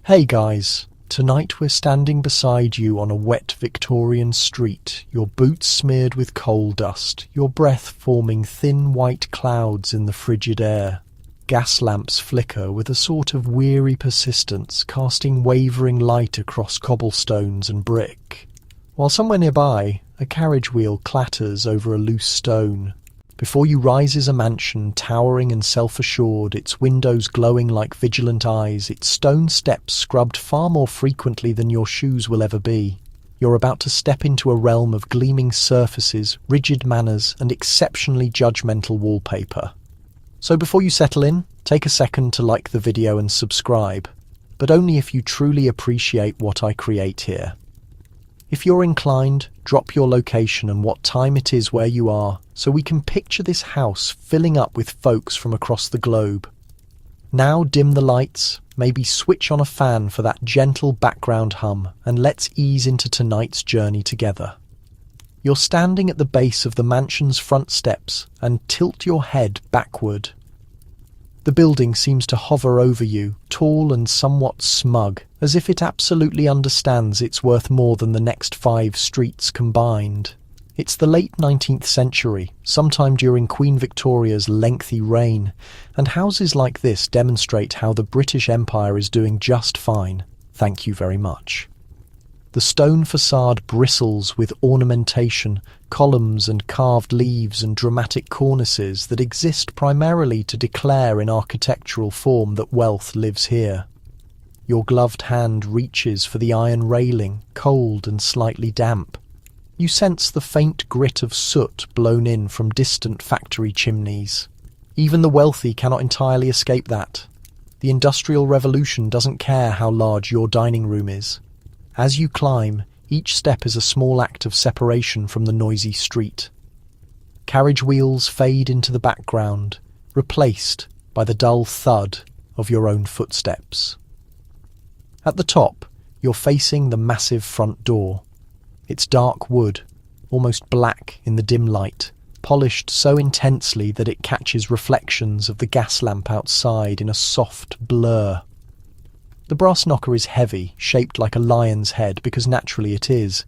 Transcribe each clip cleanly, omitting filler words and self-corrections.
Hey guys, tonight we're standing beside you on a wet Victorian street, your boots smeared with coal dust, your breath forming thin white clouds in the frigid air. Gas lamps flicker with a sort of weary persistence, casting wavering light across cobblestones and brick, while somewhere nearby a carriage wheel clatters over a loose stone. Before you rises a mansion, towering and self-assured, its windows glowing like vigilant eyes, its stone steps scrubbed far more frequently than your shoes will ever be. You're about to step into a realm of gleaming surfaces, rigid manners, and exceptionally judgmental wallpaper. So before you settle in, take a second to like the video and subscribe, but only if you truly appreciate what I create here. If you're inclined, drop your location and what time it is where you are, so we can picture this house filling up with folks from across the globe. Now dim the lights, maybe switch on a fan for that gentle background hum, and let's ease into tonight's journey together. You're standing at the base of the mansion's front steps and tilt your head backward. The building seems to hover over you, tall and somewhat smug, as if it absolutely understands it's worth more than the next 5 streets combined. It's the late 19th century, sometime during Queen Victoria's lengthy reign, and houses like this demonstrate how the British Empire is doing just fine. Thank you very much. The stone facade bristles with ornamentation, columns and carved leaves and dramatic cornices that exist primarily to declare in architectural form that wealth lives here. Your gloved hand reaches for the iron railing, cold and slightly damp. You sense the faint grit of soot blown in from distant factory chimneys. Even the wealthy cannot entirely escape that. The Industrial Revolution doesn't care how large your dining room is. As you climb, each step is a small act of separation from the noisy street. Carriage wheels fade into the background, replaced by the dull thud of your own footsteps. At the top, you're facing the massive front door. It's dark wood, almost black in the dim light, polished so intensely that it catches reflections of the gas lamp outside in a soft blur. The brass knocker is heavy, shaped like a lion's head, because naturally it is.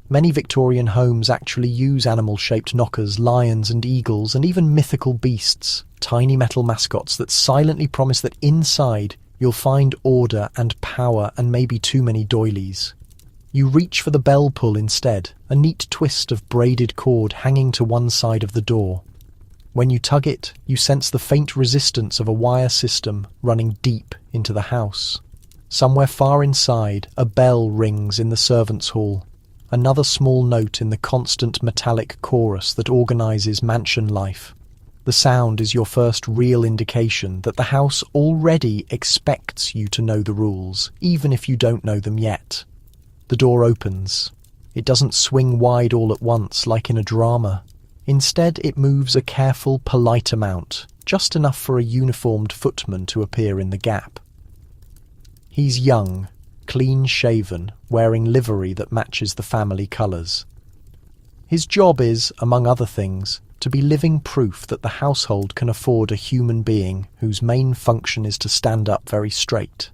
Many Victorian homes actually use animal-shaped knockers, lions and eagles, and even mythical beasts, tiny metal mascots that silently promise that inside you'll find order and power and maybe too many doilies. You reach for the bell pull instead, a neat twist of braided cord hanging to one side of the door. When you tug it, you sense the faint resistance of a wire system running deep into the house. Somewhere far inside, a bell rings in the servants' hall, another small note in the constant metallic chorus that organises mansion life. The sound is your first real indication that the house already expects you to know the rules, even if you don't know them yet. The door opens. It doesn't swing wide all at once like in a drama. Instead, it moves a careful, polite amount, just enough for a uniformed footman to appear in the gap. He's young, clean-shaven, wearing livery that matches the family colours. His job is, among other things, to be living proof that the household can afford a human being whose main function is to stand up very straight.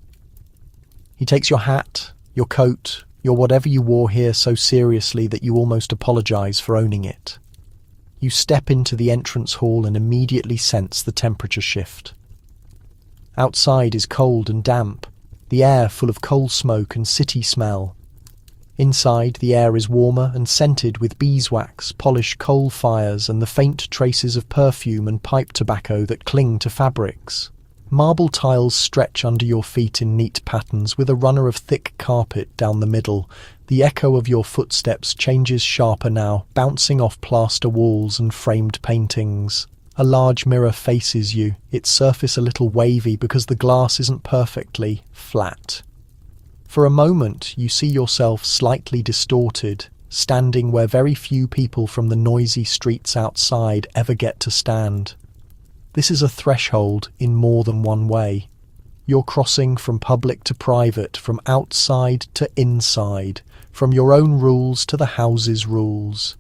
He takes your hat, your coat, your whatever you wore here so seriously that you almost apologise for owning it. You step into the entrance hall and immediately sense the temperature shift. Outside is cold and damp, the air full of coal smoke and city smell. Inside, the air is warmer and scented with beeswax, polished coal fires, and the faint traces of perfume and pipe tobacco that cling to fabrics. Marble tiles stretch under your feet in neat patterns with a runner of thick carpet down the middle. The echo of your footsteps changes sharper now, bouncing off plaster walls and framed paintings. A large mirror faces you, its surface a little wavy because the glass isn't perfectly flat. For a moment, you see yourself slightly distorted, standing where very few people from the noisy streets outside ever get to stand. This is a threshold in more than one way. You're crossing from public to private, from outside to inside, from your own rules to the house's rules.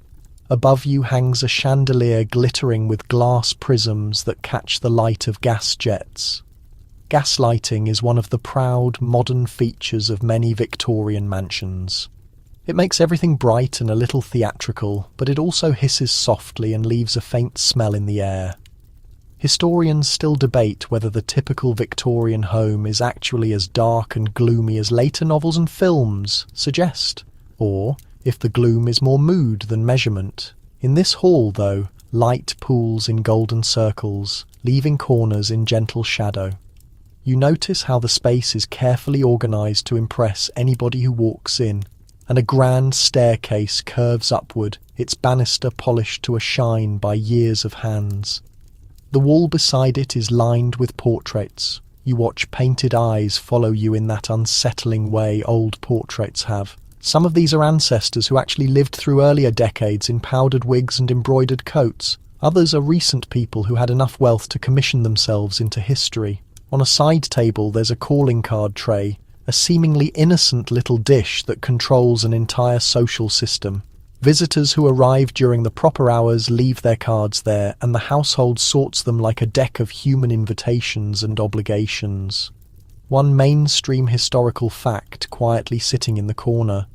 Above you hangs a chandelier glittering with glass prisms that catch the light of gas jets. Gaslighting is one of the proud, modern features of many Victorian mansions. It makes everything bright and a little theatrical, but it also hisses softly and leaves a faint smell in the air. Historians still debate whether the typical Victorian home is actually as dark and gloomy as later novels and films suggest, or if the gloom is more mood than measurement. In this hall, though, light pools in golden circles, leaving corners in gentle shadow. You notice how the space is carefully organised to impress anybody who walks in, and a grand staircase curves upward, its banister polished to a shine by years of hands. The wall beside it is lined with portraits. You watch painted eyes follow you in that unsettling way old portraits have. Some of these are ancestors who actually lived through earlier decades in powdered wigs and embroidered coats. Others are recent people who had enough wealth to commission themselves into history. On a side table there's a calling card tray, a seemingly innocent little dish that controls an entire social system. Visitors who arrive during the proper hours leave their cards there, and the household sorts them like a deck of human invitations and obligations. One mainstream historical fact quietly sitting in the corner.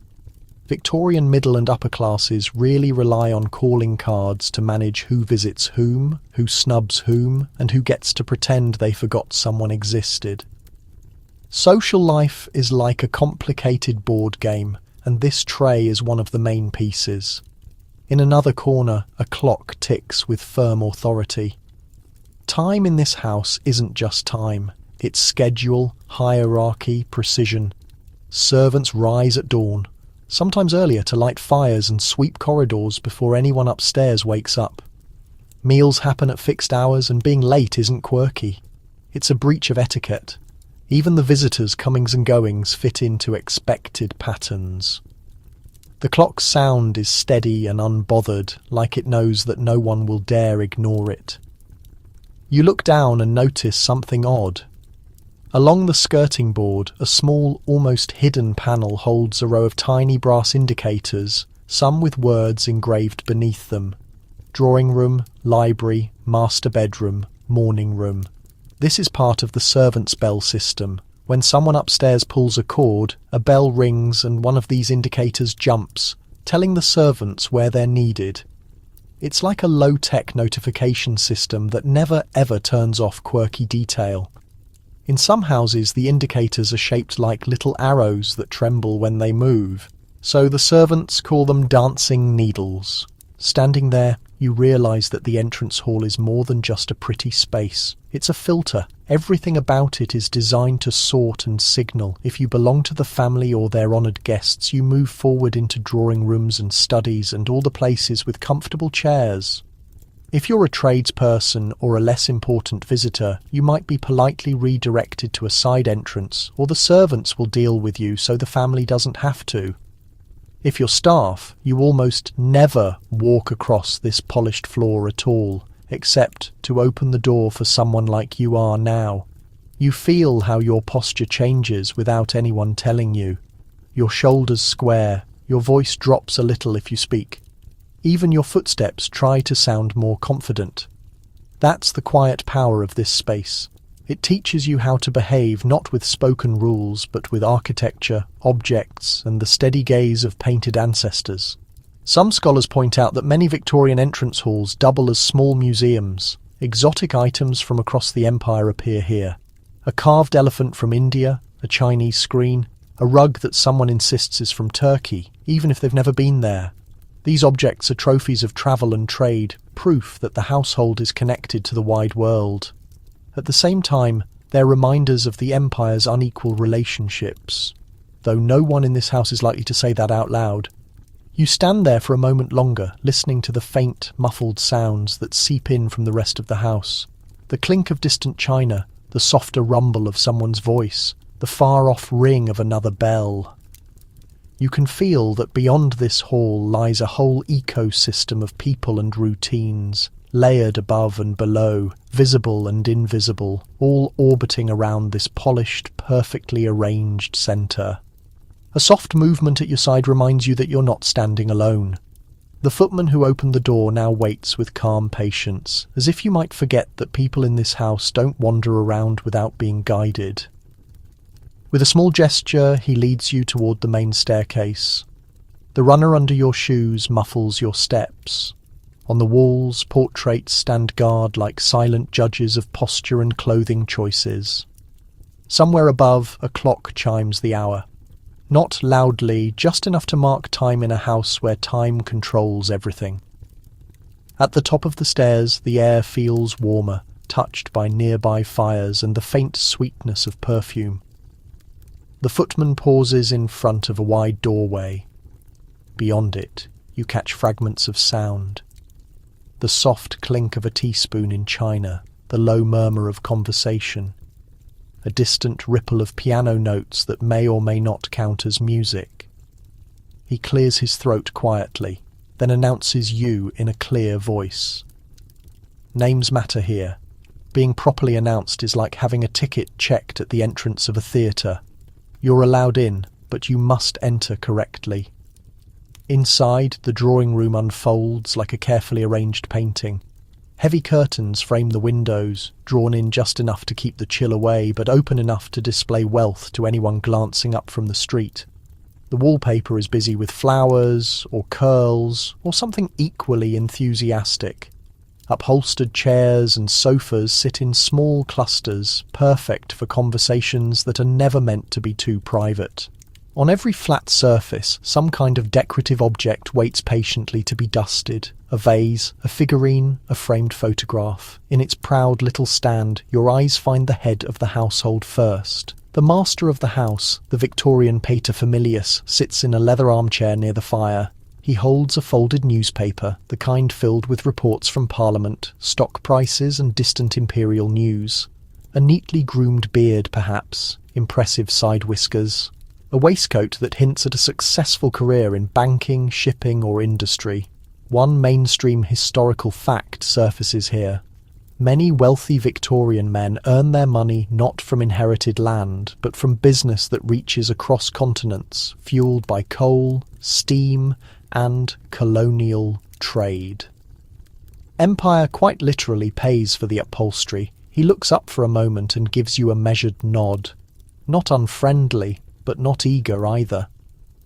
Victorian middle and upper classes really rely on calling cards to manage who visits whom, who snubs whom, and who gets to pretend they forgot someone existed. Social life is like a complicated board game, and this tray is one of the main pieces. In another corner, a clock ticks with firm authority. Time in this house isn't just time. It's schedule, hierarchy, precision. Servants rise at dawn, sometimes earlier, to light fires and sweep corridors before anyone upstairs wakes up. Meals happen at fixed hours, and being late isn't quirky. It's a breach of etiquette. Even the visitors' comings and goings fit into expected patterns. The clock's sound is steady and unbothered, like it knows that no one will dare ignore it. You look down and notice something odd. Along the skirting board, a small, almost hidden panel holds a row of tiny brass indicators, some with words engraved beneath them. Drawing room, library, master bedroom, morning room. This is part of the servants' bell system. When someone upstairs pulls a cord, a bell rings and one of these indicators jumps, telling the servants where they're needed. It's like a low-tech notification system that never ever turns off quirky detail. In some houses, the indicators are shaped like little arrows that tremble when they move, so the servants call them dancing needles. Standing there, you realise that the entrance hall is more than just a pretty space. It's a filter. Everything about it is designed to sort and signal. If you belong to the family or their honoured guests, you move forward into drawing rooms and studies and all the places with comfortable chairs. If you're a tradesperson or a less important visitor, you might be politely redirected to a side entrance, or the servants will deal with you so the family doesn't have to. If you're staff, you almost never walk across this polished floor at all, except to open the door for someone like you are now. You feel how your posture changes without anyone telling you. Your shoulders square, your voice drops a little if you speak. Even your footsteps try to sound more confident. That's the quiet power of this space. It teaches you how to behave not with spoken rules, but with architecture, objects, and the steady gaze of painted ancestors. Some scholars point out that many Victorian entrance halls double as small museums. Exotic items from across the empire appear here. A carved elephant from India, a Chinese screen, a rug that someone insists is from Turkey, even if they've never been there. These objects are trophies of travel and trade, proof that the household is connected to the wide world. At the same time, they're reminders of the empire's unequal relationships, though no one in this house is likely to say that out loud. You stand there for a moment longer, listening to the faint, muffled sounds that seep in from the rest of the house. The clink of distant china, the softer rumble of someone's voice, the far-off ring of another bell. You can feel that beyond this hall lies a whole ecosystem of people and routines, layered above and below, visible and invisible, all orbiting around this polished, perfectly arranged centre. A soft movement at your side reminds you that you're not standing alone. The footman who opened the door now waits with calm patience, as if you might forget that people in this house don't wander around without being guided. With a small gesture, he leads you toward the main staircase. The runner under your shoes muffles your steps. On the walls, portraits stand guard like silent judges of posture and clothing choices. Somewhere above, a clock chimes the hour. Not loudly, just enough to mark time in a house where time controls everything. At the top of the stairs, the air feels warmer, touched by nearby fires and the faint sweetness of perfume. The footman pauses in front of a wide doorway. Beyond it, you catch fragments of sound. The soft clink of a teaspoon in china, the low murmur of conversation, a distant ripple of piano notes that may or may not count as music. He clears his throat quietly, then announces you in a clear voice. Names matter here. Being properly announced is like having a ticket checked at the entrance of a theatre. You're allowed in, but you must enter correctly. Inside, the drawing room unfolds like a carefully arranged painting. Heavy curtains frame the windows, drawn in just enough to keep the chill away, but open enough to display wealth to anyone glancing up from the street. The wallpaper is busy with flowers, or curls, or something equally enthusiastic. Upholstered chairs and sofas sit in small clusters, perfect for conversations that are never meant to be too private. On every flat surface, some kind of decorative object waits patiently to be dusted. A vase, a figurine, a framed photograph. In its proud little stand, your eyes find the head of the household first. The master of the house, the Victorian paterfamilias, sits in a leather armchair near the fire. He holds a folded newspaper, the kind filled with reports from Parliament, stock prices and distant imperial news. A neatly groomed beard, perhaps, impressive side whiskers. A waistcoat that hints at a successful career in banking, shipping or industry. One mainstream historical fact surfaces here. Many wealthy Victorian men earn their money not from inherited land, but from business that reaches across continents, fueled by coal, steam, and colonial trade. Empire quite literally pays for the upholstery. He looks up for a moment and gives you a measured nod. Not unfriendly, but not eager either.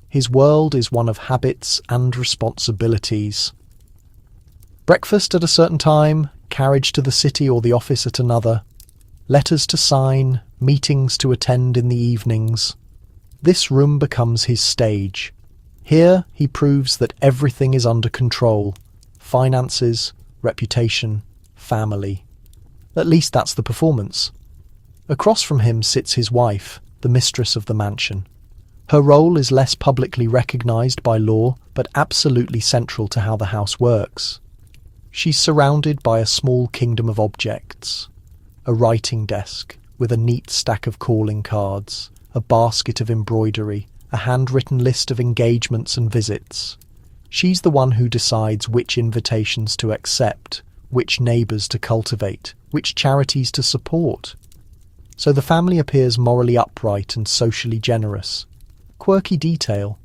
His world is one of habits and responsibilities. Breakfast at a certain time, carriage to the city or the office at another, letters to sign, meetings to attend in the evenings. This room becomes his stage. Here he proves that everything is under control. Finances, reputation, family. At least that's the performance. Across from him sits his wife, the mistress of the mansion. Her role is less publicly recognised by law, but absolutely central to how the house works. She's surrounded by a small kingdom of objects. A writing desk with a neat stack of calling cards, a basket of embroidery, a handwritten list of engagements and visits. She's the one who decides which invitations to accept, which neighbours to cultivate, which charities to support. So the family appears morally upright and socially generous. Quirky detail.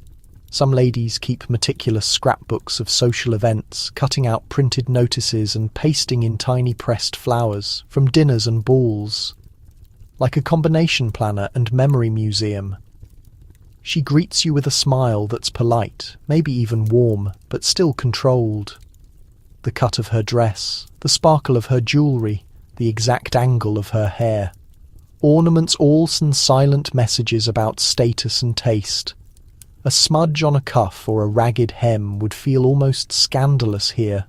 Some ladies keep meticulous scrapbooks of social events, cutting out printed notices and pasting in tiny pressed flowers from dinners and balls. Like a combination planner and memory museum. She greets you with a smile that's polite, maybe even warm, but still controlled. The cut of her dress, the sparkle of her jewellery, the exact angle of her hair. Ornaments all send silent messages about status and taste. A smudge on a cuff or a ragged hem would feel almost scandalous here.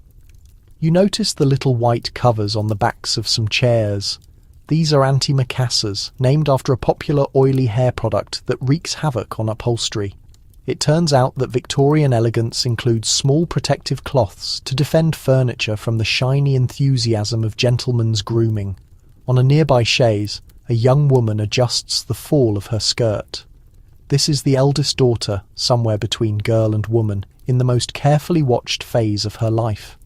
You notice the little white covers on the backs of some chairs. These are antimacassars, named after a popular oily hair product that wreaks havoc on upholstery. It turns out that Victorian elegance includes small protective cloths to defend furniture from the shiny enthusiasm of gentlemen's grooming. On a nearby chaise, a young woman adjusts the fall of her skirt. This is the eldest daughter, somewhere between girl and woman, in the most carefully watched phase of her life.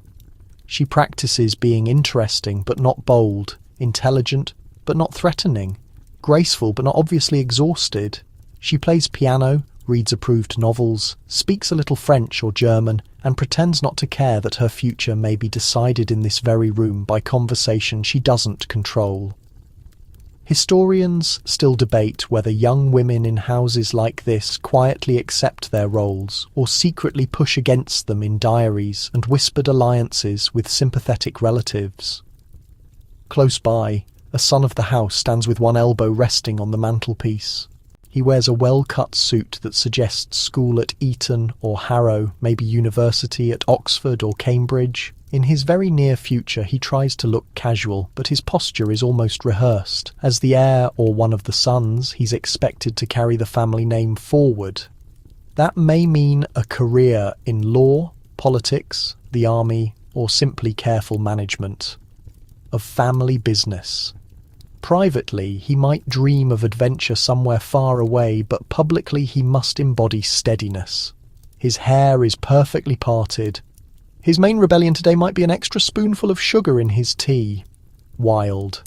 She practices being interesting but not bold, intelligent but not threatening, graceful but not obviously exhausted. She plays piano, reads approved novels, speaks a little French or German, and pretends not to care that her future may be decided in this very room by conversation she doesn't control. Historians still debate whether young women in houses like this quietly accept their roles or secretly push against them in diaries and whispered alliances with sympathetic relatives. Close by, a son of the house stands with one elbow resting on the mantelpiece. He wears a well-cut suit that suggests school at Eton or Harrow, maybe university at Oxford or Cambridge. In his very near future he tries to look casual, but his posture is almost rehearsed. As the heir or one of the sons, he's expected to carry the family name forward. That may mean a career in law, politics, the army, or simply careful management of family business. Privately, he might dream of adventure somewhere far away, but publicly he must embody steadiness. His hair is perfectly parted. His main rebellion today might be an extra spoonful of sugar in his tea. Wild.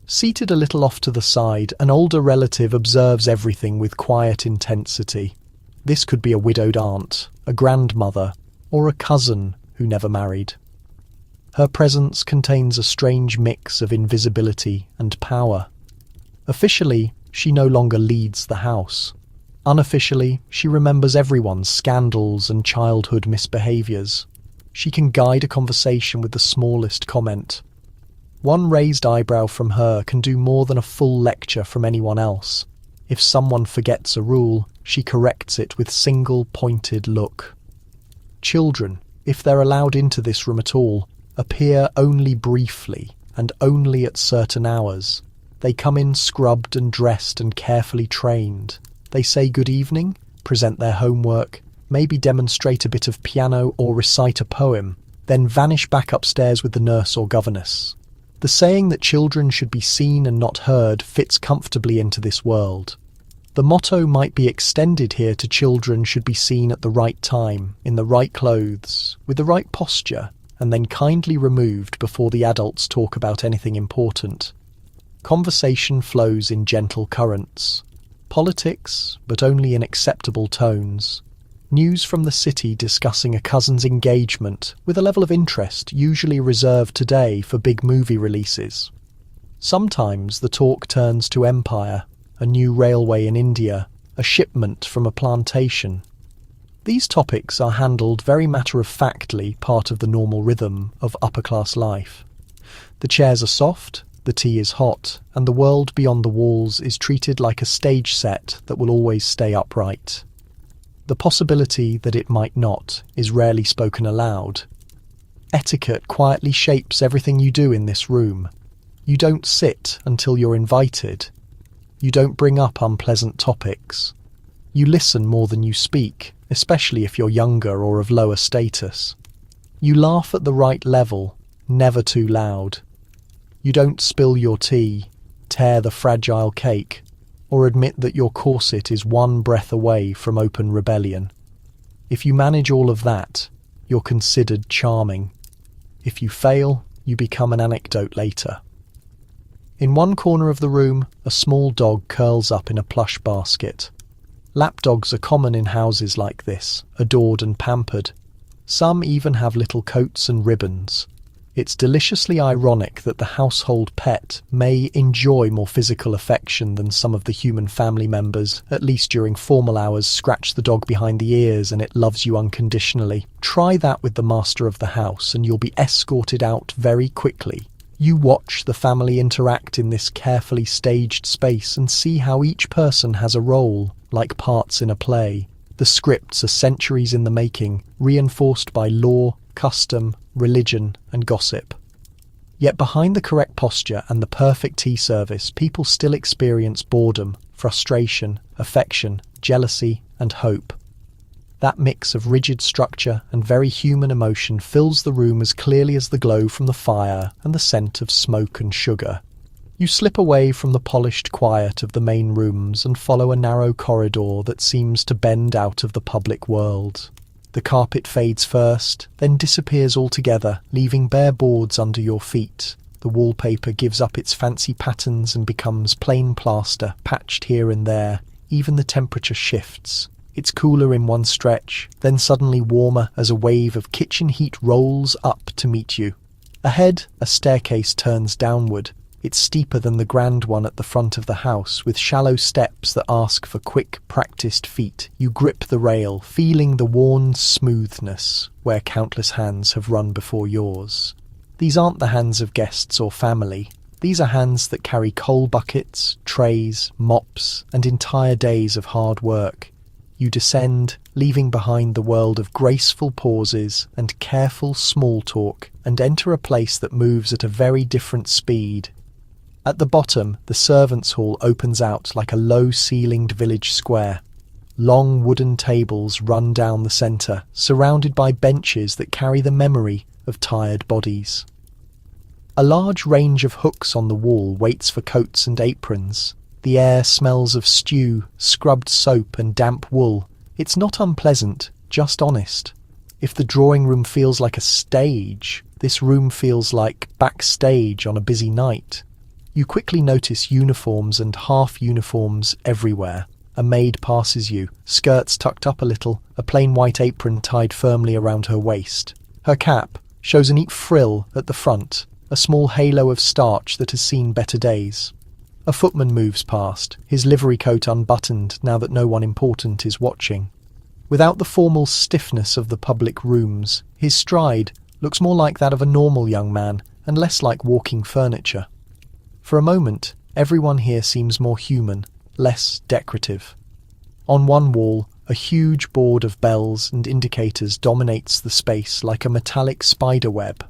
Seated a little off to the side, an older relative observes everything with quiet intensity. This could be a widowed aunt, a grandmother, or a cousin who never married. Her presence contains a strange mix of invisibility and power. Officially, she no longer leads the house. Unofficially, she remembers everyone's scandals and childhood misbehaviours. She can guide a conversation with the smallest comment. One raised eyebrow from her can do more than a full lecture from anyone else. If someone forgets a rule, she corrects it with single pointed look. Children, if they're allowed into this room at all, appear only briefly and only at certain hours. They come in scrubbed and dressed and carefully trained. They say good evening, present their homework, maybe demonstrate a bit of piano or recite a poem, then vanish back upstairs with the nurse or governess. The saying that children should be seen and not heard fits comfortably into this world. The motto might be extended here to children should be seen at the right time, in the right clothes, with the right posture, and then kindly removed before the adults talk about anything important. Conversation flows in gentle currents. Politics, but only in acceptable tones. News from the city discussing a cousin's engagement with a level of interest usually reserved today for big movie releases. Sometimes the talk turns to empire, a new railway in India, a shipment from a plantation. These topics are handled very matter-of-factly, part of the normal rhythm of upper-class life. The chairs are soft, the tea is hot, and the world beyond the walls is treated like a stage set that will always stay upright. The possibility that it might not is rarely spoken aloud. Etiquette quietly shapes everything you do in this room. You don't sit until you're invited. You don't bring up unpleasant topics. You listen more than you speak, especially if you're younger or of lower status. You laugh at the right level, never too loud. You don't spill your tea, tear the fragile cake, or admit that your corset is one breath away from open rebellion. If you manage all of that, you're considered charming. If you fail, you become an anecdote later. In one corner of the room, a small dog curls up in a plush basket. Lapdogs are common in houses like this, adored and pampered. Some even have little coats and ribbons. It's deliciously ironic that the household pet may enjoy more physical affection than some of the human family members, at least during formal hours. Scratch the dog behind the ears and it loves you unconditionally. Try that with the master of the house and you'll be escorted out very quickly. You watch the family interact in this carefully staged space and see how each person has a role, like parts in a play. The scripts are centuries in the making, reinforced by law, custom, religion, and gossip. Yet behind the correct posture and the perfect tea service, people still experience boredom, frustration, affection, jealousy, and hope. That mix of rigid structure and very human emotion fills the room as clearly as the glow from the fire and the scent of smoke and sugar. You slip away from the polished quiet of the main rooms and follow a narrow corridor that seems to bend out of the public world. The carpet fades first, then disappears altogether, leaving bare boards under your feet. The wallpaper gives up its fancy patterns and becomes plain plaster, patched here and there. Even the temperature shifts. It's cooler in one stretch, then suddenly warmer as a wave of kitchen heat rolls up to meet you. Ahead, a staircase turns downward. It's steeper than the grand one at the front of the house, with shallow steps that ask for quick, practiced feet. You grip the rail, feeling the worn smoothness where countless hands have run before yours. These aren't the hands of guests or family. These are hands that carry coal buckets, trays, mops, and entire days of hard work. You descend, leaving behind the world of graceful pauses and careful small talk, and enter a place that moves at a very different speed. At the bottom, the servants' hall opens out like a low-ceilinged village square. Long wooden tables run down the centre, surrounded by benches that carry the memory of tired bodies. A large range of hooks on the wall waits for coats and aprons. The air smells of stew, scrubbed soap and damp wool. It's not unpleasant, just honest. If the drawing room feels like a stage, this room feels like backstage on a busy night. You quickly notice uniforms and half-uniforms everywhere. A maid passes you, skirts tucked up a little, a plain white apron tied firmly around her waist. Her cap shows a neat frill at the front, a small halo of starch that has seen better days. A footman moves past, his livery coat unbuttoned now that no one important is watching. Without the formal stiffness of the public rooms, his stride looks more like that of a normal young man and less like walking furniture. For a moment, everyone here seems more human, less decorative. On one wall, a huge board of bells and indicators dominates the space like a metallic spider web.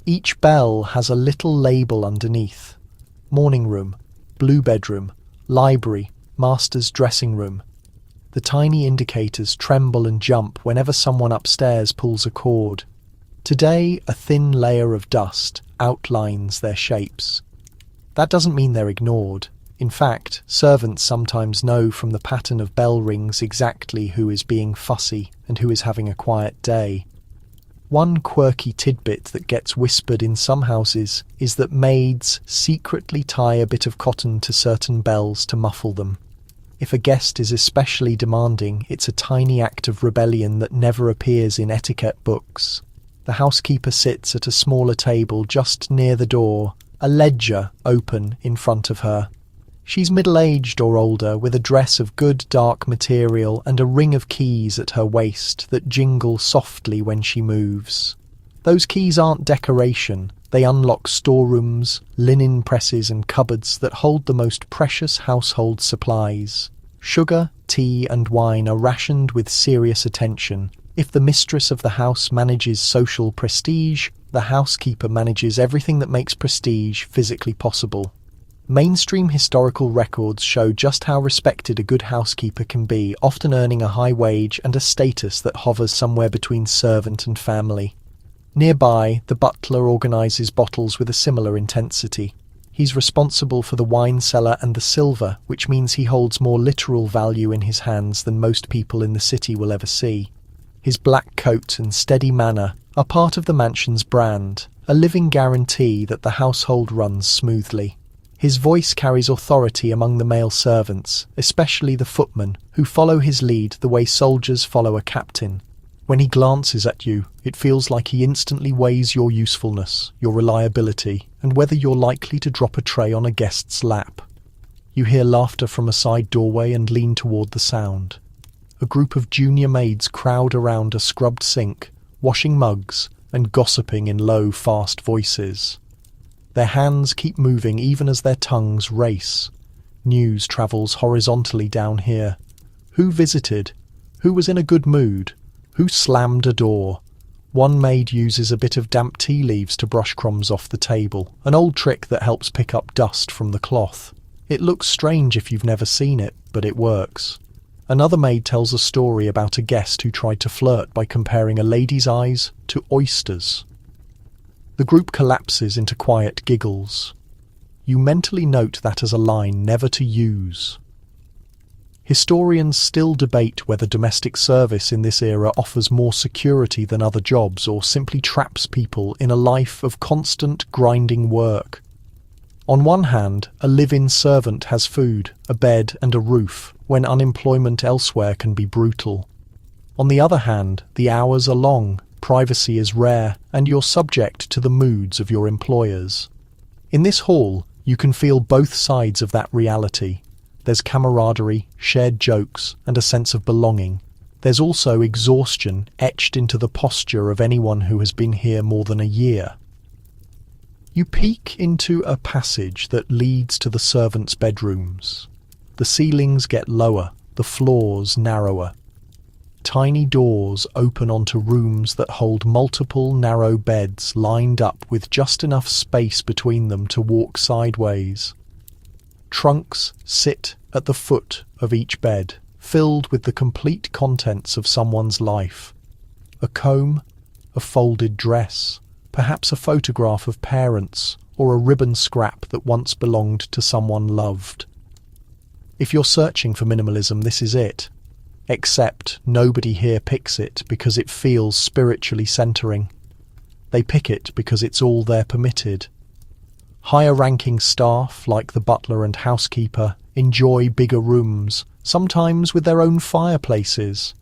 Each bell has a little label underneath. Morning room, blue bedroom, library, master's dressing room. The tiny indicators tremble and jump whenever someone upstairs pulls a cord. Today, a thin layer of dust outlines their shapes. That doesn't mean they're ignored. In fact, servants sometimes know from the pattern of bell rings exactly who is being fussy and who is having a quiet day. One quirky tidbit that gets whispered in some houses is that maids secretly tie a bit of cotton to certain bells to muffle them. If a guest is especially demanding, it's a tiny act of rebellion that never appears in etiquette books. The housekeeper sits at a smaller table just near the door, a ledger open in front of her. She's middle-aged or older, with a dress of good dark material and a ring of keys at her waist that jingle softly when she moves. Those keys aren't decoration. They unlock storerooms, linen presses and cupboards that hold the most precious household supplies. Sugar, tea and wine are rationed with serious attention. If the mistress of the house manages social prestige, the housekeeper manages everything that makes prestige physically possible. Mainstream historical records show just how respected a good housekeeper can be, often earning a high wage and a status that hovers somewhere between servant and family. Nearby, the butler organises bottles with a similar intensity. He's responsible for the wine cellar and the silver, which means he holds more literal value in his hands than most people in the city will ever see. His black coat and steady manner are part of the mansion's brand, a living guarantee that the household runs smoothly. His voice carries authority among the male servants, especially the footmen, who follow his lead the way soldiers follow a captain. When he glances at you, it feels like he instantly weighs your usefulness, your reliability, and whether you're likely to drop a tray on a guest's lap. You hear laughter from a side doorway and lean toward the sound. A group of junior maids crowd around a scrubbed sink, washing mugs and gossiping in low, fast voices. Their hands keep moving even as their tongues race. News travels horizontally down here. Who visited? Who was in a good mood? Who slammed a door? One maid uses a bit of damp tea leaves to brush crumbs off the table, an old trick that helps pick up dust from the cloth. It looks strange if you've never seen it, but it works. Another maid tells a story about a guest who tried to flirt by comparing a lady's eyes to oysters. The group collapses into quiet giggles. You mentally note that as a line never to use. Historians still debate whether domestic service in this era offers more security than other jobs or simply traps people in a life of constant grinding work. On one hand, a live-in servant has food, a bed and a roof, when unemployment elsewhere can be brutal. On the other hand, the hours are long, privacy is rare, and you're subject to the moods of your employers. In this hall, you can feel both sides of that reality. There's camaraderie, shared jokes, and a sense of belonging. There's also exhaustion etched into the posture of anyone who has been here more than a year. You peek into a passage that leads to the servants' bedrooms. The ceilings get lower, the floors narrower. Tiny doors open onto rooms that hold multiple narrow beds lined up with just enough space between them to walk sideways. Trunks sit at the foot of each bed, filled with the complete contents of someone's life. A comb, a folded dress, perhaps a photograph of parents, or a ribbon scrap that once belonged to someone loved. If you're searching for minimalism, this is it. Except nobody here picks it because it feels spiritually centering. They pick it because it's all they're permitted. Higher-ranking staff, like the butler and housekeeper, enjoy bigger rooms, sometimes with their own fireplaces.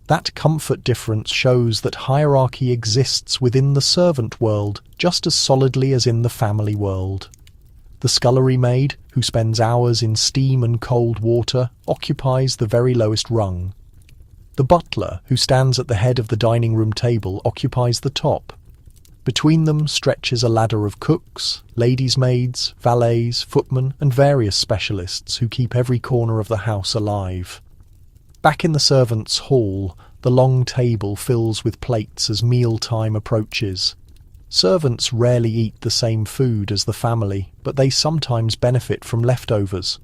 That comfort difference shows that hierarchy exists within the servant world just as solidly as in the family world. The scullery maid, who spends hours in steam and cold water, occupies the very lowest rung. The butler, who stands at the head of the dining room table, occupies the top. Between them stretches a ladder of cooks, ladies' maids, valets, footmen, and various specialists who keep every corner of the house alive. Back in the servants' hall, the long table fills with plates as mealtime approaches. Servants rarely eat the same food as the family, but they sometimes benefit from leftovers.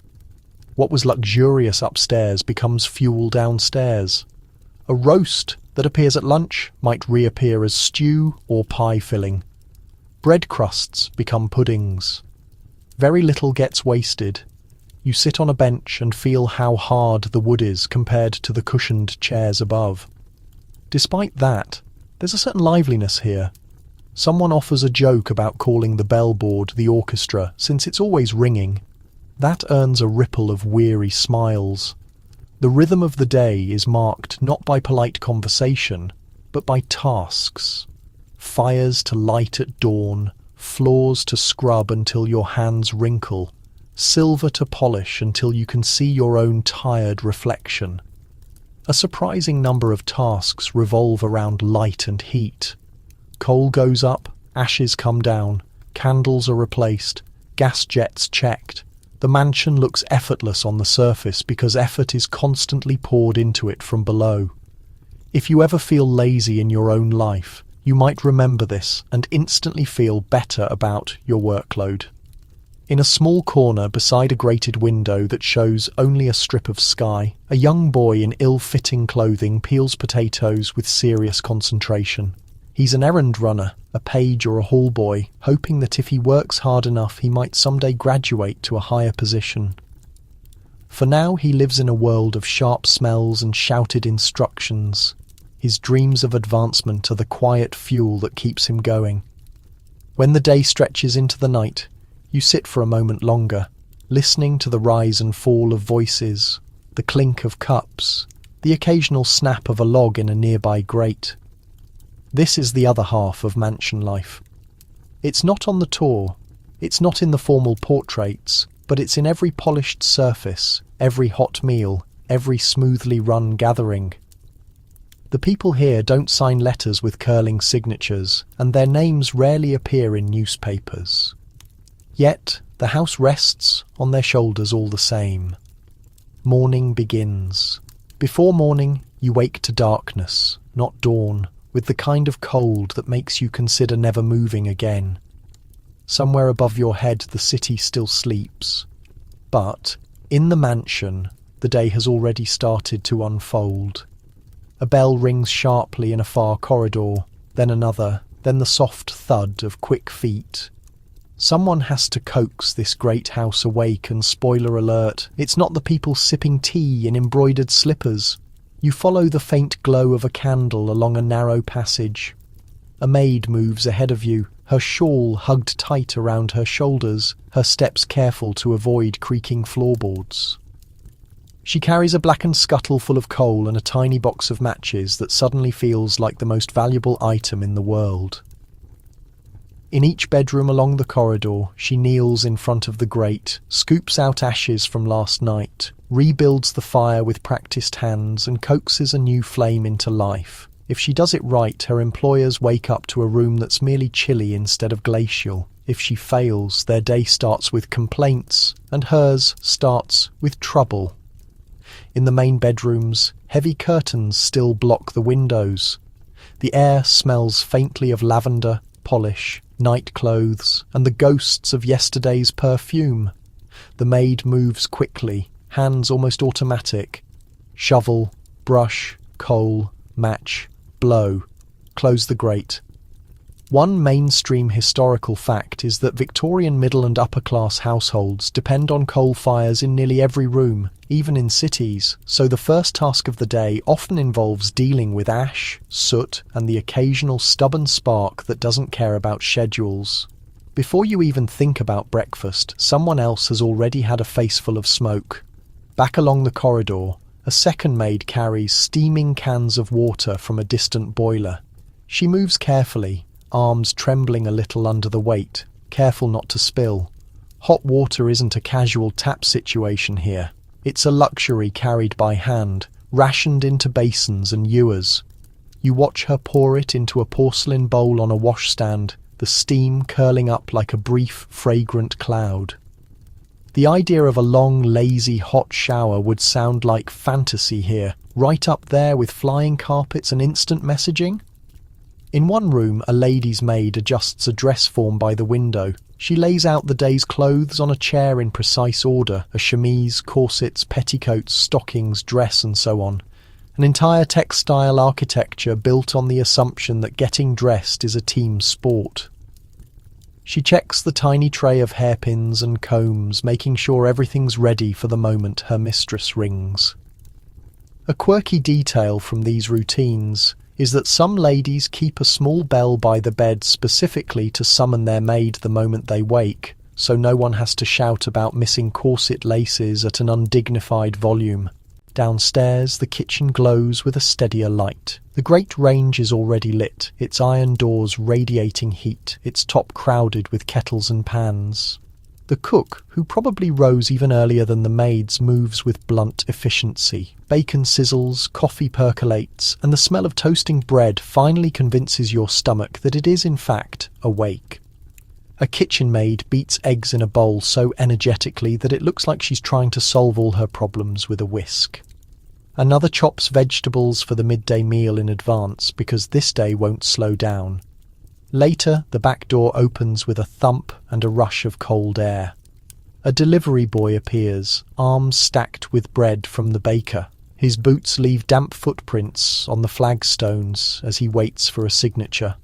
What was luxurious upstairs becomes fuel downstairs. A roast that appears at lunch might reappear as stew or pie filling. Bread crusts become puddings. Very little gets wasted. You sit on a bench and feel how hard the wood is compared to the cushioned chairs above. Despite that, there's a certain liveliness here. Someone offers a joke about calling the bellboard the orchestra, since it's always ringing. That earns a ripple of weary smiles. The rhythm of the day is marked not by polite conversation, but by tasks. Fires to light at dawn, floors to scrub until your hands wrinkle, silver to polish until you can see your own tired reflection. A surprising number of tasks revolve around light and heat. Coal goes up, ashes come down, candles are replaced, gas jets checked. The mansion looks effortless on the surface because effort is constantly poured into it from below. If you ever feel lazy in your own life, you might remember this and instantly feel better about your workload. In a small corner beside a grated window that shows only a strip of sky, a young boy in ill-fitting clothing peels potatoes with serious concentration. He's an errand runner, a page or a hall boy, hoping that if he works hard enough he might someday graduate to a higher position. For now he lives in a world of sharp smells and shouted instructions. His dreams of advancement are the quiet fuel that keeps him going. When the day stretches into the night, you sit for a moment longer, listening to the rise and fall of voices, the clink of cups, the occasional snap of a log in a nearby grate. This is the other half of mansion life. It's not on the tour, it's not in the formal portraits, but it's in every polished surface, every hot meal, every smoothly run gathering. The people here don't sign letters with curling signatures, and their names rarely appear in newspapers. Yet the house rests on their shoulders all the same. Morning begins. Before morning, you wake to darkness, not dawn, with the kind of cold that makes you consider never moving again. Somewhere above your head the city still sleeps. But, in the mansion, the day has already started to unfold. A bell rings sharply in a far corridor, then another, then the soft thud of quick feet. Someone has to coax this great house awake, and spoiler alert, it's not the people sipping tea in embroidered slippers. You follow the faint glow of a candle along a narrow passage. A maid moves ahead of you, her shawl hugged tight around her shoulders, her steps careful to avoid creaking floorboards. She carries a blackened scuttle full of coal and a tiny box of matches that suddenly feels like the most valuable item in the world. In each bedroom along the corridor, she kneels in front of the grate, scoops out ashes from last night, rebuilds the fire with practiced hands, and coaxes a new flame into life. If she does it right, her employers wake up to a room that's merely chilly instead of glacial. If she fails, their day starts with complaints, and hers starts with trouble. In the main bedrooms, heavy curtains still block the windows. The air smells faintly of lavender, polish, night clothes, and the ghosts of yesterday's perfume. The maid moves quickly, hands almost automatic. Shovel, brush, coal, match, blow. Close the grate. One mainstream historical fact is that Victorian middle and upper class households depend on coal fires in nearly every room, even in cities, so the first task of the day often involves dealing with ash, soot, and the occasional stubborn spark that doesn't care about schedules. Before you even think about breakfast, someone else has already had a faceful of smoke. Back along the corridor, a second maid carries steaming cans of water from a distant boiler. She moves carefully, arms trembling a little under the weight, careful not to spill. Hot water isn't a casual tap situation here. It's a luxury carried by hand, rationed into basins and ewers. You watch her pour it into a porcelain bowl on a washstand, the steam curling up like a brief, fragrant cloud. The idea of a long, lazy, hot shower would sound like fantasy here, right up there with flying carpets and instant messaging. In one room, a lady's maid adjusts a dress form by the window. She lays out the day's clothes on a chair in precise order, a chemise, corsets, petticoats, stockings, dress, and so on. An entire textile architecture built on the assumption that getting dressed is a team sport. She checks the tiny tray of hairpins and combs, making sure everything's ready for the moment her mistress rings. A quirky detail from these routines is that some ladies keep a small bell by the bed specifically to summon their maid the moment they wake, so no one has to shout about missing corset laces at an undignified volume. Downstairs, the kitchen glows with a steadier light. The great range is already lit, its iron doors radiating heat, its top crowded with kettles and pans. The cook, who probably rose even earlier than the maids, moves with blunt efficiency. Bacon sizzles, coffee percolates, and the smell of toasting bread finally convinces your stomach that it is in fact awake. A kitchen maid beats eggs in a bowl so energetically that it looks like she's trying to solve all her problems with a whisk. Another chops vegetables for the midday meal in advance because this day won't slow down. Later, the back door opens with a thump and a rush of cold air. A delivery boy appears, arms stacked with bread from the baker. His boots leave damp footprints on the flagstones as he waits for a signature.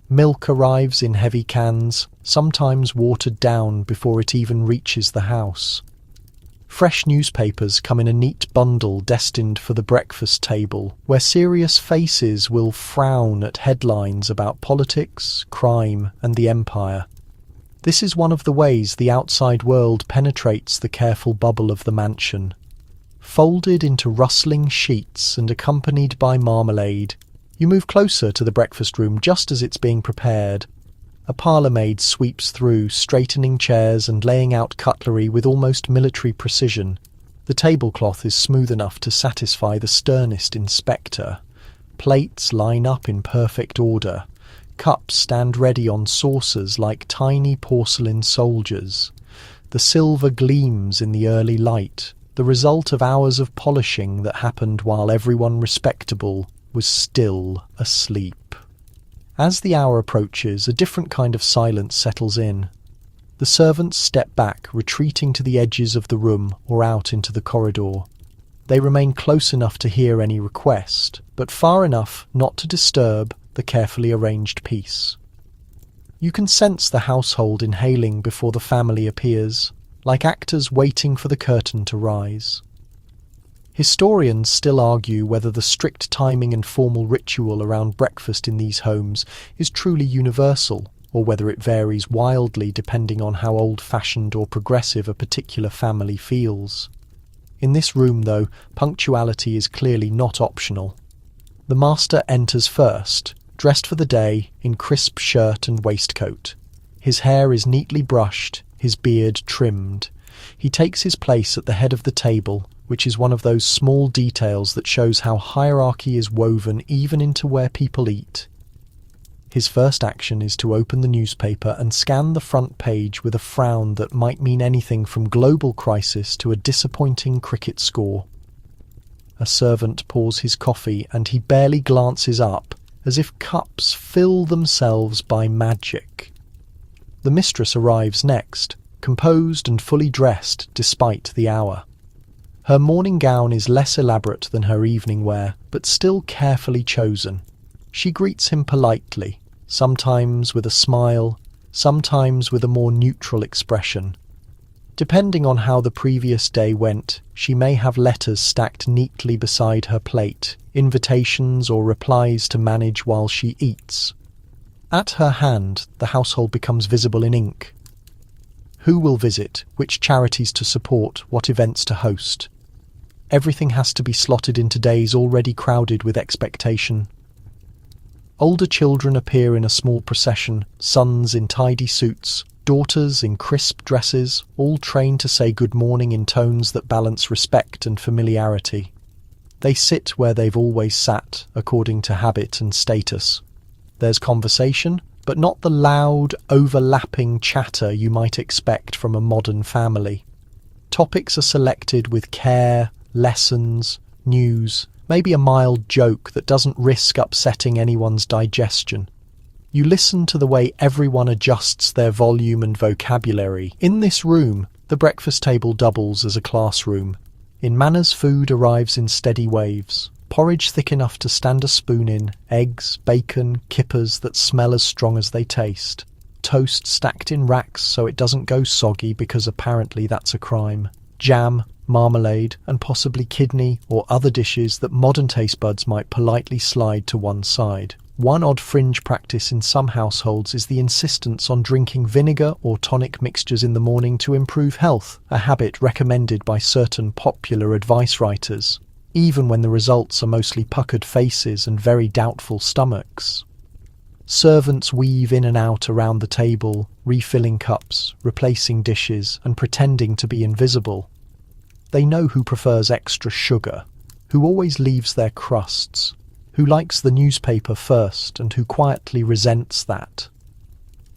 Milk arrives in heavy cans, sometimes watered down before it even reaches the house. Fresh newspapers come in a neat bundle destined for the breakfast table, where serious faces will frown at headlines about politics, crime, and the empire. This is one of the ways the outside world penetrates the careful bubble of the mansion. Folded into rustling sheets and accompanied by marmalade, you move closer to the breakfast room just as it's being prepared. A parlour-maid sweeps through, straightening chairs and laying out cutlery with almost military precision. The tablecloth is smooth enough to satisfy the sternest inspector. Plates line up in perfect order. Cups stand ready on saucers like tiny porcelain soldiers. The silver gleams in the early light, the result of hours of polishing that happened while everyone respectable was still asleep. As the hour approaches, a different kind of silence settles in. The servants step back, retreating to the edges of the room or out into the corridor. They remain close enough to hear any request, but far enough not to disturb the carefully arranged peace. You can sense the household inhaling before the family appears, like actors waiting for the curtain to rise. Historians still argue whether the strict timing and formal ritual around breakfast in these homes is truly universal, or whether it varies wildly depending on how old-fashioned or progressive a particular family feels. In this room, though, punctuality is clearly not optional. The master enters first, dressed for the day in crisp shirt and waistcoat. His hair is neatly brushed, his beard trimmed. He takes his place at the head of the table, which is one of those small details that shows how hierarchy is woven even into where people eat. His first action is to open the newspaper and scan the front page with a frown that might mean anything from global crisis to a disappointing cricket score. A servant pours his coffee and he barely glances up, as if cups fill themselves by magic. The mistress arrives next, composed and fully dressed despite the hour. Her morning gown is less elaborate than her evening wear, but still carefully chosen. She greets him politely, sometimes with a smile, sometimes with a more neutral expression. Depending on how the previous day went, she may have letters stacked neatly beside her plate, invitations or replies to manage while she eats. At her hand, the household becomes visible in ink. Who will visit, which charities to support, what events to host. Everything has to be slotted into days already crowded with expectation. Older children appear in a small procession, sons in tidy suits, daughters in crisp dresses, all trained to say good morning in tones that balance respect and familiarity. They sit where they've always sat, according to habit and status. There's conversation, but not the loud, overlapping chatter you might expect from a modern family. Topics are selected with care, lessons, news, maybe a mild joke that doesn't risk upsetting anyone's digestion. You listen to the way everyone adjusts their volume and vocabulary. In this room, the breakfast table doubles as a classroom. In manners, food arrives in steady waves. Porridge thick enough to stand a spoon in, eggs, bacon, kippers that smell as strong as they taste. Toast stacked in racks so it doesn't go soggy because apparently that's a crime. Jam, marmalade, and possibly kidney or other dishes that modern taste buds might politely slide to one side. One odd fringe practice in some households is the insistence on drinking vinegar or tonic mixtures in the morning to improve health, a habit recommended by certain popular advice writers, even when the results are mostly puckered faces and very doubtful stomachs. Servants weave in and out around the table, refilling cups, replacing dishes, and pretending to be invisible. They know who prefers extra sugar, who always leaves their crusts, who likes the newspaper first and who quietly resents that.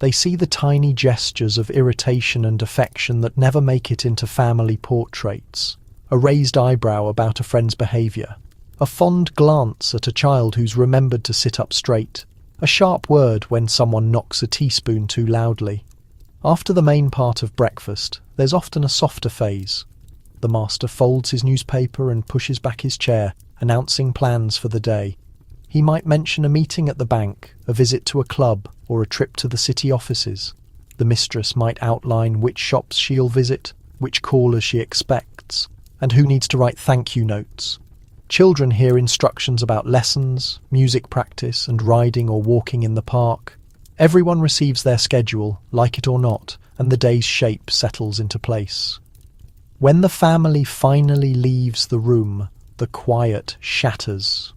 They see the tiny gestures of irritation and affection that never make it into family portraits. A raised eyebrow about a friend's behaviour, a fond glance at a child who's remembered to sit up straight, a sharp word when someone knocks a teaspoon too loudly. After the main part of breakfast, there's often a softer phase. The master folds his newspaper and pushes back his chair, announcing plans for the day. He might mention a meeting at the bank, a visit to a club, or a trip to the city offices. The mistress might outline which shops she'll visit, which callers she expects, and who needs to write thank you notes. Children hear instructions about lessons, music practice, and riding or walking in the park. Everyone receives their schedule, like it or not, and the day's shape settles into place. When the family finally leaves the room, the quiet shatters.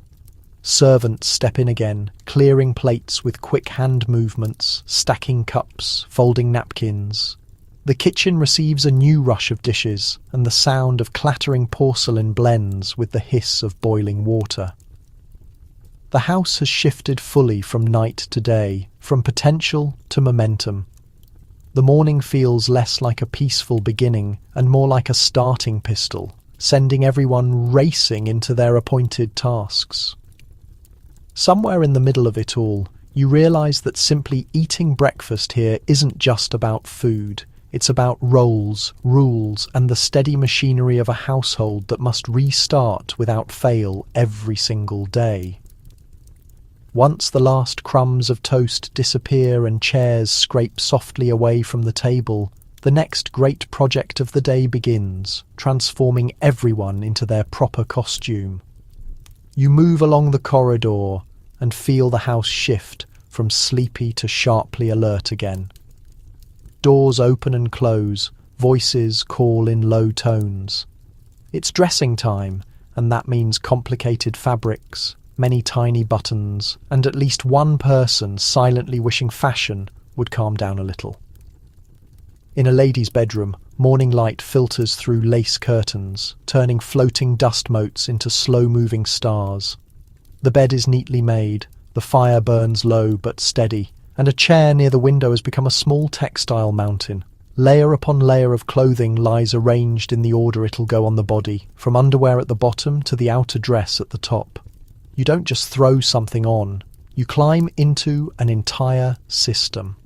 Servants step in again, clearing plates with quick hand movements, stacking cups, folding napkins. The kitchen receives a new rush of dishes, and the sound of clattering porcelain blends with the hiss of boiling water. The house has shifted fully from night to day, from potential to momentum. The morning feels less like a peaceful beginning and more like a starting pistol, sending everyone racing into their appointed tasks. Somewhere in the middle of it all, you realise that simply eating breakfast here isn't just about food. It's about roles, rules, and the steady machinery of a household that must restart without fail every single day. Once the last crumbs of toast disappear and chairs scrape softly away from the table, the next great project of the day begins, transforming everyone into their proper costume. You move along the corridor and feel the house shift from sleepy to sharply alert again. Doors open and close, voices call in low tones. It's dressing time, and that means complicated fabrics, many tiny buttons, and at least one person silently wishing fashion would calm down a little. In a lady's bedroom, morning light filters through lace curtains, turning floating dust motes into slow-moving stars. The bed is neatly made, the fire burns low but steady, and a chair near the window has become a small textile mountain. Layer upon layer of clothing lies arranged in the order it'll go on the body, from underwear at the bottom to the outer dress at the top. You don't just throw something on, you climb into an entire system.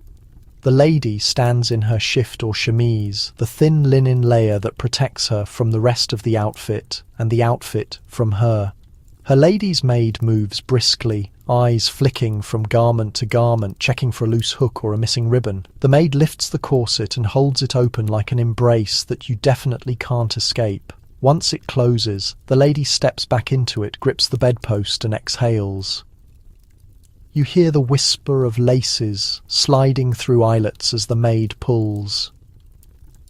The lady stands in her shift or chemise, the thin linen layer that protects her from the rest of the outfit, and the outfit from her. Her lady's maid moves briskly, eyes flicking from garment to garment, checking for a loose hook or a missing ribbon. The maid lifts the corset and holds it open like an embrace that you definitely can't escape. Once it closes, the lady steps back into it, grips the bedpost and exhales. You hear the whisper of laces sliding through eyelets as the maid pulls.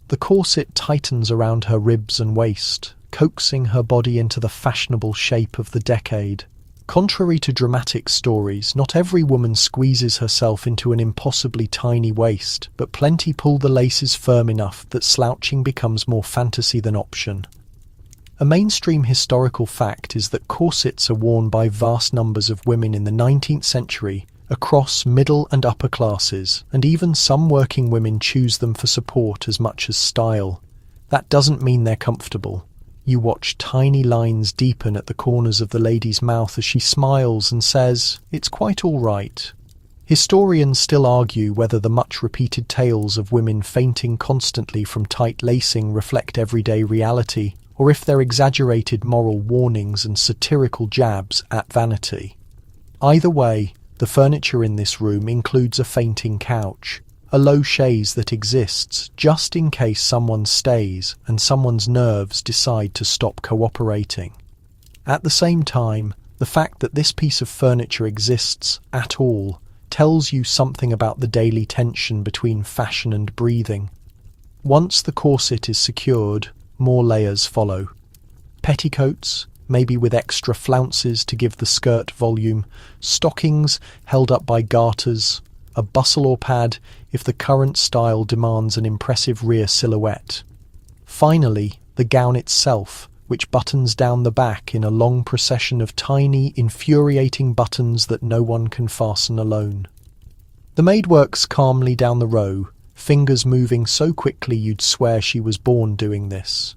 The corset tightens around her ribs and waist, coaxing her body into the fashionable shape of the decade. Contrary to dramatic stories, not every woman squeezes herself into an impossibly tiny waist, but plenty pull the laces firm enough that slouching becomes more fantasy than option. A mainstream historical fact is that corsets are worn by vast numbers of women in the 19th century across middle and upper classes, and even some working women choose them for support as much as style. That doesn't mean they're comfortable. You watch tiny lines deepen at the corners of the lady's mouth as she smiles and says, "It's quite all right." Historians still argue whether the much-repeated tales of women fainting constantly from tight lacing reflect everyday reality, or if they're exaggerated moral warnings and satirical jabs at vanity. Either way, the furniture in this room includes a fainting couch, a low chaise that exists just in case someone stays and someone's nerves decide to stop cooperating. At the same time, the fact that this piece of furniture exists at all tells you something about the daily tension between fashion and breathing. Once the corset is secured, more layers follow. Petticoats, maybe with extra flounces to give the skirt volume, stockings held up by garters, a bustle or pad if the current style demands an impressive rear silhouette. Finally, the gown itself, which buttons down the back in a long procession of tiny, infuriating buttons that no one can fasten alone. The maid works calmly down the row, fingers moving so quickly you'd swear she was born doing this.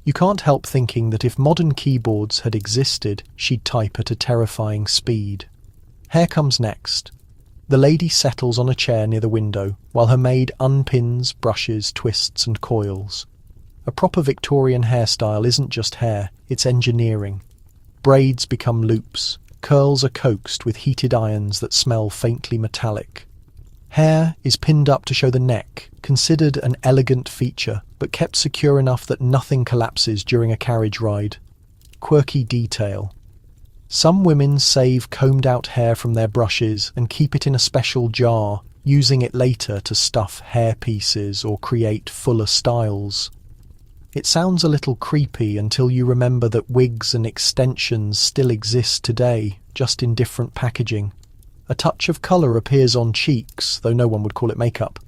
You can't help thinking that if modern keyboards had existed, she'd type at a terrifying speed. Hair comes next. The lady settles on a chair near the window, while her maid unpins, brushes, twists and coils. A proper Victorian hairstyle isn't just hair, it's engineering. Braids become loops, curls are coaxed with heated irons that smell faintly metallic. Hair is pinned up to show the neck, considered an elegant feature, but kept secure enough that nothing collapses during a carriage ride. Quirky detail. Some women save combed-out hair from their brushes and keep it in a special jar, using it later to stuff hair pieces or create fuller styles. It sounds a little creepy until you remember that wigs and extensions still exist today, just in different packaging. A touch of colour appears on cheeks, though no one would call it makeup.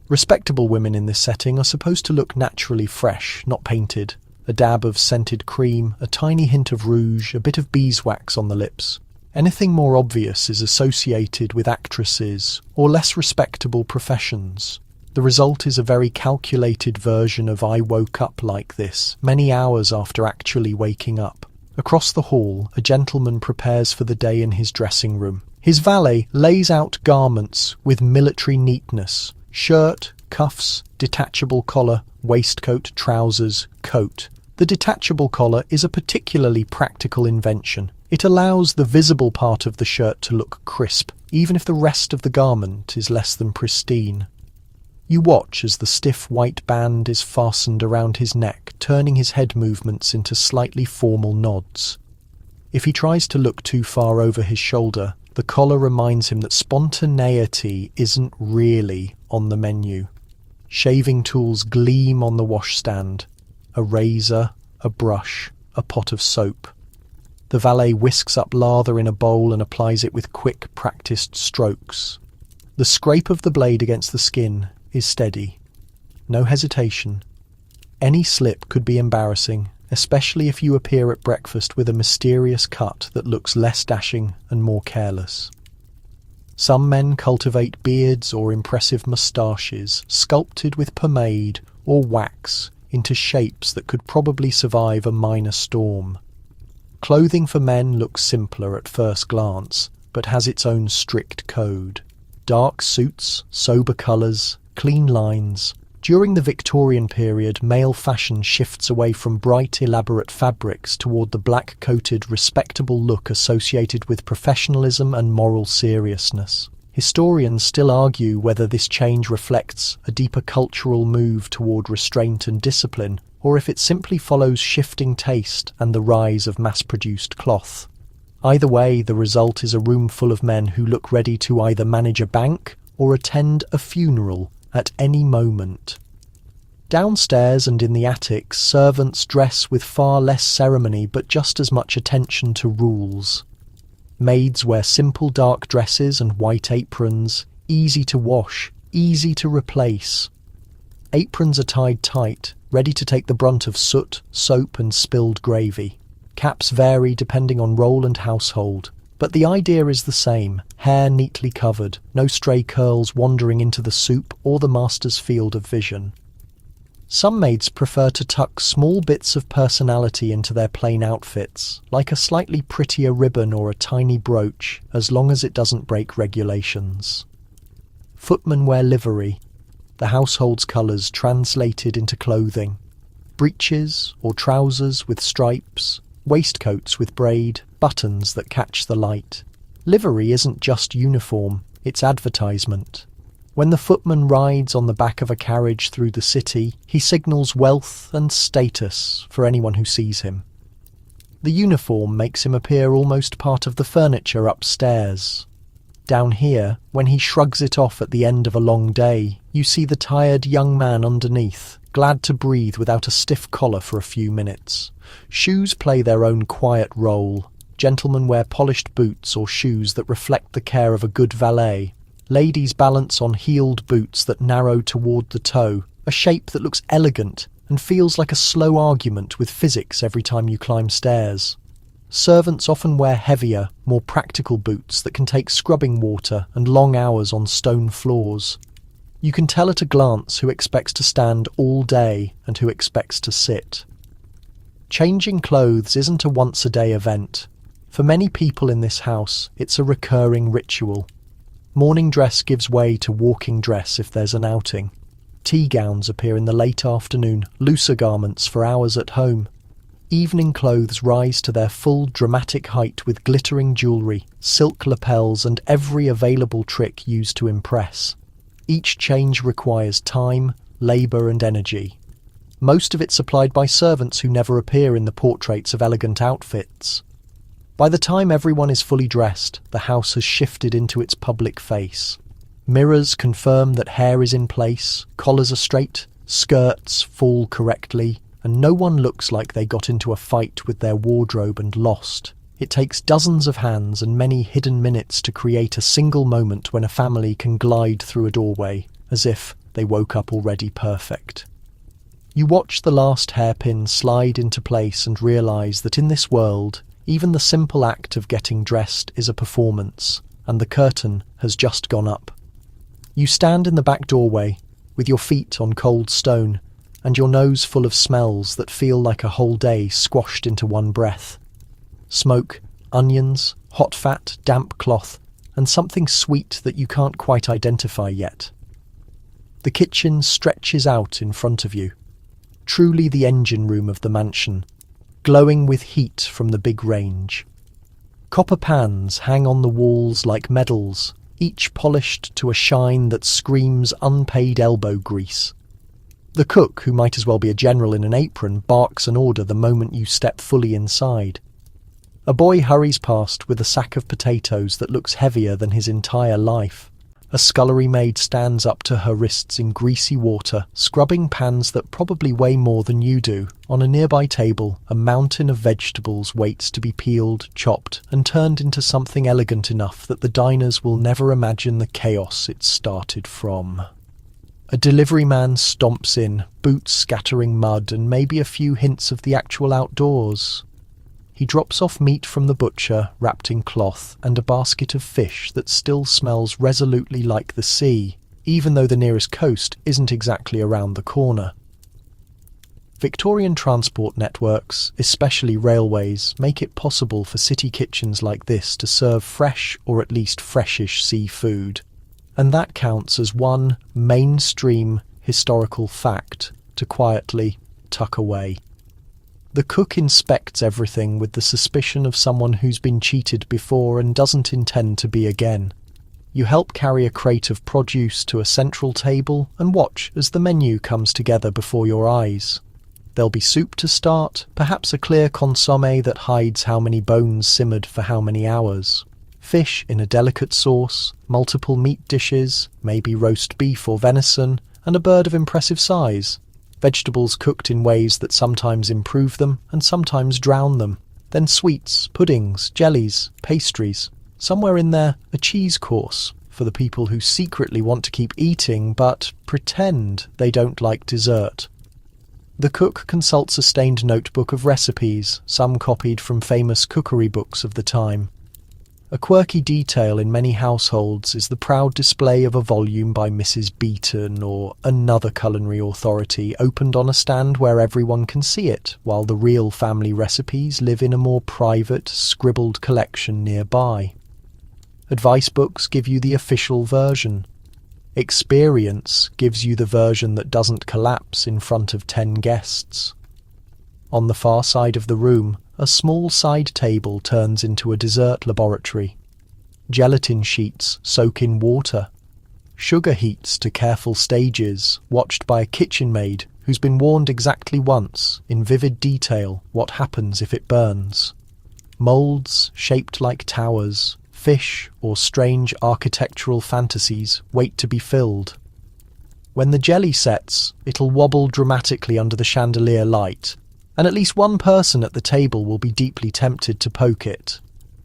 Respectable women in this setting are supposed to look naturally fresh, not painted. A dab of scented cream, a tiny hint of rouge, a bit of beeswax on the lips. Anything more obvious is associated with actresses or less respectable professions. The result is a very calculated version of "I woke up like this," many hours after actually waking up. Across the hall, a gentleman prepares for the day in his dressing room. His valet lays out garments with military neatness. Shirt, cuffs, detachable collar, waistcoat, trousers, coat. The detachable collar is a particularly practical invention. It allows the visible part of the shirt to look crisp, even if the rest of the garment is less than pristine. You watch as the stiff white band is fastened around his neck, turning his head movements into slightly formal nods. If he tries to look too far over his shoulder, the collar reminds him that spontaneity isn't really on the menu. Shaving tools gleam on the washstand. A razor, a brush, a pot of soap. The valet whisks up lather in a bowl and applies it with quick, practiced strokes. The scrape of the blade against the skin is steady. No hesitation. Any slip could be embarrassing, especially if you appear at breakfast with a mysterious cut that looks less dashing and more careless. Some men cultivate beards or impressive moustaches, sculpted with pomade or wax into shapes that could probably survive a minor storm. Clothing for men looks simpler at first glance, but has its own strict code. Dark suits, sober colours, clean lines. During the Victorian period, male fashion shifts away from bright, elaborate fabrics toward the black-coated, respectable look associated with professionalism and moral seriousness. Historians still argue whether this change reflects a deeper cultural move toward restraint and discipline, or if it simply follows shifting taste and the rise of mass-produced cloth. Either way, the result is a room full of men who look ready to either manage a bank or attend a funeral at any moment. Downstairs and in the attics, servants dress with far less ceremony but just as much attention to rules. Maids wear simple dark dresses and white aprons, easy to wash, easy to replace. Aprons are tied tight, ready to take the brunt of soot, soap and spilled gravy. Caps vary depending on role and household, but the idea is the same: hair neatly covered, no stray curls wandering into the soup or the master's field of vision. Some maids prefer to tuck small bits of personality into their plain outfits, like a slightly prettier ribbon or a tiny brooch, as long as it doesn't break regulations. Footmen wear livery, the household's colours translated into clothing. Breeches or trousers with stripes, waistcoats with braid, buttons that catch the light. Livery isn't just uniform, it's advertisement. When the footman rides on the back of a carriage through the city, he signals wealth and status for anyone who sees him. The uniform makes him appear almost part of the furniture upstairs. Down here, when he shrugs it off at the end of a long day, you see the tired young man underneath, glad to breathe without a stiff collar for a few minutes. Shoes play their own quiet role. Gentlemen wear polished boots or shoes that reflect the care of a good valet. Ladies balance on heeled boots that narrow toward the toe, a shape that looks elegant and feels like a slow argument with physics every time you climb stairs. Servants often wear heavier, more practical boots that can take scrubbing water and long hours on stone floors. You can tell at a glance who expects to stand all day and who expects to sit. Changing clothes isn't a once-a-day event. For many people in this house, it's a recurring ritual. Morning dress gives way to walking dress if there's an outing. Tea gowns appear in the late afternoon, looser garments for hours at home. Evening clothes rise to their full dramatic height with glittering jewellery, silk lapels and every available trick used to impress. Each change requires time, labour and energy. Most of it supplied by servants who never appear in the portraits of elegant outfits. By the time everyone is fully dressed, the house has shifted into its public face. Mirrors confirm that hair is in place, collars are straight, skirts fall correctly, and no one looks like they got into a fight with their wardrobe and lost. It takes dozens of hands and many hidden minutes to create a single moment when a family can glide through a doorway, as if they woke up already perfect. You watch the last hairpin slide into place and realise that in this world, even the simple act of getting dressed is a performance, and the curtain has just gone up. You stand in the back doorway, with your feet on cold stone, and your nose full of smells that feel like a whole day squashed into one breath. Smoke, onions, hot fat, damp cloth, and something sweet that you can't quite identify yet. The kitchen stretches out in front of you, truly the engine room of the mansion, glowing with heat from the big range. Copper pans hang on the walls like medals, each polished to a shine that screams unpaid elbow grease. The cook, who might as well be a general in an apron, barks an order the moment you step fully inside. A boy hurries past with a sack of potatoes that looks heavier than his entire life. A scullery maid stands up to her wrists in greasy water, scrubbing pans that probably weigh more than you do. On a nearby table, a mountain of vegetables waits to be peeled, chopped, and turned into something elegant enough that the diners will never imagine the chaos it started from. A delivery man stomps in, boots scattering mud and maybe a few hints of the actual outdoors. He drops off meat from the butcher, wrapped in cloth, and a basket of fish that still smells resolutely like the sea, even though the nearest coast isn't exactly around the corner. Victorian transport networks, especially railways, make it possible for city kitchens like this to serve fresh or at least freshish seafood. And that counts as one mainstream historical fact to quietly tuck away. The cook inspects everything with the suspicion of someone who's been cheated before and doesn't intend to be again. You help carry a crate of produce to a central table and watch as the menu comes together before your eyes. There'll be soup to start, perhaps a clear consommé that hides how many bones simmered for how many hours. Fish in a delicate sauce, multiple meat dishes, maybe roast beef or venison, and a bird of impressive size. Vegetables cooked in ways that sometimes improve them and sometimes drown them. Then sweets, puddings, jellies, pastries. Somewhere in there, a cheese course for the people who secretly want to keep eating but pretend they don't like dessert. The cook consults a stained notebook of recipes, some copied from famous cookery books of the time. A quirky detail in many households is the proud display of a volume by Mrs. Beeton or another culinary authority opened on a stand where everyone can see it, while the real family recipes live in a more private, scribbled collection nearby. Advice books give you the official version. Experience gives you the version that doesn't collapse in front of 10 guests. On the far side of the room, a small side table turns into a dessert laboratory. Gelatin sheets soak in water. Sugar heats to careful stages, watched by a kitchen maid who's been warned exactly once, in vivid detail, what happens if it burns. Moulds shaped like towers, fish or strange architectural fantasies wait to be filled. When the jelly sets, it'll wobble dramatically under the chandelier light, and at least one person at the table will be deeply tempted to poke it.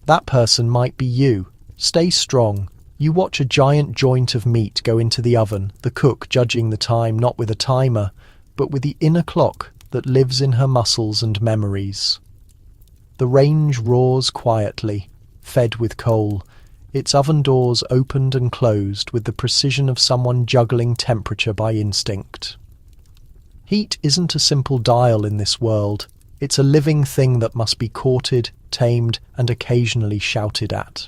That person might be you. Stay strong. You watch a giant joint of meat go into the oven, the cook judging the time not with a timer, but with the inner clock that lives in her muscles and memories. The range roars quietly, fed with coal, its oven doors opened and closed with the precision of someone juggling temperature by instinct. Heat isn't a simple dial in this world. It's a living thing that must be courted, tamed, and occasionally shouted at.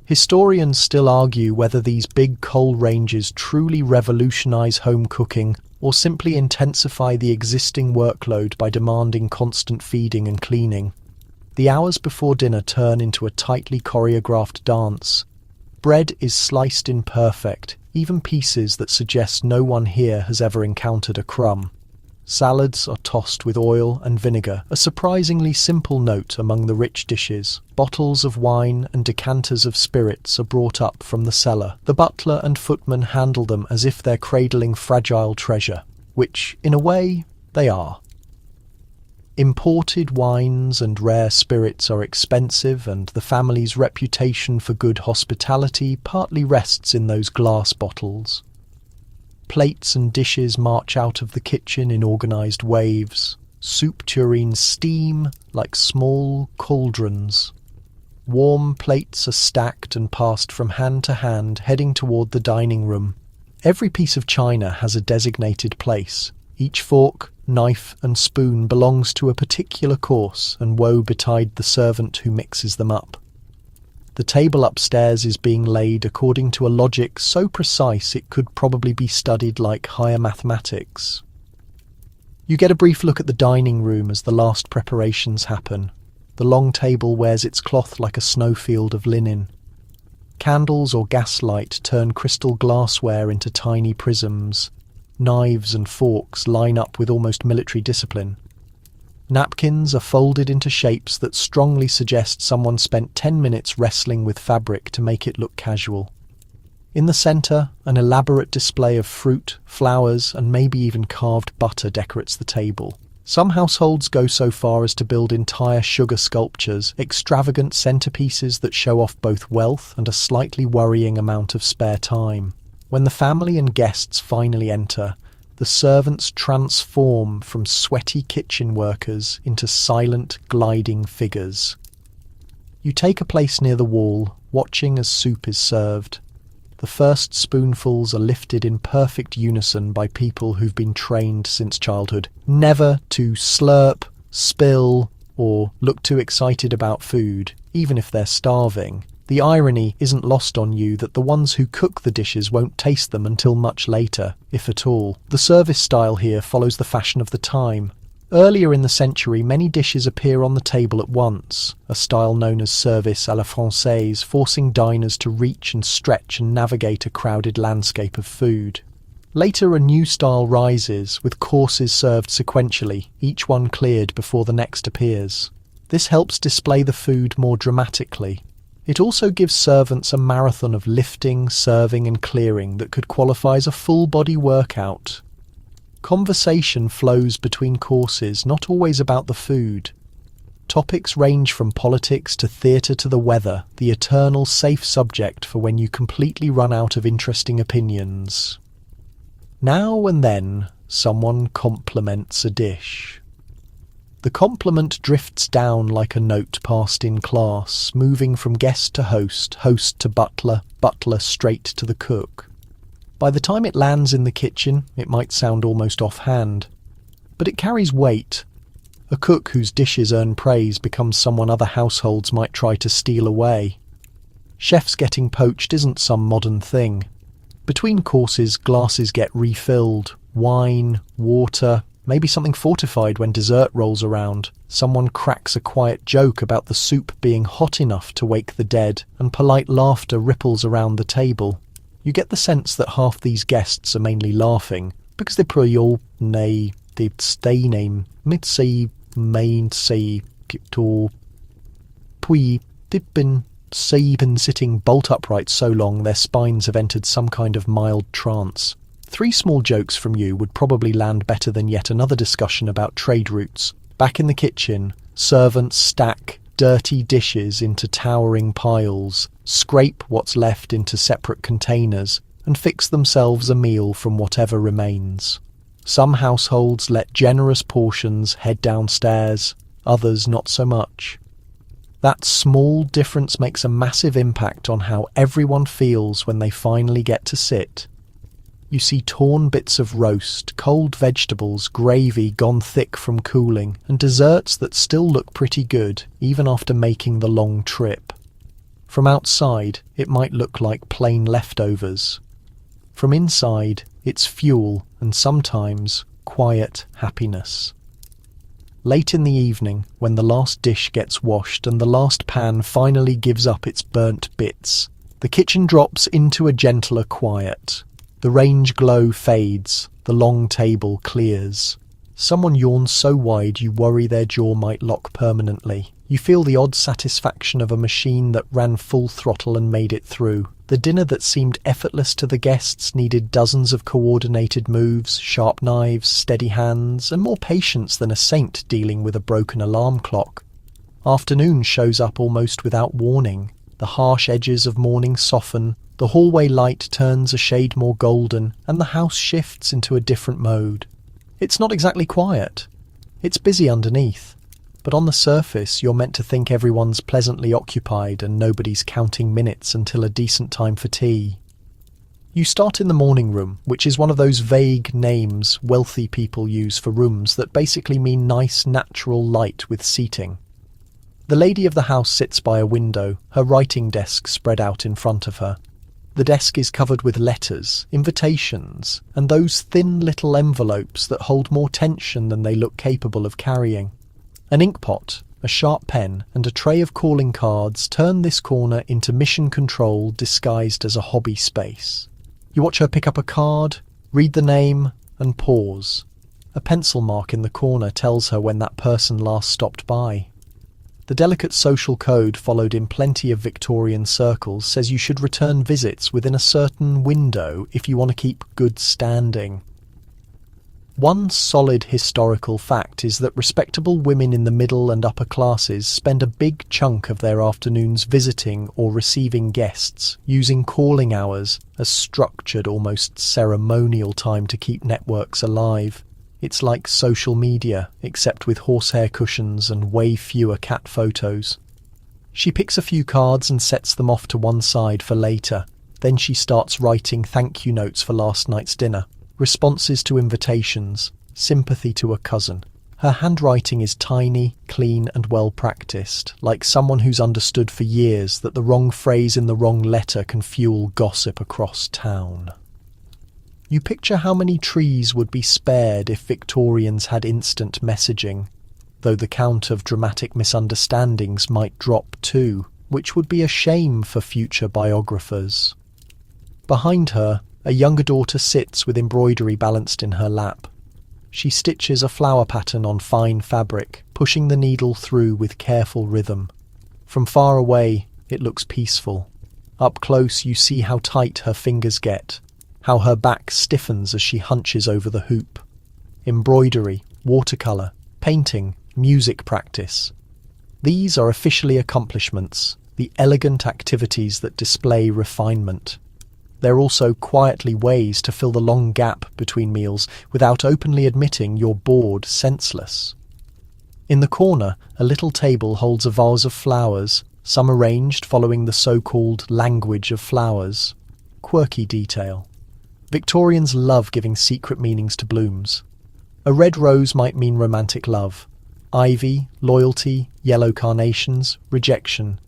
Historians still argue whether these big coal ranges truly revolutionize home cooking or simply intensify the existing workload by demanding constant feeding and cleaning. The hours before dinner turn into a tightly choreographed dance. Bread is sliced in perfect, even pieces that suggest no one here has ever encountered a crumb. Salads are tossed with oil and vinegar, a surprisingly simple note among the rich dishes. Bottles of wine and decanters of spirits are brought up from the cellar. The butler and footman handle them as if they're cradling fragile treasure, which, in a way, they are. Imported wines and rare spirits are expensive, and the family's reputation for good hospitality partly rests in those glass bottles. Plates and dishes march out of the kitchen in organised waves. Soup tureens steam like small cauldrons. Warm plates are stacked and passed from hand to hand, heading toward the dining room. Every piece of china has a designated place. Each fork, knife and spoon belongs to a particular course, and woe betide the servant who mixes them up. The table upstairs is being laid according to a logic so precise it could probably be studied like higher mathematics. You get a brief look at the dining room as the last preparations happen. The long table wears its cloth like a snowfield of linen. Candles or gaslight turn crystal glassware into tiny prisms. Knives and forks line up with almost military discipline. Napkins are folded into shapes that strongly suggest someone spent 10 minutes wrestling with fabric to make it look casual. In the centre, an elaborate display of fruit, flowers, and maybe even carved butter decorates the table. Some households go so far as to build entire sugar sculptures, extravagant centerpieces that show off both wealth and a slightly worrying amount of spare time. When the family and guests finally enter, the servants transform from sweaty kitchen workers into silent, gliding figures. You take a place near the wall, watching as soup is served. The first spoonfuls are lifted in perfect unison by people who've been trained since childhood, never to slurp, spill, or look too excited about food, even if they're starving. The irony isn't lost on you that the ones who cook the dishes won't taste them until much later, if at all. The service style here follows the fashion of the time. Earlier in the century, many dishes appear on the table at once, a style known as service à la française, forcing diners to reach and stretch and navigate a crowded landscape of food. Later, a new style rises, with courses served sequentially, each one cleared before the next appears. This helps display the food more dramatically. It also gives servants a marathon of lifting, serving and clearing that could qualify as a full-body workout. Conversation flows between courses, not always about the food. Topics range from politics to theatre to the weather, the eternal safe subject for when you completely run out of interesting opinions. Now and then, someone compliments a dish. The compliment drifts down like a note passed in class, moving from guest to host, host to butler, butler straight to the cook. By the time it lands in the kitchen, it might sound almost offhand, but it carries weight. A cook whose dishes earn praise becomes someone other households might try to steal away. Chefs getting poached isn't some modern thing. Between courses, glasses get refilled. Wine, water, maybe something fortified when dessert rolls around. Someone cracks a quiet joke about the soup being hot enough to wake the dead, and polite laughter ripples around the table. You get the sense that half these guests are mainly laughing, because they prøver nej, det steinem, mitt sig, main sig, to pui, dippen, been sitting bolt upright so long their spines have entered some kind of mild trance. 3 small jokes from you would probably land better than yet another discussion about trade routes. Back in the kitchen, servants stack dirty dishes into towering piles, scrape what's left into separate containers, and fix themselves a meal from whatever remains. Some households let generous portions head downstairs, others not so much. That small difference makes a massive impact on how everyone feels when they finally get to sit. You see torn bits of roast, cold vegetables, gravy gone thick from cooling, and desserts that still look pretty good, even after making the long trip. From outside, it might look like plain leftovers. From inside, it's fuel and sometimes quiet happiness. Late in the evening, when the last dish gets washed and the last pan finally gives up its burnt bits, the kitchen drops into a gentler quiet. The range glow fades, the long table clears. Someone yawns so wide you worry their jaw might lock permanently. You feel the odd satisfaction of a machine that ran full throttle and made it through. The dinner that seemed effortless to the guests needed dozens of coordinated moves, sharp knives, steady hands, and more patience than a saint dealing with a broken alarm clock. Afternoon shows up almost without warning. The harsh edges of morning soften, the hallway light turns a shade more golden, and the house shifts into a different mode. It's not exactly quiet. It's busy underneath. But on the surface, you're meant to think everyone's pleasantly occupied and nobody's counting minutes until a decent time for tea. You start in the morning room, which is one of those vague names wealthy people use for rooms that basically mean nice, natural light with seating. The lady of the house sits by a window, her writing desk spread out in front of her. The desk is covered with letters, invitations, and those thin little envelopes that hold more tension than they look capable of carrying. An inkpot, a sharp pen, and a tray of calling cards turn this corner into mission control disguised as a hobby space. You watch her pick up a card, read the name, and pause. A pencil mark in the corner tells her when that person last stopped by. The delicate social code followed in plenty of Victorian circles says you should return visits within a certain window if you want to keep good standing. One solid historical fact is that respectable women in the middle and upper classes spend a big chunk of their afternoons visiting or receiving guests, using calling hours as structured, almost ceremonial time to keep networks alive. It's like social media, except with horsehair cushions and way fewer cat photos. She picks a few cards and sets them off to one side for later. Then she starts writing thank you notes for last night's dinner, responses to invitations, sympathy to a cousin. Her handwriting is tiny, clean and well practiced, like someone who's understood for years that the wrong phrase in the wrong letter can fuel gossip across town. You picture how many trees would be spared if Victorians had instant messaging, though the count of dramatic misunderstandings might drop too, which would be a shame for future biographers. Behind her, a younger daughter sits with embroidery balanced in her lap. She stitches a flower pattern on fine fabric, pushing the needle through with careful rhythm. From far away, it looks peaceful. Up close, you see how tight her fingers get, how her back stiffens as she hunches over the hoop. Embroidery, watercolour, painting, music practice. These are officially accomplishments, the elegant activities that display refinement. They're also quietly ways to fill the long gap between meals without openly admitting you're bored senseless. In the corner, a little table holds a vase of flowers, some arranged following the so-called language of flowers. Quirky detail. Victorians love giving secret meanings to blooms. A red rose might mean romantic love. Ivy, loyalty, yellow carnations, rejection.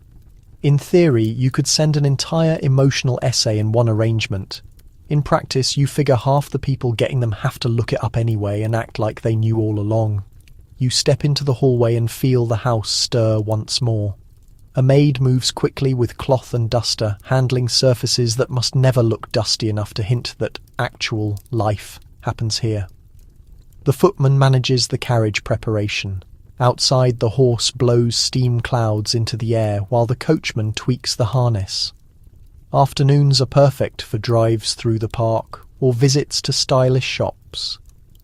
In theory, you could send an entire emotional essay in one arrangement. In practice, you figure half the people getting them have to look it up anyway and act like they knew all along. You step into the hallway and feel the house stir once more. A maid moves quickly with cloth and duster, handling surfaces that must never look dusty enough to hint that actual life happens here. The footman manages the carriage preparation. Outside, the horse blows steam clouds into the air while the coachman tweaks the harness. Afternoons are perfect for drives through the park or visits to stylish shops.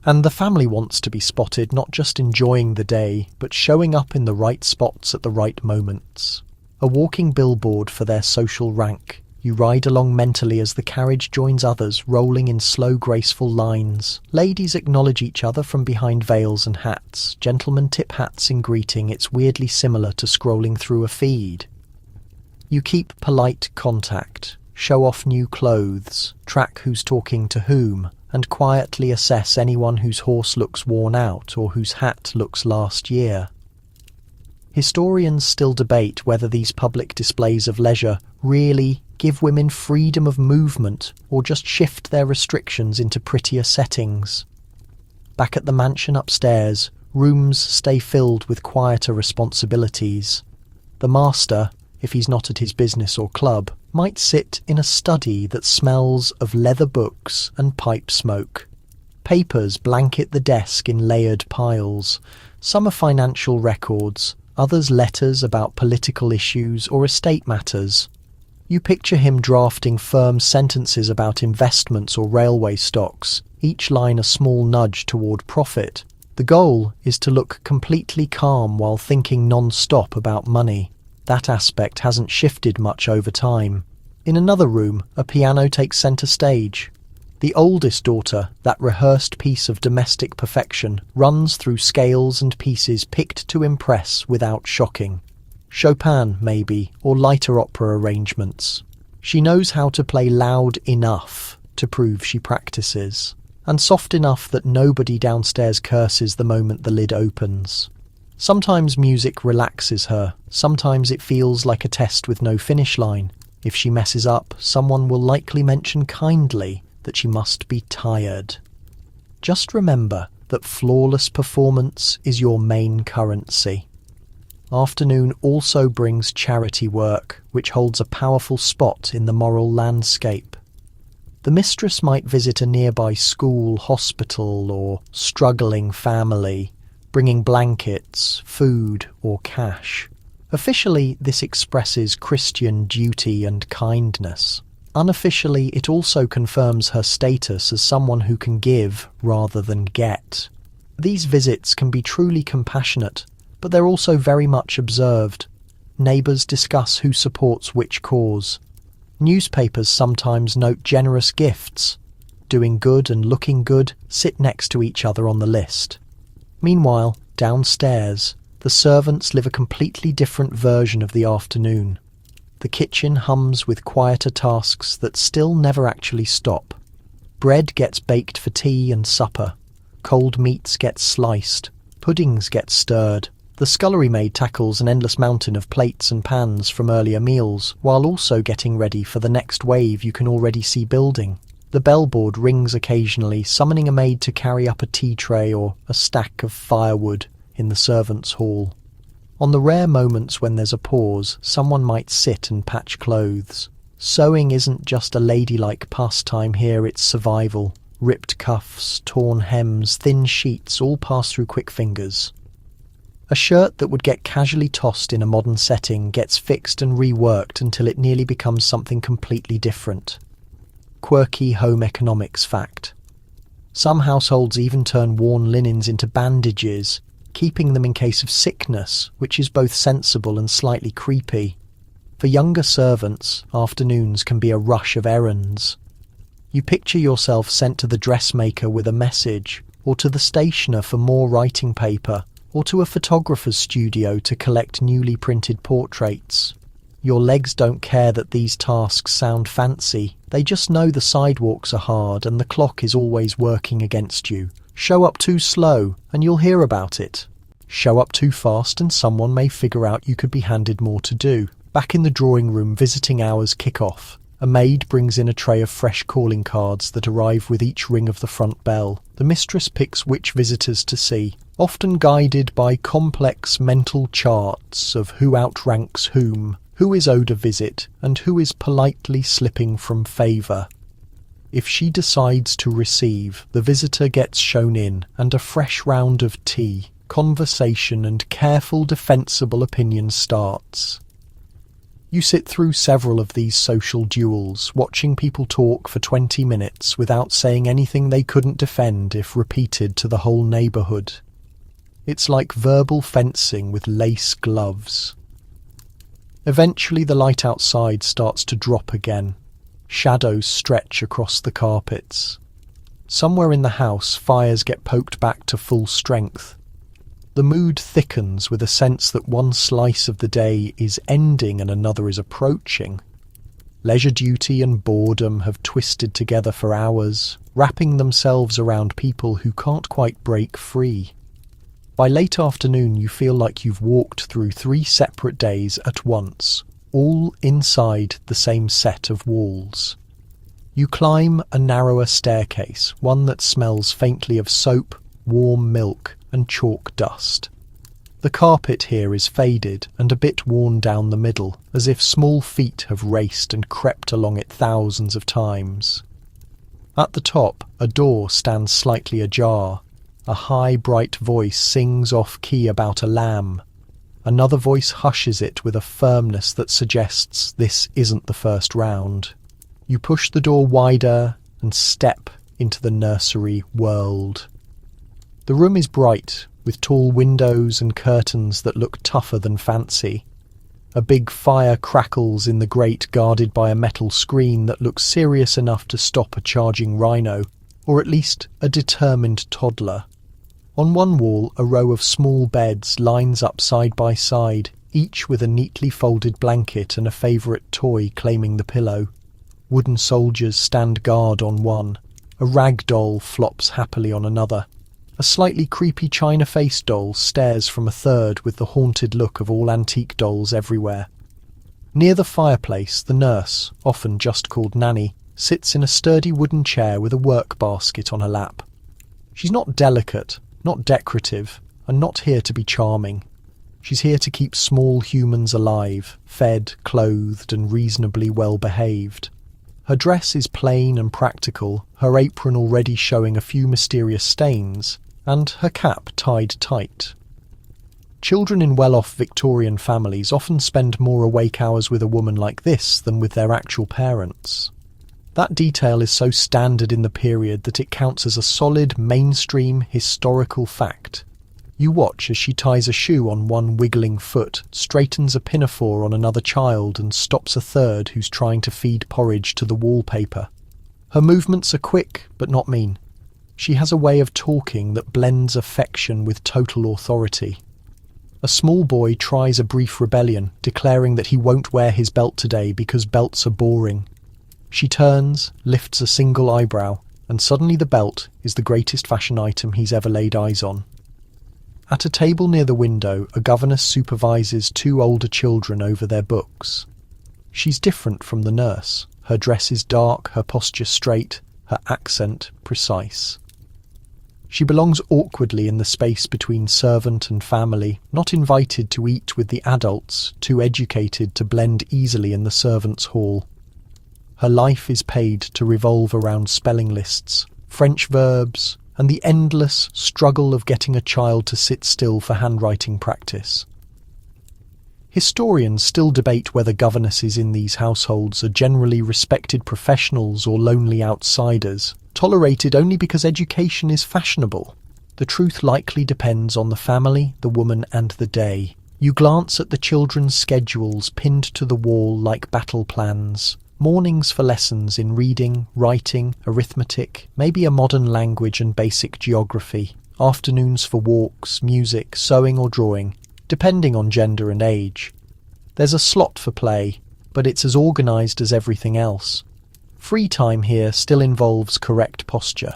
And the family wants to be spotted not just enjoying the day, but showing up in the right spots at the right moments. A walking billboard for their social rank. You ride along mentally as the carriage joins others, rolling in slow, graceful lines. Ladies acknowledge each other from behind veils and hats. Gentlemen tip hats in greeting. It's weirdly similar to scrolling through a feed. You keep polite contact, show off new clothes, track who's talking to whom, and quietly assess anyone whose horse looks worn out or whose hat looks last year. Historians still debate whether these public displays of leisure really give women freedom of movement or just shift their restrictions into prettier settings. Back at the mansion upstairs, rooms stay filled with quieter responsibilities. The master, if he's not at his business or club, might sit in a study that smells of leather books and pipe smoke. Papers blanket the desk in layered piles. Some are financial records, others letters about political issues or estate matters. You picture him drafting firm sentences about investments or railway stocks, each line a small nudge toward profit. The goal is to look completely calm while thinking non-stop about money. That aspect hasn't shifted much over time. In another room, a piano takes centre stage. The oldest daughter, that rehearsed piece of domestic perfection, runs through scales and pieces picked to impress without shocking. Chopin, maybe, or lighter opera arrangements. She knows how to play loud enough to prove she practices, and soft enough that nobody downstairs curses the moment the lid opens. Sometimes music relaxes her, sometimes it feels like a test with no finish line. If she messes up, someone will likely mention kindly that she must be tired. Just remember that flawless performance is your main currency. Afternoon also brings charity work, which holds a powerful spot in the moral landscape. The mistress might visit a nearby school, hospital, or struggling family, bringing blankets, food, or cash. Officially, this expresses Christian duty and kindness. Unofficially, it also confirms her status as someone who can give rather than get. These visits can be truly compassionate, but they're also very much observed. Neighbours discuss who supports which cause. Newspapers sometimes note generous gifts. Doing good and looking good sit next to each other on the list. Meanwhile, downstairs, the servants live a completely different version of the afternoon. The kitchen hums with quieter tasks that still never actually stop. Bread gets baked for tea and supper. Cold meats get sliced. Puddings get stirred. The scullery maid tackles an endless mountain of plates and pans from earlier meals, while also getting ready for the next wave you can already see building. The bellboard rings occasionally, summoning a maid to carry up a tea tray or a stack of firewood in the servants' hall. On the rare moments when there's a pause, someone might sit and patch clothes. Sewing isn't just a ladylike pastime here, it's survival. Ripped cuffs, torn hems, thin sheets all pass through quick fingers. A shirt that would get casually tossed in a modern setting gets fixed and reworked until it nearly becomes something completely different. Quirky home economics fact. Some households even turn worn linens into bandages, keeping them in case of sickness, which is both sensible and slightly creepy. For younger servants, afternoons can be a rush of errands. You picture yourself sent to the dressmaker with a message, or to the stationer for more writing paper, or to a photographer's studio to collect newly printed portraits. Your legs don't care that these tasks sound fancy. They just know the sidewalks are hard and the clock is always working against you. Show up too slow and you'll hear about it. Show up too fast and someone may figure out you could be handed more to do. Back in the drawing room, visiting hours kick off. A maid brings in a tray of fresh calling cards that arrive with each ring of the front bell. The mistress picks which visitors to see, often guided by complex mental charts of who outranks whom, who is owed a visit, and who is politely slipping from favour. If she decides to receive, the visitor gets shown in, and a fresh round of tea, conversation and careful defensible opinion starts. You sit through several of these social duels, watching people talk for 20 minutes without saying anything they couldn't defend if repeated to the whole neighbourhood. It's like verbal fencing with lace gloves. Eventually the light outside starts to drop again. Shadows stretch across the carpets. Somewhere in the house, fires get poked back to full strength. The mood thickens with a sense that one slice of the day is ending and another is approaching. Leisure duty and boredom have twisted together for hours, wrapping themselves around people who can't quite break free. By late afternoon, you feel like you've walked through 3 separate days at once, all inside the same set of walls. You climb a narrower staircase, one that smells faintly of soap, warm milk, and chalk dust. The carpet here is faded and a bit worn down the middle, as if small feet have raced and crept along it thousands of times. At the top, a door stands slightly ajar. A high, bright voice sings off-key about a lamb. Another voice hushes it with a firmness that suggests this isn't the first round. You push the door wider and step into the nursery world. The room is bright, with tall windows and curtains that look tougher than fancy. A big fire crackles in the grate guarded by a metal screen that looks serious enough to stop a charging rhino, or at least a determined toddler. On one wall, a row of small beds lines up side by side, each with a neatly folded blanket and a favourite toy claiming the pillow. Wooden soldiers stand guard on one. A rag doll flops happily on another. A slightly creepy china-faced doll stares from a third with the haunted look of all antique dolls everywhere. Near the fireplace, the nurse, often just called Nanny, sits in a sturdy wooden chair with a work basket on her lap. She's not delicate, not decorative, and not here to be charming. She's here to keep small humans alive, fed, clothed, and reasonably well behaved. Her dress is plain and practical, her apron already showing a few mysterious stains, and her cap tied tight. Children in well-off Victorian families often spend more awake hours with a woman like this than with their actual parents. That detail is so standard in the period that it counts as a solid, mainstream, historical fact. You watch as she ties a shoe on one wiggling foot, straightens a pinafore on another child, and stops a third who's trying to feed porridge to the wallpaper. Her movements are quick, but not mean. She has a way of talking that blends affection with total authority. A small boy tries a brief rebellion, declaring that he won't wear his belt today because belts are boring. She turns, lifts a single eyebrow, and suddenly the belt is the greatest fashion item he's ever laid eyes on. At a table near the window, a governess supervises two older children over their books. She's different from the nurse. Her dress is dark, her posture straight, her accent precise. She belongs awkwardly in the space between servant and family, not invited to eat with the adults, too educated to blend easily in the servants' hall. Her life is paid to revolve around spelling lists, French verbs, and the endless struggle of getting a child to sit still for handwriting practice. Historians still debate whether governesses in these households are generally respected professionals or lonely outsiders, tolerated only because education is fashionable. The truth likely depends on the family, the woman, and the day. You glance at the children's schedules pinned to the wall like battle plans. Mornings for lessons in reading, writing, arithmetic, maybe a modern language and basic geography. Afternoons for walks, music, sewing or drawing, depending on gender and age. There's a slot for play, but it's as organised as everything else. Free time here still involves correct posture.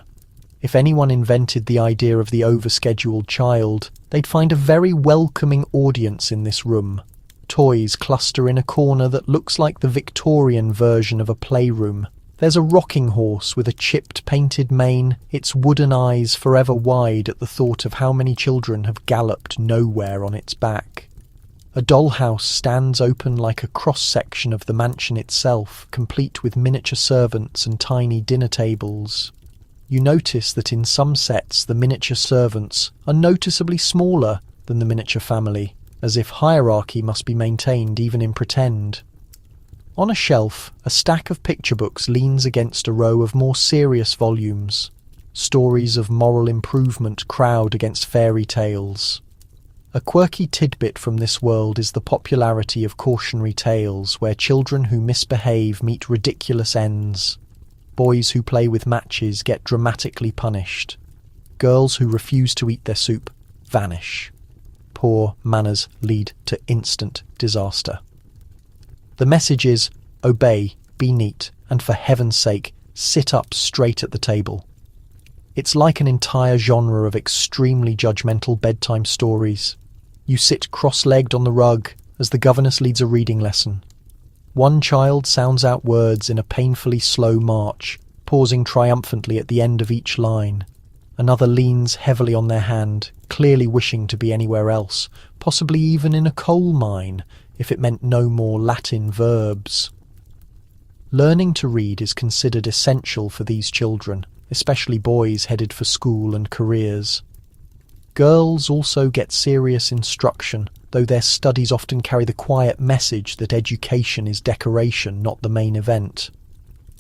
If anyone invented the idea of the overscheduled child, they'd find a very welcoming audience in this room. Toys cluster in a corner that looks like the Victorian version of a playroom. There's a rocking horse with a chipped painted mane, its wooden eyes forever wide at the thought of how many children have galloped nowhere on its back. A dollhouse stands open like a cross-section of the mansion itself, complete with miniature servants and tiny dinner tables. You notice that in some sets the miniature servants are noticeably smaller than the miniature family, as if hierarchy must be maintained even in pretend. On a shelf, a stack of picture books leans against a row of more serious volumes. Stories of moral improvement crowd against fairy tales. A quirky tidbit from this world is the popularity of cautionary tales where children who misbehave meet ridiculous ends. Boys who play with matches get dramatically punished. Girls who refuse to eat their soup vanish. Poor manners lead to instant disaster. The message is, obey, be neat, and for heaven's sake, sit up straight at the table. It's like an entire genre of extremely judgmental bedtime stories. You sit cross-legged on the rug as the governess leads a reading lesson. One child sounds out words in a painfully slow march, pausing triumphantly at the end of each line. Another leans heavily on their hand, clearly wishing to be anywhere else, possibly even in a coal mine, if it meant no more Latin verbs. Learning to read is considered essential for these children, especially boys headed for school and careers. Girls also get serious instruction, though their studies often carry the quiet message that education is decoration, not the main event.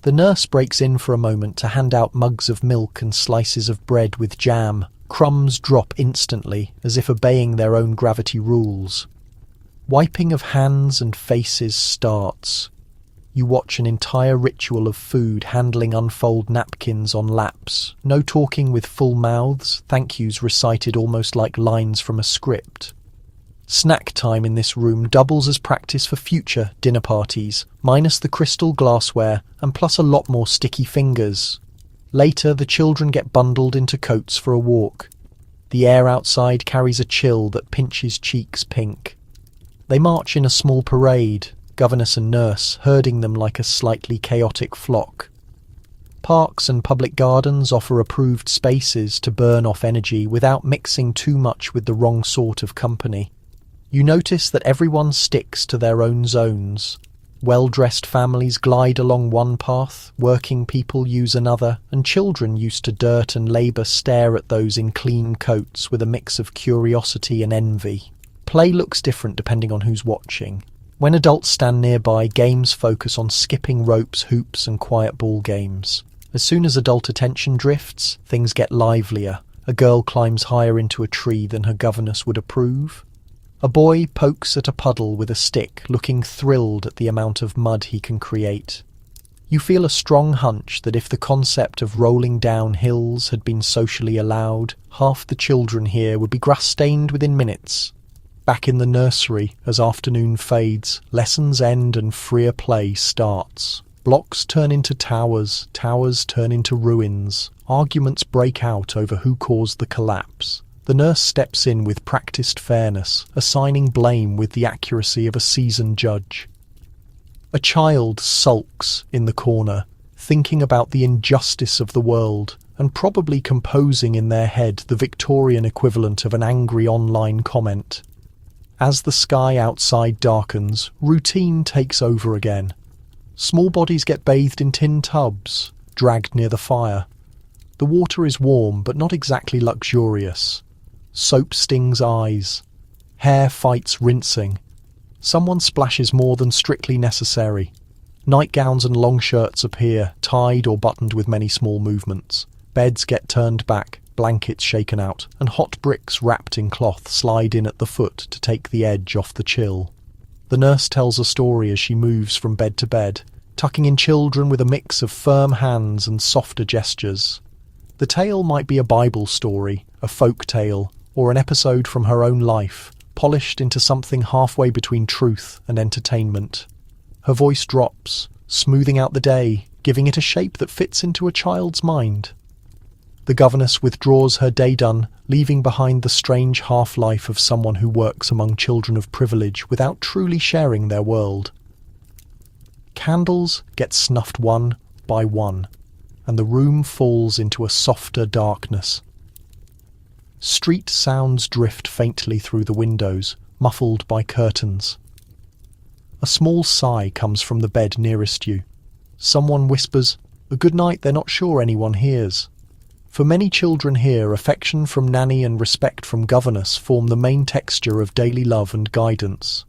The nurse breaks in for a moment to hand out mugs of milk and slices of bread with jam. Crumbs drop instantly, as if obeying their own gravity rules. Wiping of hands and faces starts. You watch an entire ritual of food handling unfold napkins on laps. No talking with full mouths, thank yous recited almost like lines from a script. Snack time in this room doubles as practice for future dinner parties, minus the crystal glassware and plus a lot more sticky fingers. Later, the children get bundled into coats for a walk. The air outside carries a chill that pinches cheeks pink. They march in a small parade, governess and nurse herding them like a slightly chaotic flock. Parks and public gardens offer approved spaces to burn off energy without mixing too much with the wrong sort of company. You notice that everyone sticks to their own zones. Well-dressed families glide along one path, working people use another, and children used to dirt and labour stare at those in clean coats with a mix of curiosity and envy. Play looks different depending on who's watching. When adults stand nearby, games focus on skipping ropes, hoops, and quiet ball games. As soon as adult attention drifts, things get livelier. A girl climbs higher into a tree than her governess would approve. A boy pokes at a puddle with a stick, looking thrilled at the amount of mud he can create. You feel a strong hunch that if the concept of rolling down hills had been socially allowed, half the children here would be grass-stained within minutes. Back in the nursery, as afternoon fades, lessons end and freer play starts. Blocks turn into towers, towers turn into ruins. Arguments break out over who caused the collapse. The nurse steps in with practiced fairness, assigning blame with the accuracy of a seasoned judge. A child sulks in the corner, thinking about the injustice of the world, and probably composing in their head the Victorian equivalent of an angry online comment. As the sky outside darkens, routine takes over again. Small bodies get bathed in tin tubs, dragged near the fire. The water is warm, but not exactly luxurious. Soap stings eyes. Hair fights rinsing. Someone splashes more than strictly necessary. Nightgowns and long shirts appear, tied or buttoned with many small movements. Beds get turned back, blankets shaken out, and hot bricks wrapped in cloth slide in at the foot to take the edge off the chill. The nurse tells a story as she moves from bed to bed, tucking in children with a mix of firm hands and softer gestures. The tale might be a Bible story, a folk tale, or an episode from her own life, polished into something halfway between truth and entertainment. Her voice drops, smoothing out the day, giving it a shape that fits into a child's mind. The governess withdraws her day done, leaving behind the strange half-life of someone who works among children of privilege without truly sharing their world. Candles get snuffed one by one, and the room falls into a softer darkness. Street sounds drift faintly through the windows, muffled by curtains. A small sigh comes from the bed nearest you. Someone whispers, "A good night they're not sure anyone hears." For many children here, affection from nanny and respect from governess form the main texture of daily love and guidance.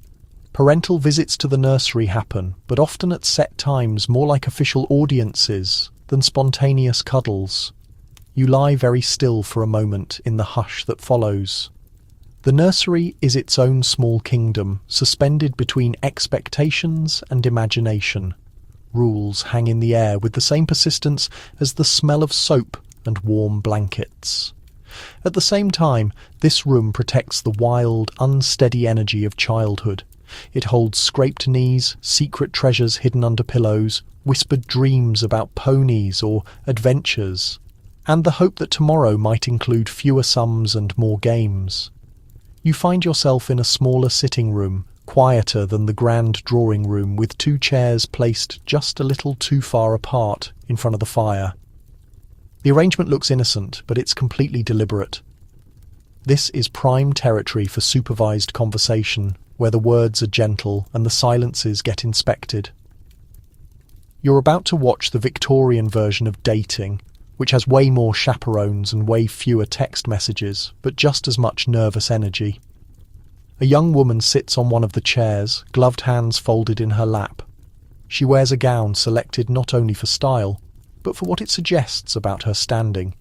Parental visits to the nursery happen, but often at set times, more like official audiences than spontaneous cuddles. You lie very still for a moment in the hush that follows. The nursery is its own small kingdom, suspended between expectations and imagination. Rules hang in the air with the same persistence as the smell of soap and warm blankets. At the same time, this room protects the wild, unsteady energy of childhood. It holds scraped knees, secret treasures hidden under pillows, whispered dreams about ponies or adventures, and the hope that tomorrow might include fewer sums and more games. You find yourself in a smaller sitting room, quieter than the grand drawing room, with 2 chairs placed just a little too far apart in front of the fire. The arrangement looks innocent, but it's completely deliberate. This is prime territory for supervised conversation, where the words are gentle and the silences get inspected. You're about to watch the Victorian version of dating, which has way more chaperones and way fewer text messages, but just as much nervous energy. A young woman sits on one of the chairs, gloved hands folded in her lap. She wears a gown selected not only for style, but for what it suggests about her standing.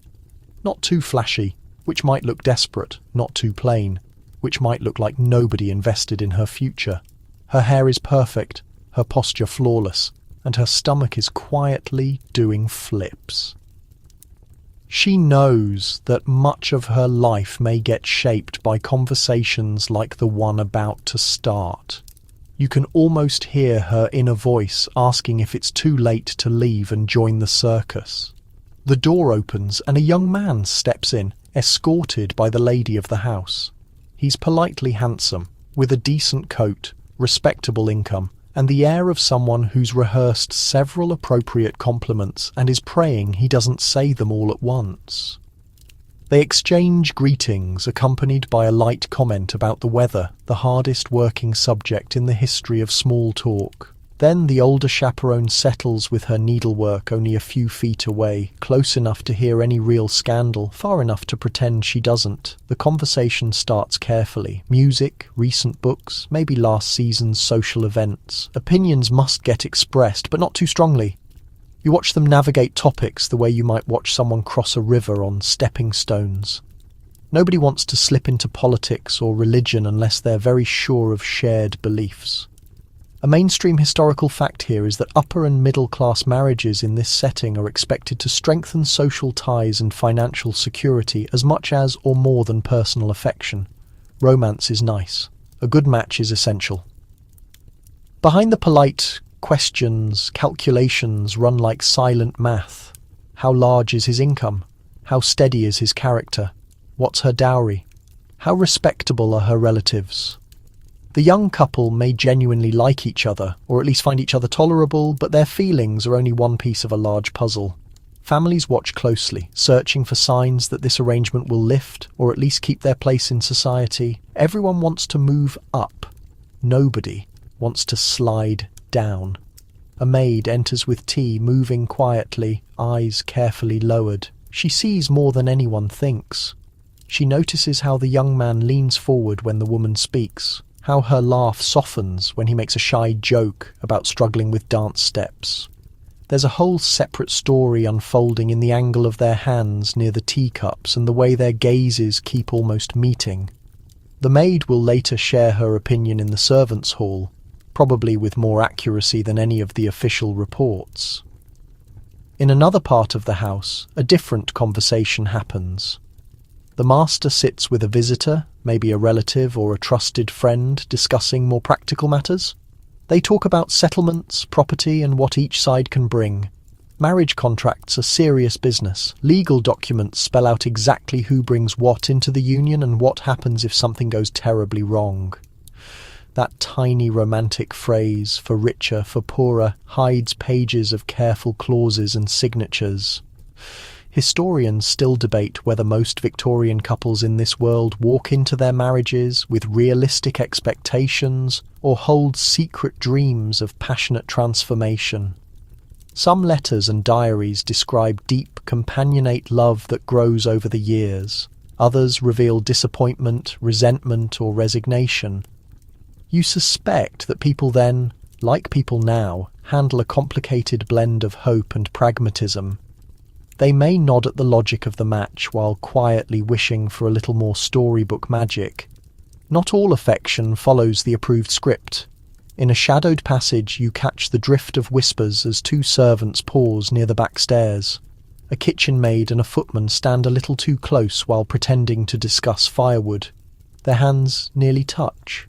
Not too flashy, which might look desperate, not too plain, which might look like nobody invested in her future. Her hair is perfect, her posture flawless, and her stomach is quietly doing flips. She knows that much of her life may get shaped by conversations like the one about to start. You can almost hear her inner voice asking if it's too late to leave and join the circus. The door opens and a young man steps in, escorted by the lady of the house. He's politely handsome, with a decent coat, respectable income, and the air of someone who's rehearsed several appropriate compliments and is praying he doesn't say them all at once. They exchange greetings, accompanied by a light comment about the weather, the hardest working subject in the history of small talk. Then the older chaperone settles with her needlework only a few feet away, close enough to hear any real scandal, far enough to pretend she doesn't. The conversation starts carefully. Music, recent books, maybe last season's social events. Opinions must get expressed, but not too strongly. You watch them navigate topics the way you might watch someone cross a river on stepping stones. Nobody wants to slip into politics or religion unless they're very sure of shared beliefs. A mainstream historical fact here is that upper and middle-class marriages in this setting are expected to strengthen social ties and financial security as much as or more than personal affection. Romance is nice. A good match is essential. Behind the polite questions, calculations run like silent math. How large is his income? How steady is his character? What's her dowry? How respectable are her relatives? The young couple may genuinely like each other, or at least find each other tolerable, but their feelings are only one piece of a large puzzle. Families watch closely, searching for signs that this arrangement will lift, or at least keep their place in society. Everyone wants to move up. Nobody wants to slide down. A maid enters with tea, moving quietly, eyes carefully lowered. She sees more than anyone thinks. She notices how the young man leans forward when the woman speaks, how her laugh softens when he makes a shy joke about struggling with dance steps. There's a whole separate story unfolding in the angle of their hands near the teacups and the way their gazes keep almost meeting. The maid will later share her opinion in the servants' hall, probably with more accuracy than any of the official reports. In another part of the house, a different conversation happens. The master sits with a visitor, maybe a relative or a trusted friend, discussing more practical matters. They talk about settlements, property, and what each side can bring. Marriage contracts are serious business. Legal documents spell out exactly who brings what into the union and what happens if something goes terribly wrong. That tiny romantic phrase, for richer, for poorer, hides pages of careful clauses and signatures. Historians still debate whether most Victorian couples in this world walk into their marriages with realistic expectations or hold secret dreams of passionate transformation. Some letters and diaries describe deep, companionate love that grows over the years. Others reveal disappointment, resentment, or resignation. You suspect that people then, like people now, handle a complicated blend of hope and pragmatism. They may nod at the logic of the match while quietly wishing for a little more storybook magic. Not all affection follows the approved script. In a shadowed passage, you catch the drift of whispers as two servants pause near the back stairs. A kitchen maid and a footman stand a little too close while pretending to discuss firewood. Their hands nearly touch.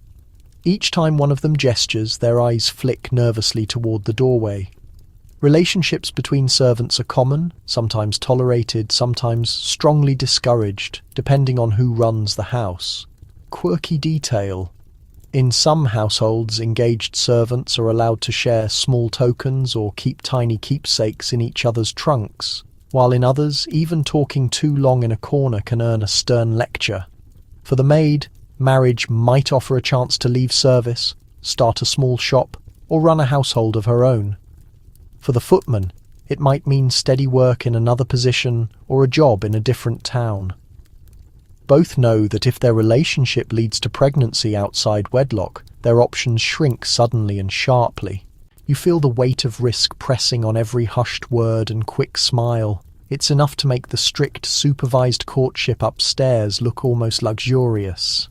Each time one of them gestures, their eyes flick nervously toward the doorway. Relationships between servants are common, sometimes tolerated, sometimes strongly discouraged, depending on who runs the house. Quirky detail. In some households, engaged servants are allowed to share small tokens or keep tiny keepsakes in each other's trunks, while in others, even talking too long in a corner can earn a stern lecture. For the maid, marriage might offer a chance to leave service, start a small shop, or run a household of her own. For the footman, it might mean steady work in another position or a job in a different town. Both know that if their relationship leads to pregnancy outside wedlock, their options shrink suddenly and sharply. You feel the weight of risk pressing on every hushed word and quick smile. It's enough to make the strict, supervised courtship upstairs look almost luxurious.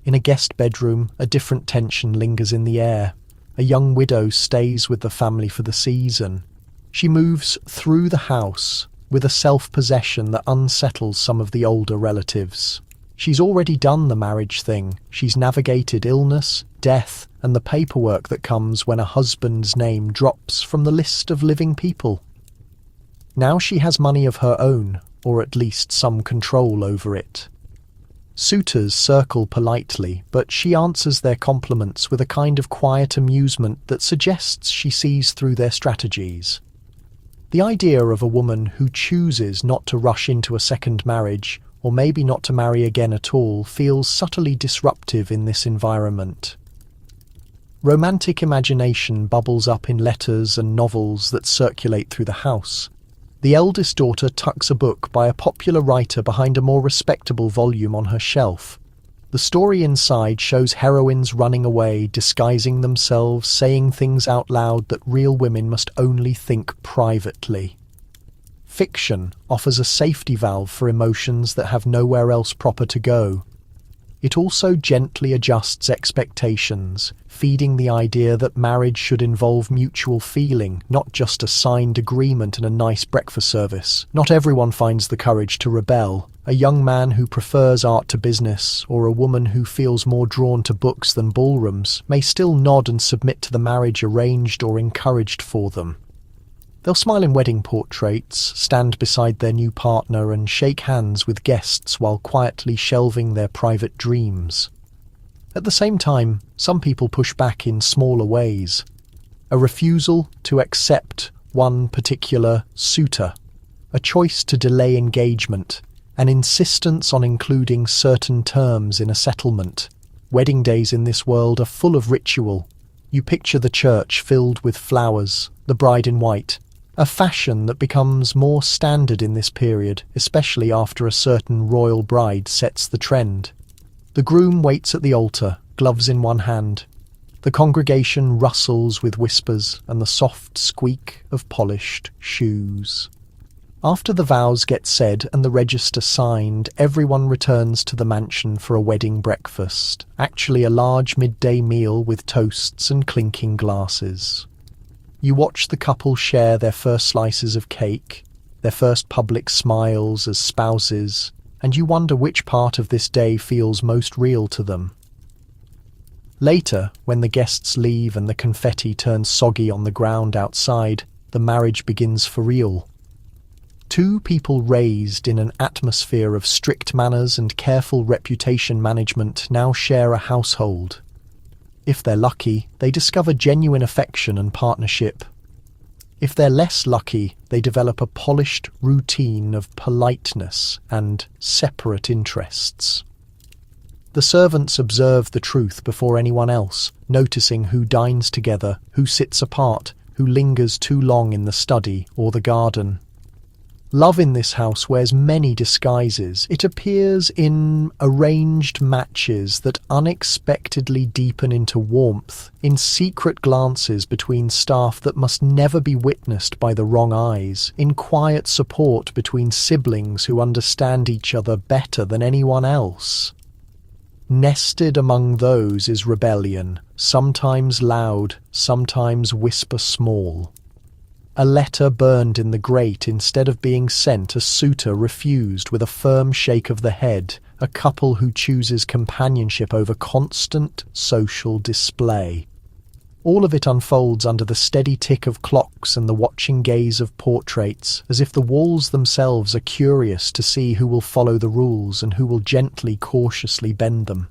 In a guest bedroom, a different tension lingers in the air. A young widow stays with the family for the season. She moves through the house with a self-possession that unsettles some of the older relatives. She's already done the marriage thing. She's navigated illness, death, and the paperwork that comes when a husband's name drops from the list of living people. Now she has money of her own, or at least some control over it. Suitors circle politely, but she answers their compliments with a kind of quiet amusement that suggests she sees through their strategies. The idea of a woman who chooses not to rush into a second marriage, or maybe not to marry again at all, feels subtly disruptive in this environment. Romantic imagination bubbles up in letters and novels that circulate through the house. The eldest daughter tucks a book by a popular writer behind a more respectable volume on her shelf. The story inside shows heroines running away, disguising themselves, saying things out loud that real women must only think privately. Fiction offers a safety valve for emotions that have nowhere else proper to go. It also gently adjusts expectations, feeding the idea that marriage should involve mutual feeling, not just a signed agreement and a nice breakfast service. Not everyone finds the courage to rebel. A young man who prefers art to business, or a woman who feels more drawn to books than ballrooms, may still nod and submit to the marriage arranged or encouraged for them. They'll smile in wedding portraits, stand beside their new partner and shake hands with guests while quietly shelving their private dreams. At the same time, some people push back in smaller ways. A refusal to accept one particular suitor, a choice to delay engagement, an insistence on including certain terms in a settlement. Wedding days in this world are full of ritual. You picture the church filled with flowers, the bride in white, a fashion that becomes more standard in this period, especially after a certain royal bride sets the trend. The groom waits at the altar, gloves in one hand. The congregation rustles with whispers and the soft squeak of polished shoes. After the vows get said and the register signed, everyone returns to the mansion for a wedding breakfast, actually a large midday meal with toasts and clinking glasses. You watch the couple share their first slices of cake, their first public smiles as spouses, and you wonder which part of this day feels most real to them. Later, when the guests leave and the confetti turns soggy on the ground outside, the marriage begins for real. Two people raised in an atmosphere of strict manners and careful reputation management now share a household. If they're lucky, they discover genuine affection and partnership. If they're less lucky, they develop a polished routine of politeness and separate interests. The servants observe the truth before anyone else, noticing who dines together, who sits apart, who lingers too long in the study or the garden. Love in this house wears many disguises. It appears in arranged matches that unexpectedly deepen into warmth, in secret glances between staff that must never be witnessed by the wrong eyes, in quiet support between siblings who understand each other better than anyone else. Nested among those is rebellion, sometimes loud, sometimes whisper small. A letter burned in the grate instead of being sent, a suitor refused with a firm shake of the head, a couple who chooses companionship over constant social display. All of it unfolds under the steady tick of clocks and the watching gaze of portraits, as if the walls themselves are curious to see who will follow the rules and who will gently, cautiously bend them.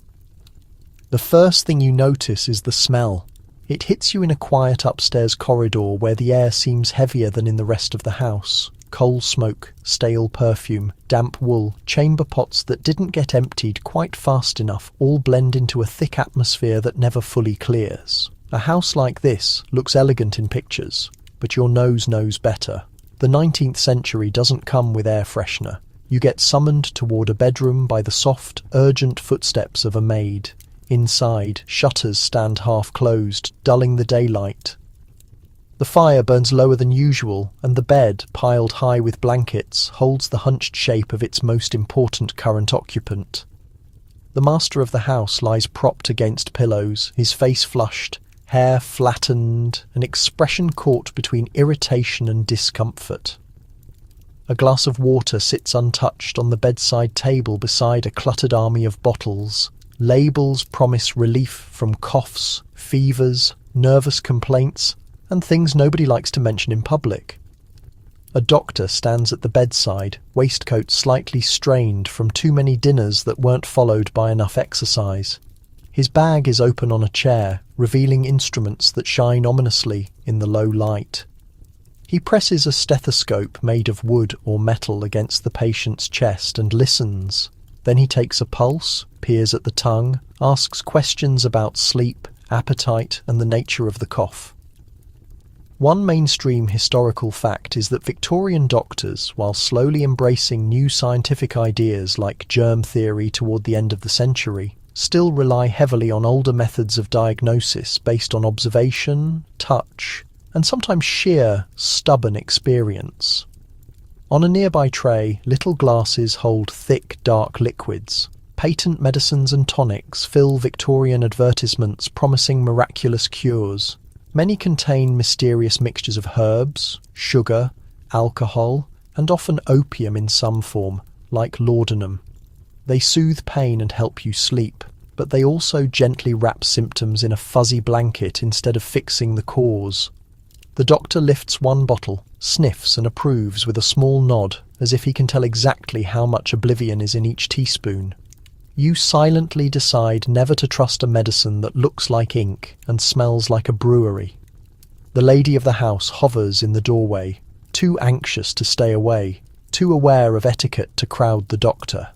The first thing you notice is the smell. It hits you in a quiet upstairs corridor where the air seems heavier than in the rest of the house. Coal smoke, stale perfume, damp wool, chamber pots that didn't get emptied quite fast enough all blend into a thick atmosphere that never fully clears. A house like this looks elegant in pictures, but your nose knows better. The 19th century doesn't come with air freshener. You get summoned toward a bedroom by the soft, urgent footsteps of a maid. Inside, shutters stand half-closed, dulling the daylight. The fire burns lower than usual, and the bed, piled high with blankets, holds the hunched shape of its most important current occupant. The master of the house lies propped against pillows, his face flushed, hair flattened, an expression caught between irritation and discomfort. A glass of water sits untouched on the bedside table beside a cluttered army of bottles. Labels promise relief from coughs, fevers, nervous complaints, and things nobody likes to mention in public. A doctor stands at the bedside, waistcoat slightly strained from too many dinners that weren't followed by enough exercise. His bag is open on a chair, revealing instruments that shine ominously in the low light. He presses a stethoscope made of wood or metal against the patient's chest and listens. Then he takes a pulse, peers at the tongue, asks questions about sleep, appetite, and the nature of the cough. One mainstream historical fact is that Victorian doctors, while slowly embracing new scientific ideas like germ theory toward the end of the century, still rely heavily on older methods of diagnosis based on observation, touch, and sometimes sheer, stubborn experience. On a nearby tray, little glasses hold thick, dark liquids. Patent medicines and tonics fill Victorian advertisements promising miraculous cures. Many contain mysterious mixtures of herbs, sugar, alcohol, and often opium in some form, like laudanum. They soothe pain and help you sleep, but they also gently wrap symptoms in a fuzzy blanket instead of fixing the cause. The doctor lifts one bottle, sniffs and approves with a small nod, as if he can tell exactly how much oblivion is in each teaspoon. You silently decide never to trust a medicine that looks like ink and smells like a brewery. The lady of the house hovers in the doorway, too anxious to stay away, too aware of etiquette to crowd the doctor.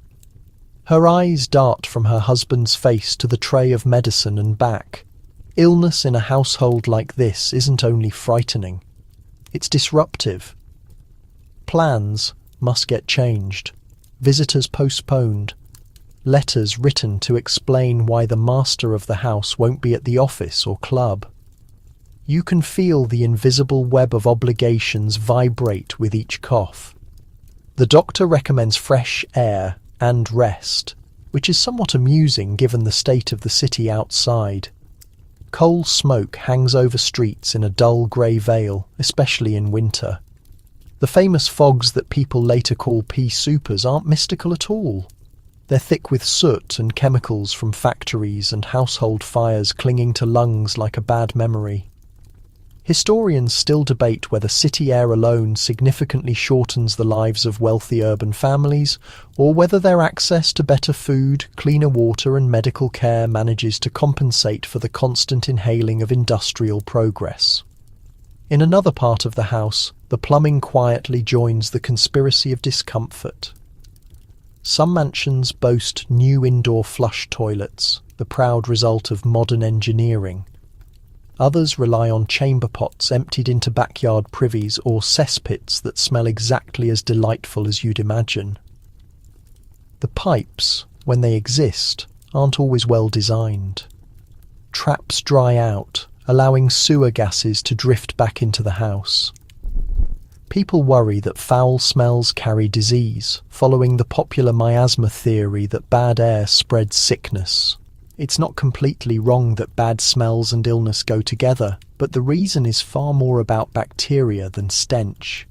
Her eyes dart from her husband's face to the tray of medicine and back. Illness in a household like this isn't only frightening, it's disruptive. Plans must get changed, visitors postponed, letters written to explain why the master of the house won't be at the office or club. You can feel the invisible web of obligations vibrate with each cough. The doctor recommends fresh air and rest, which is somewhat amusing given the state of the city outside. Coal smoke hangs over streets in a dull grey veil, especially in winter. The famous fogs that people later call pea soupers aren't mystical at all. They're thick with soot and chemicals from factories and household fires clinging to lungs like a bad memory. Historians still debate whether city air alone significantly shortens the lives of wealthy urban families, or whether their access to better food, cleaner water and medical care manages to compensate for the constant inhaling of industrial progress. In another part of the house, the plumbing quietly joins the conspiracy of discomfort. Some mansions boast new indoor flush toilets, the proud result of modern engineering. Others rely on chamber pots emptied into backyard privies or cesspits that smell exactly as delightful as you'd imagine. The pipes, when they exist, aren't always well designed. Traps dry out, allowing sewer gases to drift back into the house. People worry that foul smells carry disease, following the popular miasma theory that bad air spreads sickness. It's not completely wrong that bad smells and illness go together, but the reason is far more about bacteria than stench.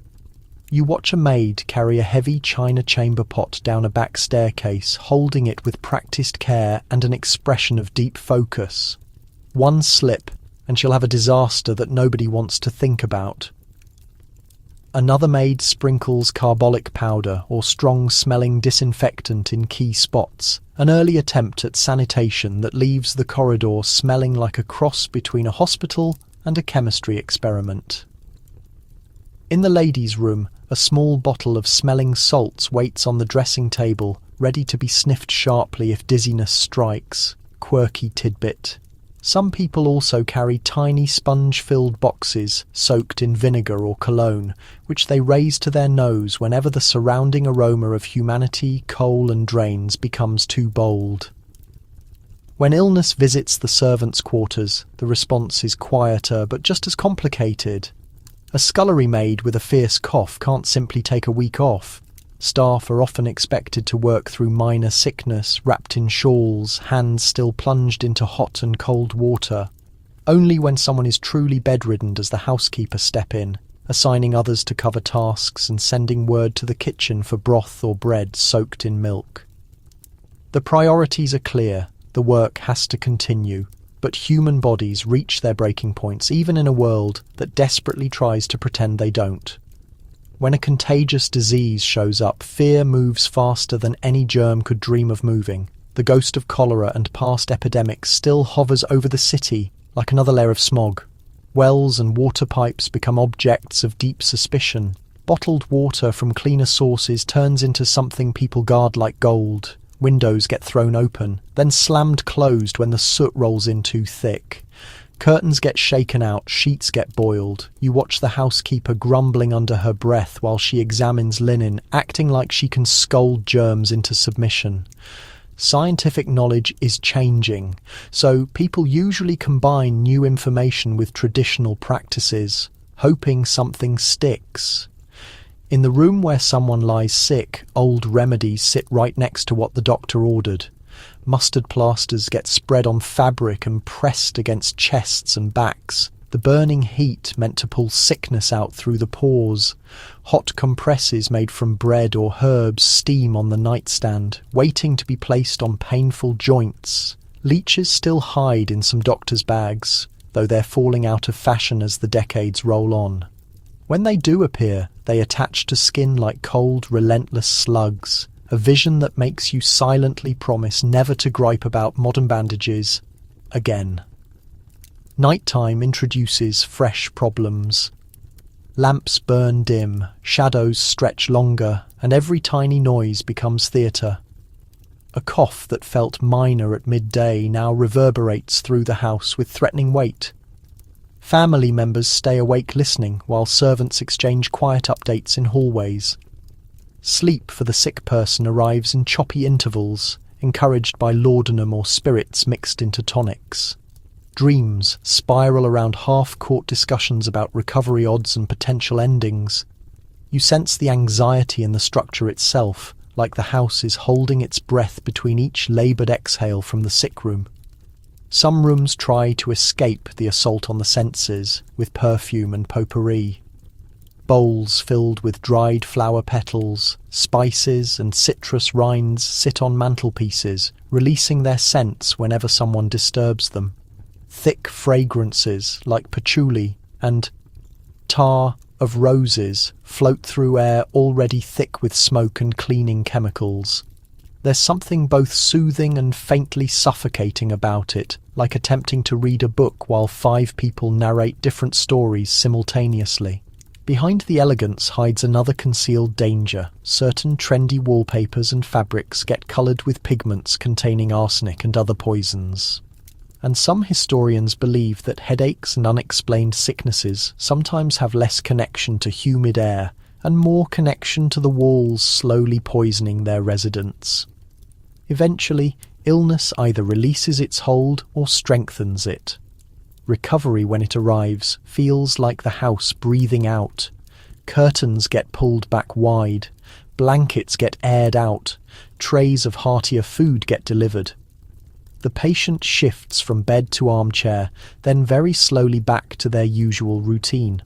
You watch a maid carry a heavy china chamber pot down a back staircase, holding it with practiced care and an expression of deep focus. One slip, and she'll have a disaster that nobody wants to think about. Another maid sprinkles carbolic powder or strong-smelling disinfectant in key spots, an early attempt at sanitation that leaves the corridor smelling like a cross between a hospital and a chemistry experiment. In the ladies' room, a small bottle of smelling salts waits on the dressing table, ready to be sniffed sharply if dizziness strikes. Quirky tidbit. Some people also carry tiny sponge-filled boxes soaked in vinegar or cologne, which they raise to their nose whenever the surrounding aroma of humanity, coal and drains becomes too bold. When illness visits the servants' quarters, the response is quieter but just as complicated. A scullery maid with a fierce cough can't simply take a week off. Staff are often expected to work through minor sickness, wrapped in shawls, hands still plunged into hot and cold water. Only when someone is truly bedridden does the housekeeper step in, assigning others to cover tasks and sending word to the kitchen for broth or bread soaked in milk. The priorities are clear, the work has to continue, but human bodies reach their breaking points even in a world that desperately tries to pretend they don't. When a contagious disease shows up, fear moves faster than any germ could dream of moving. The ghost of cholera and past epidemics still hovers over the city like another layer of smog. Wells and water pipes become objects of deep suspicion. Bottled water from cleaner sources turns into something people guard like gold. Windows get thrown open, then slammed closed when the soot rolls in too thick. Curtains get shaken out, sheets get boiled. You watch the housekeeper grumbling under her breath while she examines linen, acting like she can scold germs into submission. Scientific knowledge is changing, so people usually combine new information with traditional practices, hoping something sticks. In the room where someone lies sick, old remedies sit right next to what the doctor ordered. Mustard plasters get spread on fabric and pressed against chests and backs. The burning heat meant to pull sickness out through the pores. Hot compresses made from bread or herbs steam on the nightstand, waiting to be placed on painful joints. Leeches still hide in some doctors' bags, though they're falling out of fashion as the decades roll on. When they do appear, they attach to skin like cold, relentless slugs. A vision that makes you silently promise never to gripe about modern bandages again. Nighttime introduces fresh problems. Lamps burn dim, shadows stretch longer, and every tiny noise becomes theatre. A cough that felt minor at midday now reverberates through the house with threatening weight. Family members stay awake listening while servants exchange quiet updates in hallways. Sleep for the sick person arrives in choppy intervals, encouraged by laudanum or spirits mixed into tonics. Dreams spiral around half-court discussions about recovery odds and potential endings. You sense the anxiety in the structure itself, like the house is holding its breath between each laboured exhale from the sick room. Some rooms try to escape the assault on the senses with perfume and potpourri. Bowls filled with dried flower petals, spices and citrus rinds sit on mantelpieces, releasing their scents whenever someone disturbs them. Thick fragrances like patchouli and tar of roses float through air already thick with smoke and cleaning chemicals. There's something both soothing and faintly suffocating about it, like attempting to read a book while 5 people narrate different stories simultaneously. Behind the elegance hides another concealed danger. Certain trendy wallpapers and fabrics get coloured with pigments containing arsenic and other poisons. And some historians believe that headaches and unexplained sicknesses sometimes have less connection to humid air and more connection to the walls slowly poisoning their residents. Eventually, illness either releases its hold or strengthens it. Recovery, when it arrives, feels like the house breathing out. Curtains get pulled back wide, blankets get aired out, trays of heartier food get delivered. The patient shifts from bed to armchair, then very slowly back to their usual routine.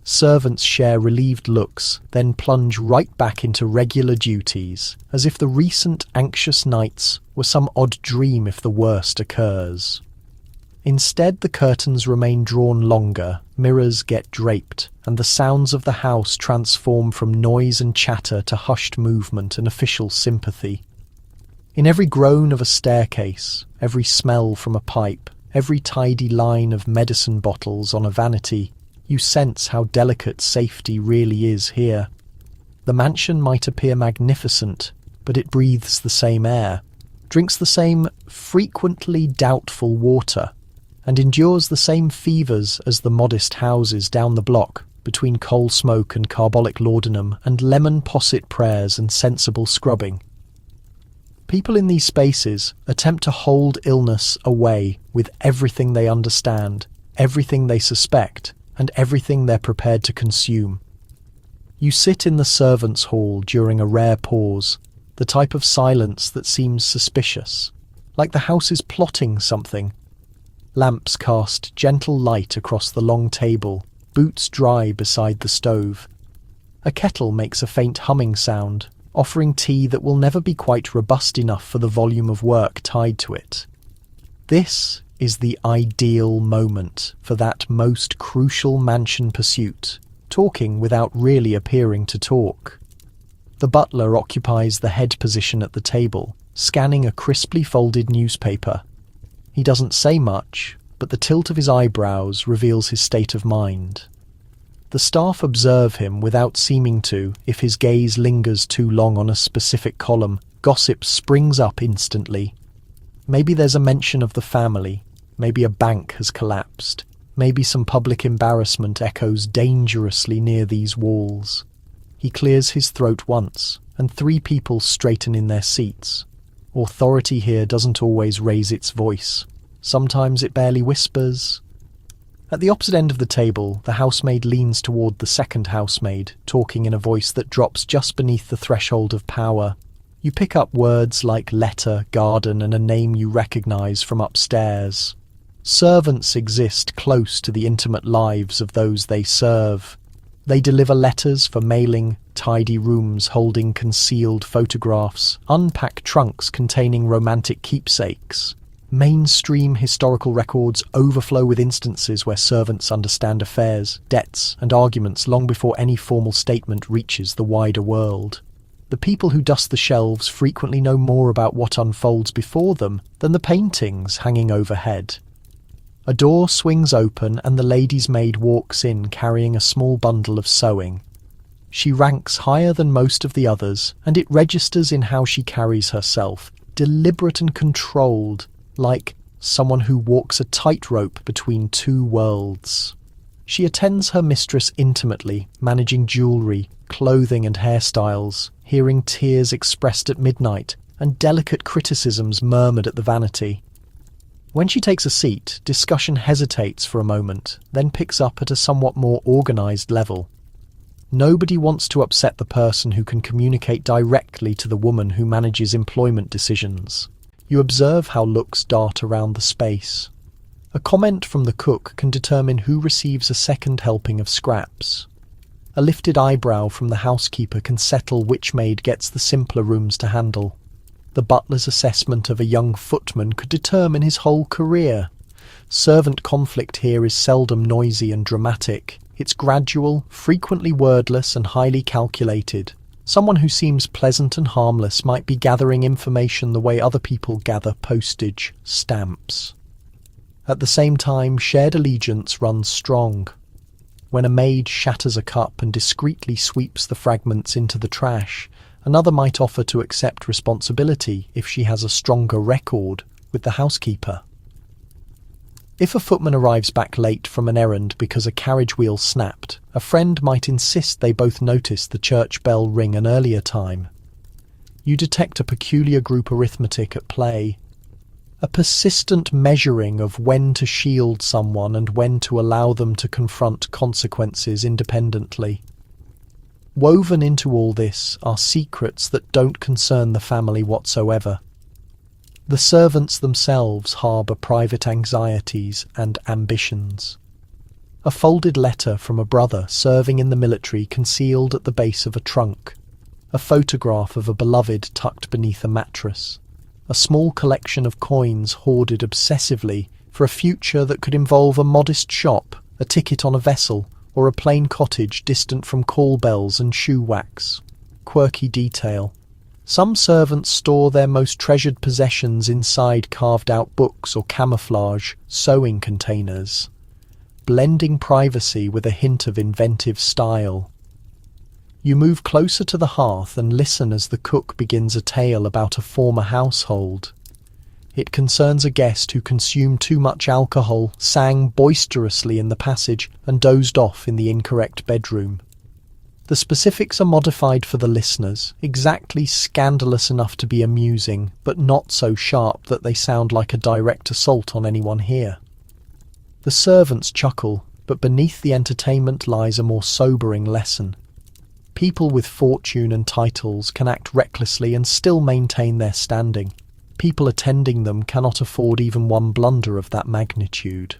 Servants share relieved looks, then plunge right back into regular duties, as if the recent anxious nights were some odd dream if the worst occurs. Instead, the curtains remain drawn longer, mirrors get draped, and the sounds of the house transform from noise and chatter to hushed movement and official sympathy. In every groan of a staircase, every smell from a pipe, every tidy line of medicine bottles on a vanity, you sense how delicate safety really is here. The mansion might appear magnificent, but it breathes the same air, drinks the same frequently doubtful water, and endures the same fevers as the modest houses down the block, between coal smoke and carbolic laudanum and lemon posset prayers and sensible scrubbing. People in these spaces attempt to hold illness away with everything they understand, everything they suspect, and everything they're prepared to consume. You sit in the servants' hall during a rare pause, the type of silence that seems suspicious, like the house is plotting something. Lamps cast gentle light across the long table, boots dry beside the stove. A kettle makes a faint humming sound, offering tea that will never be quite robust enough for the volume of work tied to it. This is the ideal moment for that most crucial mansion pursuit, talking without really appearing to talk. The butler occupies the head position at the table, scanning a crisply folded newspaper. He doesn't say much, but the tilt of his eyebrows reveals his state of mind. The staff observe him without seeming to. If his gaze lingers too long on a specific column, gossip springs up instantly. Maybe there's a mention of the family, Maybe a bank has collapsed. Maybe some public embarrassment echoes dangerously near these walls. He clears his throat once, and 3 people straighten in their seats. Authority here doesn't always raise its voice. Sometimes it barely whispers. At the opposite end of the table, the housemaid leans toward the second housemaid, talking in a voice that drops just beneath the threshold of power. You pick up words like letter, garden, and a name you recognize from upstairs. Servants exist close to the intimate lives of those they serve. They deliver letters for mailing, tidy rooms holding concealed photographs, unpack trunks containing romantic keepsakes. Mainstream historical records overflow with instances where servants understand affairs, debts, and arguments long before any formal statement reaches the wider world. The people who dust the shelves frequently know more about what unfolds before them than the paintings hanging overhead. A door swings open and the lady's maid walks in carrying a small bundle of sewing. She ranks higher than most of the others, and it registers in how she carries herself, deliberate and controlled, like someone who walks a tightrope between 2 worlds. She attends her mistress intimately, managing jewellery, clothing and hairstyles, hearing tears expressed at midnight and delicate criticisms murmured at the vanity. When she takes a seat, discussion hesitates for a moment, then picks up at a somewhat more organised level. Nobody wants to upset the person who can communicate directly to the woman who manages employment decisions. You observe how looks dart around the space. A comment from the cook can determine who receives a second helping of scraps. A lifted eyebrow from the housekeeper can settle which maid gets the simpler rooms to handle. The butler's assessment of a young footman could determine his whole career. Servant conflict here is seldom noisy and dramatic. It's gradual, frequently wordless and highly calculated. Someone who seems pleasant and harmless might be gathering information the way other people gather postage stamps. At the same time, shared allegiance runs strong. When a maid shatters a cup and discreetly sweeps the fragments into the trash, another might offer to accept responsibility if she has a stronger record with the housekeeper. If a footman arrives back late from an errand because a carriage wheel snapped, a friend might insist they both noticed the church bell ring an earlier time. You detect a peculiar group arithmetic at play, a persistent measuring of when to shield someone and when to allow them to confront consequences independently. Woven into all this are secrets that don't concern the family whatsoever. The servants themselves harbour private anxieties and ambitions. A folded letter from a brother serving in the military concealed at the base of a trunk. A photograph of a beloved tucked beneath a mattress. A small collection of coins hoarded obsessively for a future that could involve a modest shop, a ticket on a vessel, or a plain cottage distant from call bells and shoe wax. Quirky detail. Some servants store their most treasured possessions inside carved-out books or camouflage sewing containers, blending privacy with a hint of inventive style. You move closer to the hearth and listen as the cook begins a tale about a former household. It concerns a guest who consumed too much alcohol, sang boisterously in the passage, and dozed off in the incorrect bedroom. The specifics are modified for the listeners, exactly scandalous enough to be amusing, but not so sharp that they sound like a direct assault on anyone here. The servants chuckle, but beneath the entertainment lies a more sobering lesson. People with fortune and titles can act recklessly and still maintain their standing. People attending them cannot afford even one blunder of that magnitude.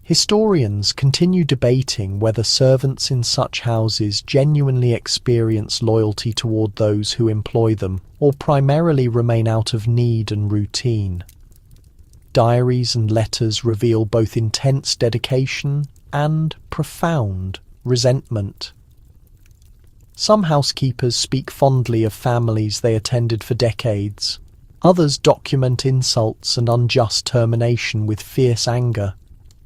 Historians continue debating whether servants in such houses genuinely experience loyalty toward those who employ them, or primarily remain out of need and routine. Diaries and letters reveal both intense dedication and profound resentment. Some housekeepers speak fondly of families they attended for decades. Others document insults and unjust termination with fierce anger.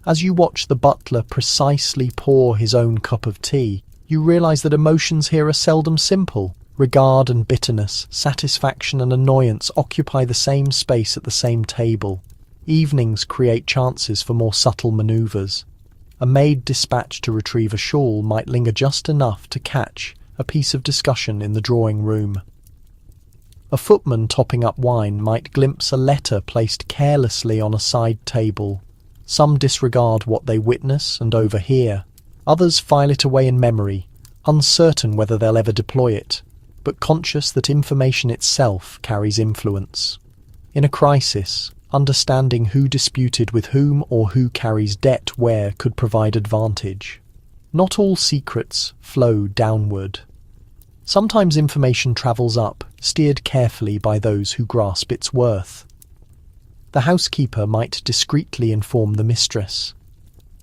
As you watch the butler precisely pour his own cup of tea, you realise that emotions here are seldom simple. Regard and bitterness, satisfaction and annoyance occupy the same space at the same table. Evenings create chances for more subtle manoeuvres. A maid dispatched to retrieve a shawl might linger just enough to catch a piece of discussion in the drawing room. A footman topping up wine might glimpse a letter placed carelessly on a side table. Some disregard what they witness and overhear. Others file it away in memory, uncertain whether they'll ever deploy it, but conscious that information itself carries influence. In a crisis, understanding who disputed with whom or who carries debt where could provide advantage. Not all secrets flow downward. Sometimes information travels up, steered carefully by those who grasp its worth. The housekeeper might discreetly inform the mistress.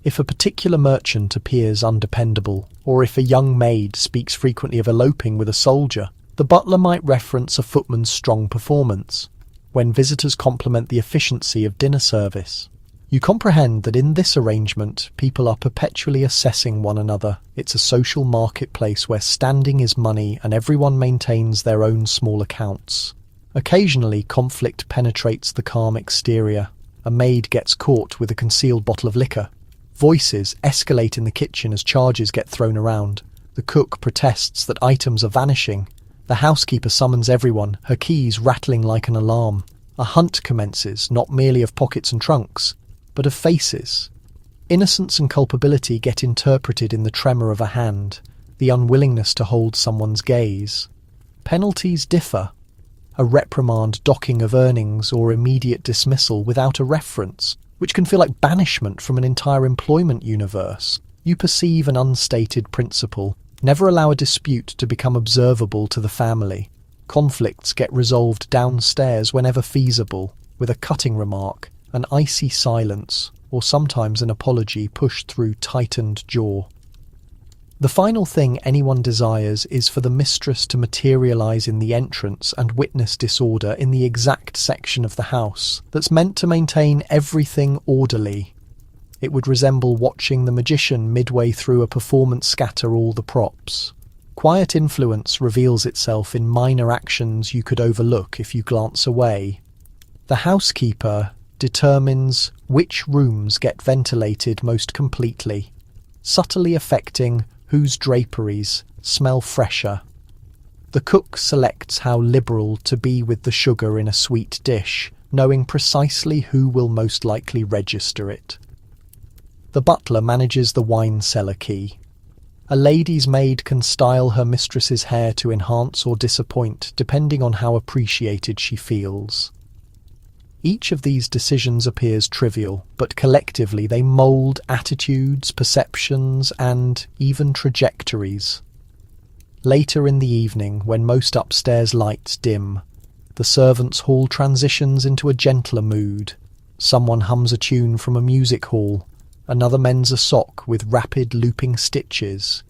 If a particular merchant appears undependable, or if a young maid speaks frequently of eloping with a soldier, the butler might reference a footman's strong performance. When visitors compliment the efficiency of dinner service, you comprehend that in this arrangement people are perpetually assessing one another. It's a social marketplace where standing is money and everyone maintains their own small accounts. Occasionally conflict penetrates the calm exterior. A maid gets caught with a concealed bottle of liquor. Voices escalate in the kitchen as charges get thrown around. The cook protests that items are vanishing. The housekeeper summons everyone, her keys rattling like an alarm. A hunt commences, not merely of pockets and trunks, but of faces. Innocence and culpability get interpreted in the tremor of a hand, the unwillingness to hold someone's gaze. Penalties differ. A reprimand, docking of earnings, or immediate dismissal without a reference, which can feel like banishment from an entire employment universe. You perceive an unstated principle. Never allow a dispute to become observable to the family. Conflicts get resolved downstairs whenever feasible, with a cutting remark, an icy silence, or sometimes an apology pushed through tightened jaw. The final thing anyone desires is for the mistress to materialize in the entrance and witness disorder in the exact section of the house that's meant to maintain everything orderly. It would resemble watching the magician midway through a performance scatter all the props. Quiet influence reveals itself in minor actions you could overlook if you glance away. The housekeeper determines which rooms get ventilated most completely, subtly affecting whose draperies smell fresher. The cook selects how liberal to be with the sugar in a sweet dish, knowing precisely who will most likely register it. The butler manages the wine cellar key. A lady's maid can style her mistress's hair to enhance or disappoint, depending on how appreciated she feels. Each of these decisions appears trivial, but collectively they mould attitudes, perceptions, and even trajectories. Later in the evening, when most upstairs lights dim, the servants' hall transitions into a gentler mood. Someone hums a tune from a music hall. Another mends a sock with rapid looping stitches.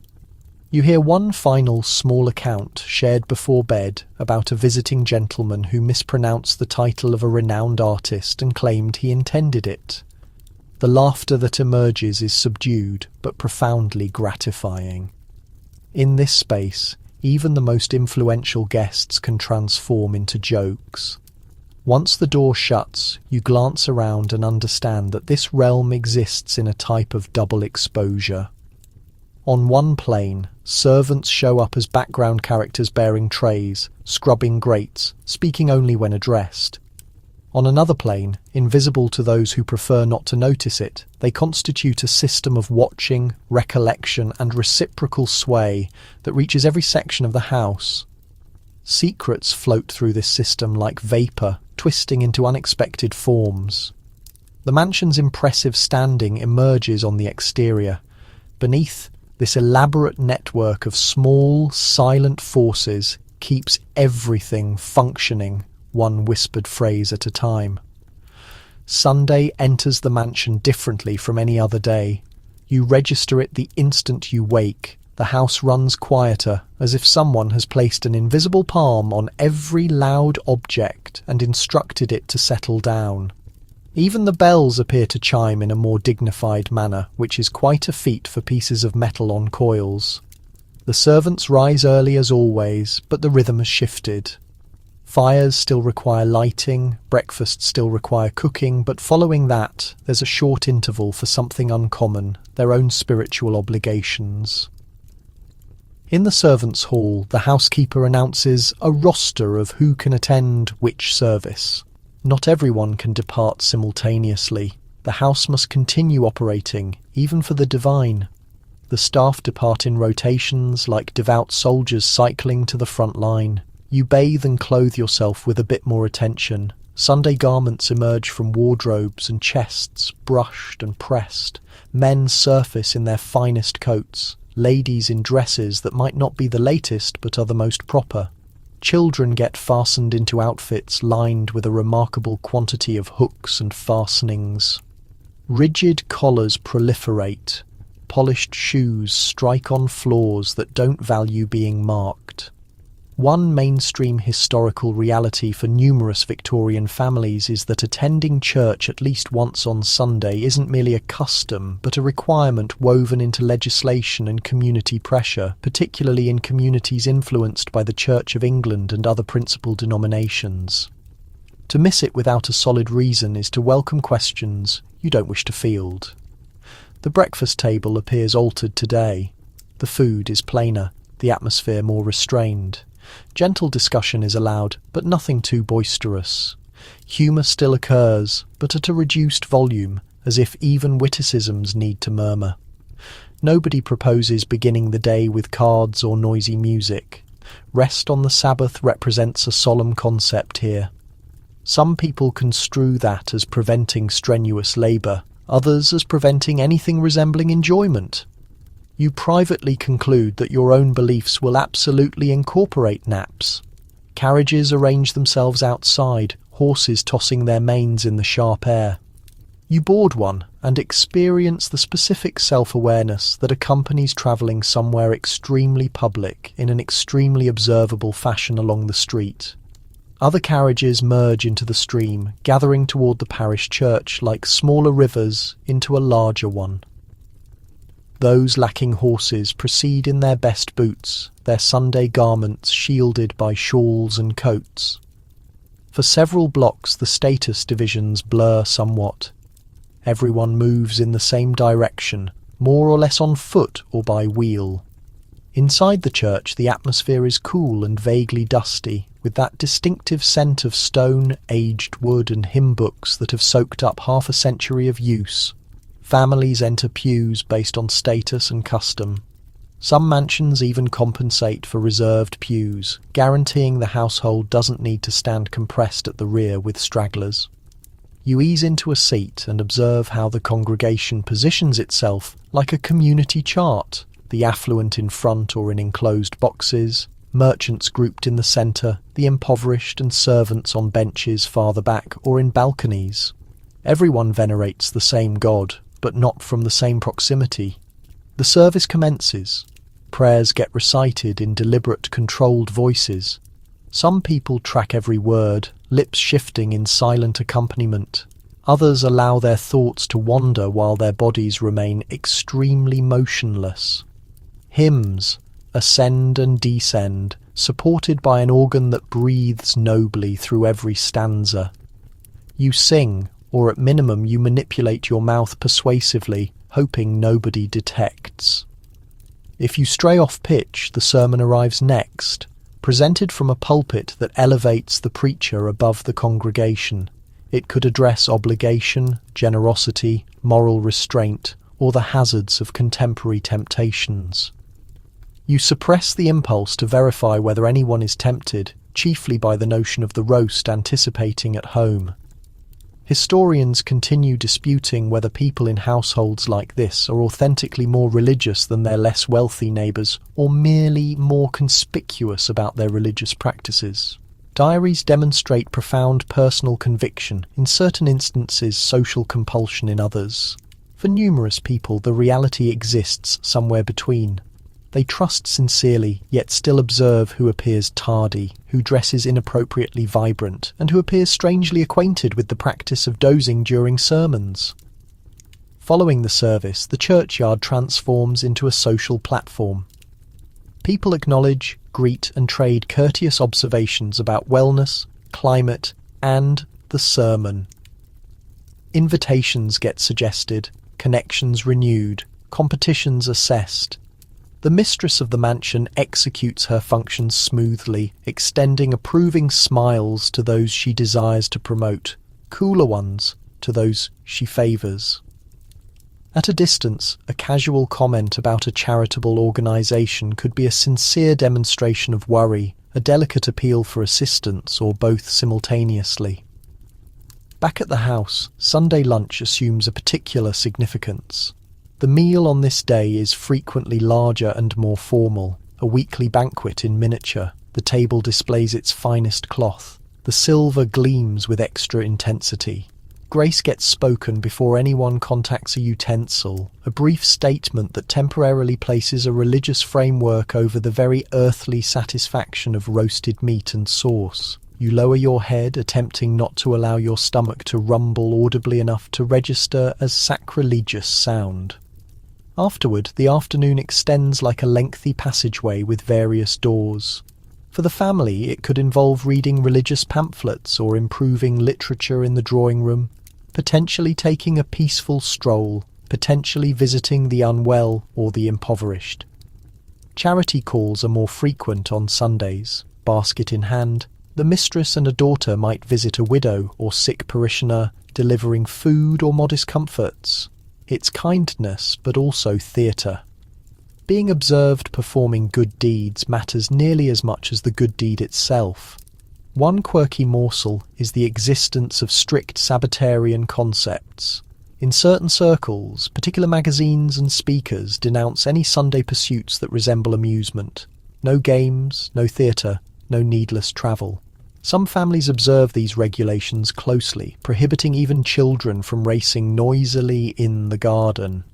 You hear one final small account shared before bed about a visiting gentleman who mispronounced the title of a renowned artist and claimed he intended it. The laughter that emerges is subdued but profoundly gratifying. In this space, even the most influential guests can transform into jokes. Once the door shuts, you glance around and understand that this realm exists in a type of double exposure. On one plane, servants show up as background characters bearing trays, scrubbing grates, speaking only when addressed. On another plane, invisible to those who prefer not to notice it, they constitute a system of watching, recollection, and reciprocal sway that reaches every section of the house. Secrets float through this system like vapour, twisting into unexpected forms. The mansion's impressive standing emerges on the exterior. Beneath, this elaborate network of small, silent forces keeps everything functioning, one whispered phrase at a time. Sunday enters the mansion differently from any other day. You register it the instant you wake. The house runs quieter, as if someone has placed an invisible palm on every loud object and instructed it to settle down. Even the bells appear to chime in a more dignified manner, which is quite a feat for pieces of metal on coils. The servants rise early as always, but the rhythm has shifted. Fires still require lighting, breakfasts still require cooking, but following that, there's a short interval for something uncommon, their own spiritual obligations. In the servants' hall, the housekeeper announces a roster of who can attend which service. Not everyone can depart simultaneously. The house must continue operating, even for the divine. The staff depart in rotations like devout soldiers cycling to the front line. You bathe and clothe yourself with a bit more attention. Sunday garments emerge from wardrobes and chests, brushed and pressed. Men surface in their finest coats. Ladies in dresses that might not be the latest but are the most proper. Children get fastened into outfits lined with a remarkable quantity of hooks and fastenings. Rigid collars proliferate. Polished shoes strike on floors that don't value being marked. One mainstream historical reality for numerous Victorian families is that attending church at least once on Sunday isn't merely a custom, but a requirement woven into legislation and community pressure, particularly in communities influenced by the Church of England and other principal denominations. To miss it without a solid reason is to welcome questions you don't wish to field. The breakfast table appears altered today. The food is plainer, the atmosphere more restrained. Gentle discussion is allowed, but nothing too boisterous. Humour still occurs, but at a reduced volume, as if even witticisms need to murmur. Nobody proposes beginning the day with cards or noisy music. Rest on the Sabbath represents a solemn concept here. Some people construe that as preventing strenuous labour, others as preventing anything resembling enjoyment. You privately conclude that your own beliefs will absolutely incorporate naps. Carriages arrange themselves outside, horses tossing their manes in the sharp air. You board one and experience the specific self-awareness that accompanies travelling somewhere extremely public in an extremely observable fashion along the street. Other carriages merge into the stream, gathering toward the parish church like smaller rivers into a larger one. Those lacking horses proceed in their best boots, their Sunday garments shielded by shawls and coats. For several blocks the status divisions blur somewhat. Everyone moves in the same direction, more or less on foot or by wheel. Inside the church the atmosphere is cool and vaguely dusty, with that distinctive scent of stone, aged wood and hymn books that have soaked up half a century of use. Families enter pews based on status and custom. Some mansions even compensate for reserved pews, guaranteeing the household doesn't need to stand compressed at the rear with stragglers. You ease into a seat and observe how the congregation positions itself like a community chart, the affluent in front or in enclosed boxes, merchants grouped in the centre, the impoverished and servants on benches farther back or in balconies. Everyone venerates the same God, but not from the same proximity. The service commences. Prayers get recited in deliberate, controlled voices. Some people track every word, lips shifting in silent accompaniment. Others allow their thoughts to wander while their bodies remain extremely motionless. Hymns ascend and descend, supported by an organ that breathes nobly through every stanza. You sing, or at minimum you manipulate your mouth persuasively, hoping nobody detects. If you stray off pitch, the sermon arrives next, presented from a pulpit that elevates the preacher above the congregation. It could address obligation, generosity, moral restraint, or the hazards of contemporary temptations. You suppress the impulse to verify whether anyone is tempted, chiefly by the notion of the roast anticipating at home. Historians continue disputing whether people in households like this are authentically more religious than their less wealthy neighbours, or merely more conspicuous about their religious practices. Diaries demonstrate profound personal conviction, in certain instances social compulsion in others. For numerous people, the reality exists somewhere between. They trust sincerely, yet still observe who appears tardy, who dresses inappropriately vibrant, and who appears strangely acquainted with the practice of dozing during sermons. Following the service, the churchyard transforms into a social platform. People acknowledge, greet and trade courteous observations about wellness, climate and the sermon. Invitations get suggested, connections renewed, competitions assessed. The mistress of the mansion executes her functions smoothly, extending approving smiles to those she desires to promote, cooler ones to those she favours. At a distance, a casual comment about a charitable organisation could be a sincere demonstration of worry, a delicate appeal for assistance, or both simultaneously. Back at the house, Sunday lunch assumes a particular significance. The meal on this day is frequently larger and more formal, a weekly banquet in miniature. The table displays its finest cloth. The silver gleams with extra intensity. Grace gets spoken before anyone contacts a utensil, a brief statement that temporarily places a religious framework over the very earthly satisfaction of roasted meat and sauce. You lower your head, attempting not to allow your stomach to rumble audibly enough to register as sacrilegious sound. Afterward, the afternoon extends like a lengthy passageway with various doors. For the family, it could involve reading religious pamphlets or improving literature in the drawing room, potentially taking a peaceful stroll, potentially visiting the unwell or the impoverished. Charity calls are more frequent on Sundays. Basket in hand, the mistress and a daughter might visit a widow or sick parishioner, delivering food or modest comforts. It's kindness, but also theatre. Being observed performing good deeds matters nearly as much as the good deed itself. One quirky morsel is the existence of strict Sabbatarian concepts. In certain circles, particular magazines and speakers denounce any Sunday pursuits that resemble amusement. No games, no theatre, no needless travel. Some families observe these regulations closely, prohibiting even children from racing noisily in the garden.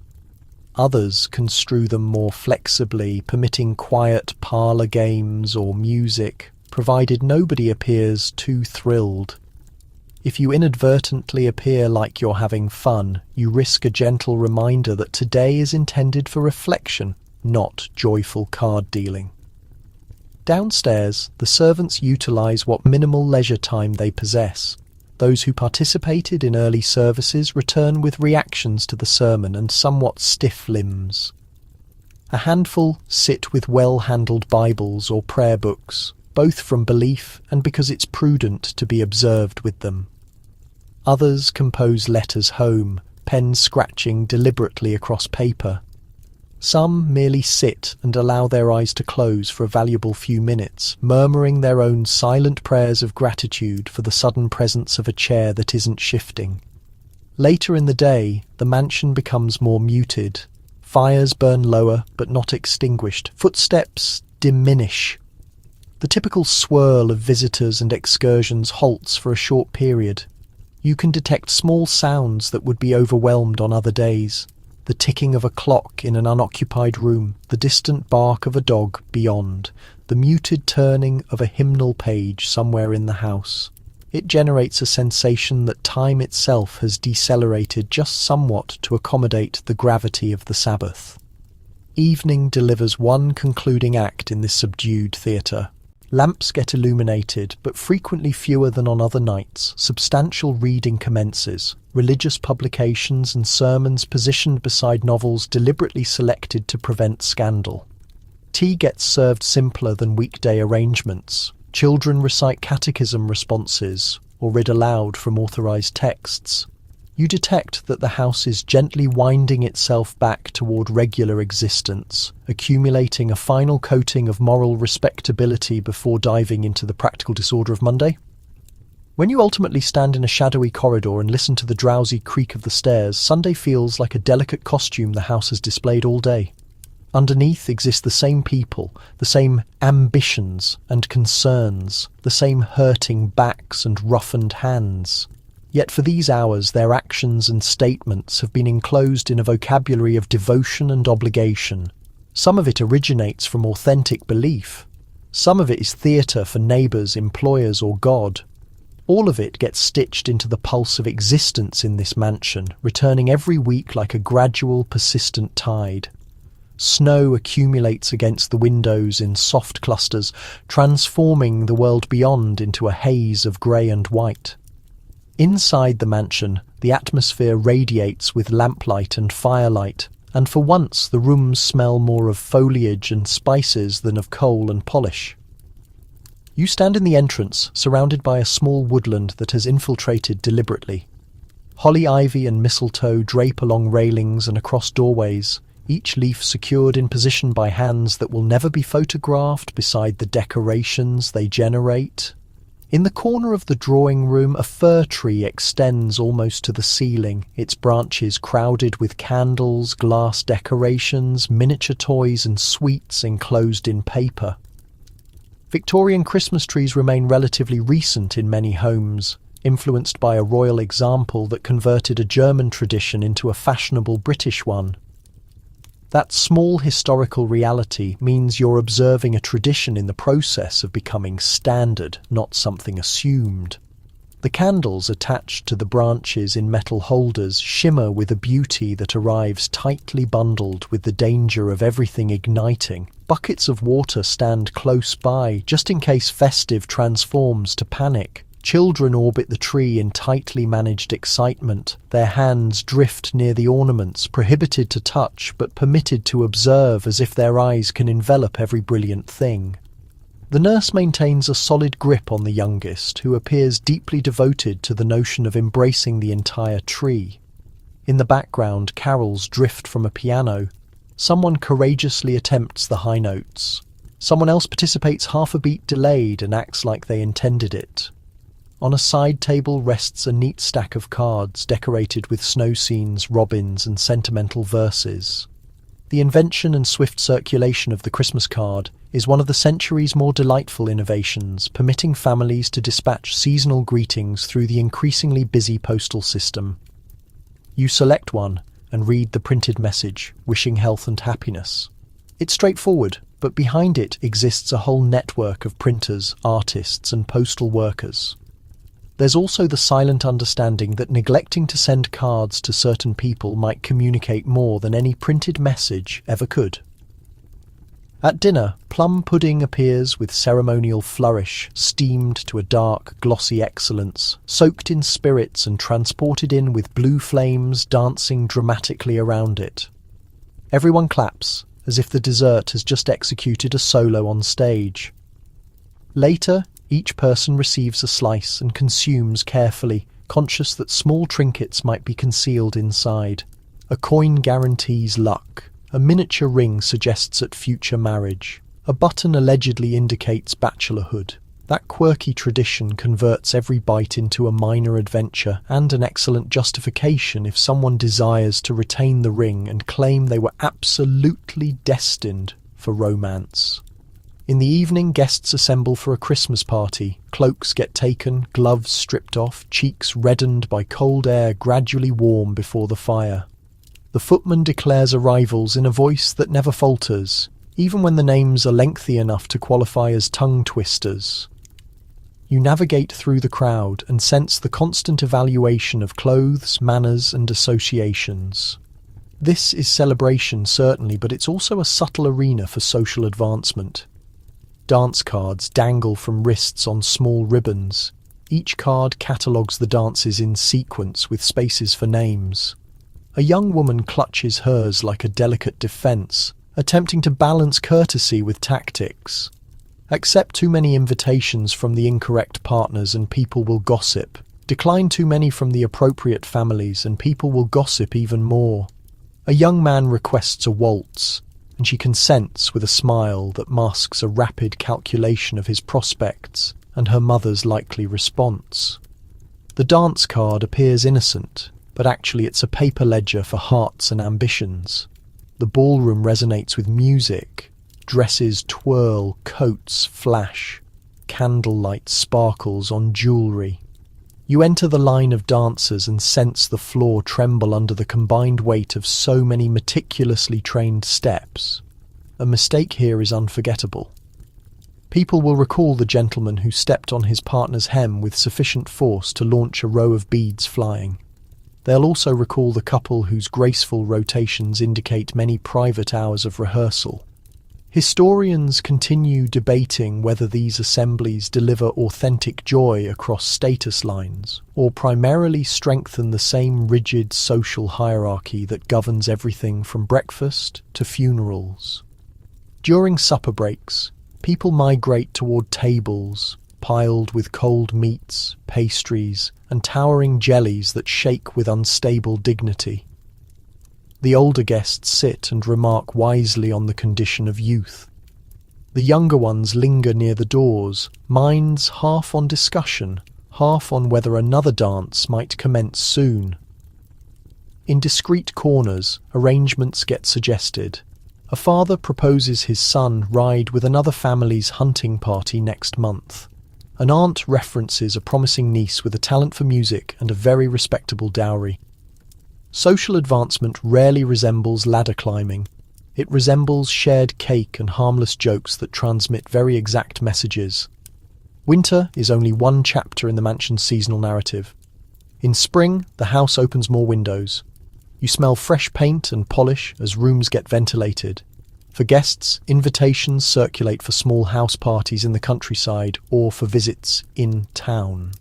Others construe them more flexibly, permitting quiet parlour games or music, provided nobody appears too thrilled. If you inadvertently appear like you're having fun, you risk a gentle reminder that today is intended for reflection, not joyful card dealing. Downstairs, the servants utilise what minimal leisure time they possess. Those who participated in early services return with reactions to the sermon and somewhat stiff limbs. A handful sit with well-handled Bibles or prayer books, both from belief and because it's prudent to be observed with them. Others compose letters home, pens scratching deliberately across paper. Some merely sit and allow their eyes to close for a valuable few minutes, murmuring their own silent prayers of gratitude for the sudden presence of a chair that isn't shifting. Later in the day, the mansion becomes more muted. Fires burn lower but not extinguished. Footsteps diminish. The typical swirl of visitors and excursions halts for a short period. You can detect small sounds that would be overwhelmed on other days. The ticking of a clock in an unoccupied room, the distant bark of a dog beyond, the muted turning of a hymnal page somewhere in the house. It generates a sensation that time itself has decelerated just somewhat to accommodate the gravity of the Sabbath. Evening delivers one concluding act in this subdued theatre. Lamps get illuminated, but frequently fewer than on other nights. Substantial reading commences. Religious publications and sermons positioned beside novels deliberately selected to prevent scandal. Tea gets served simpler than weekday arrangements. Children recite catechism responses or read aloud from authorized texts. You detect that the house is gently winding itself back toward regular existence, accumulating a final coating of moral respectability before diving into the practical disorder of Monday. When you ultimately stand in a shadowy corridor and listen to the drowsy creak of the stairs, Sunday feels like a delicate costume the house has displayed all day. Underneath exist the same people, the same ambitions and concerns, the same hurting backs and roughened hands. Yet for these hours their actions and statements have been enclosed in a vocabulary of devotion and obligation. Some of it originates from authentic belief. Some of it is theatre for neighbours, employers or God. All of it gets stitched into the pulse of existence in this mansion, returning every week like a gradual, persistent tide. Snow accumulates against the windows in soft clusters, transforming the world beyond into a haze of grey and white. Inside the mansion, the atmosphere radiates with lamplight and firelight, and for once the rooms smell more of foliage and spices than of coal and polish. You stand in the entrance, surrounded by a small woodland that has infiltrated deliberately. Holly ivy and mistletoe drape along railings and across doorways, each leaf secured in position by hands that will never be photographed beside the decorations they generate. In the corner of the drawing room, a fir tree extends almost to the ceiling, its branches crowded with candles, glass decorations, miniature toys and sweets enclosed in paper. Victorian Christmas trees remain relatively recent in many homes, influenced by a royal example that converted a German tradition into a fashionable British one. That small historical reality means you're observing a tradition in the process of becoming standard, not something assumed. The candles attached to the branches in metal holders shimmer with a beauty that arrives tightly bundled with the danger of everything igniting. Buckets of water stand close by, just in case festive transforms to panic. Children orbit the tree in tightly managed excitement. Their hands drift near the ornaments, prohibited to touch but permitted to observe as if their eyes can envelop every brilliant thing. The nurse maintains a solid grip on the youngest, who appears deeply devoted to the notion of embracing the entire tree. In the background, carols drift from a piano. Someone courageously attempts the high notes. Someone else participates half a beat delayed and acts like they intended it. On a side table rests a neat stack of cards decorated with snow scenes, robins, and sentimental verses. The invention and swift circulation of the Christmas card is one of the century's more delightful innovations, permitting families to dispatch seasonal greetings through the increasingly busy postal system. You select one and read the printed message, wishing health and happiness. It's straightforward, but behind it exists a whole network of printers, artists, and postal workers. There's also the silent understanding that neglecting to send cards to certain people might communicate more than any printed message ever could. At dinner, plum pudding appears with ceremonial flourish, steamed to a dark, glossy excellence, soaked in spirits and transported in with blue flames dancing dramatically around it. Everyone claps, as if the dessert has just executed a solo on stage. Later, each person receives a slice and consumes carefully, conscious that small trinkets might be concealed inside. A coin guarantees luck. A miniature ring suggests at future marriage. A button allegedly indicates bachelorhood. That quirky tradition converts every bite into a minor adventure and an excellent justification if someone desires to retain the ring and claim they were absolutely destined for romance. In the evening, guests assemble for a Christmas party. Cloaks get taken, gloves stripped off, cheeks reddened by cold air gradually warm before the fire. The footman declares arrivals in a voice that never falters, even when the names are lengthy enough to qualify as tongue twisters. You navigate through the crowd and sense the constant evaluation of clothes, manners, and associations. This is celebration, certainly, but it's also a subtle arena for social advancement. Dance cards dangle from wrists on small ribbons. Each card catalogues the dances in sequence with spaces for names. A young woman clutches hers like a delicate defence, attempting to balance courtesy with tactics. Accept too many invitations from the incorrect partners and people will gossip. Decline too many from the appropriate families and people will gossip even more. A young man requests a waltz, and she consents with a smile that masks a rapid calculation of his prospects and her mother's likely response. The dance card appears innocent, but actually it's a paper ledger for hearts and ambitions. The ballroom resonates with music. Dresses twirl, coats flash. Candlelight sparkles on jewellery. You enter the line of dancers and sense the floor tremble under the combined weight of so many meticulously trained steps. A mistake here is unforgettable. People will recall the gentleman who stepped on his partner's hem with sufficient force to launch a row of beads flying. They'll also recall the couple whose graceful rotations indicate many private hours of rehearsal. Historians continue debating whether these assemblies deliver authentic joy across status lines, or primarily strengthen the same rigid social hierarchy that governs everything from breakfast to funerals. During supper breaks, people migrate toward tables piled with cold meats, pastries, and towering jellies that shake with unstable dignity. The older guests sit and remark wisely on the condition of youth. The younger ones linger near the doors, minds half on discussion, half on whether another dance might commence soon. In discreet corners, arrangements get suggested. A father proposes his son ride with another family's hunting party next month. An aunt references a promising niece with a talent for music and a very respectable dowry. Social advancement rarely resembles ladder climbing. It resembles shared cake and harmless jokes that transmit very exact messages. Winter is only one chapter in the mansion's seasonal narrative. In spring, the house opens more windows. You smell fresh paint and polish as rooms get ventilated. For guests, invitations circulate for small house parties in the countryside or for visits in town.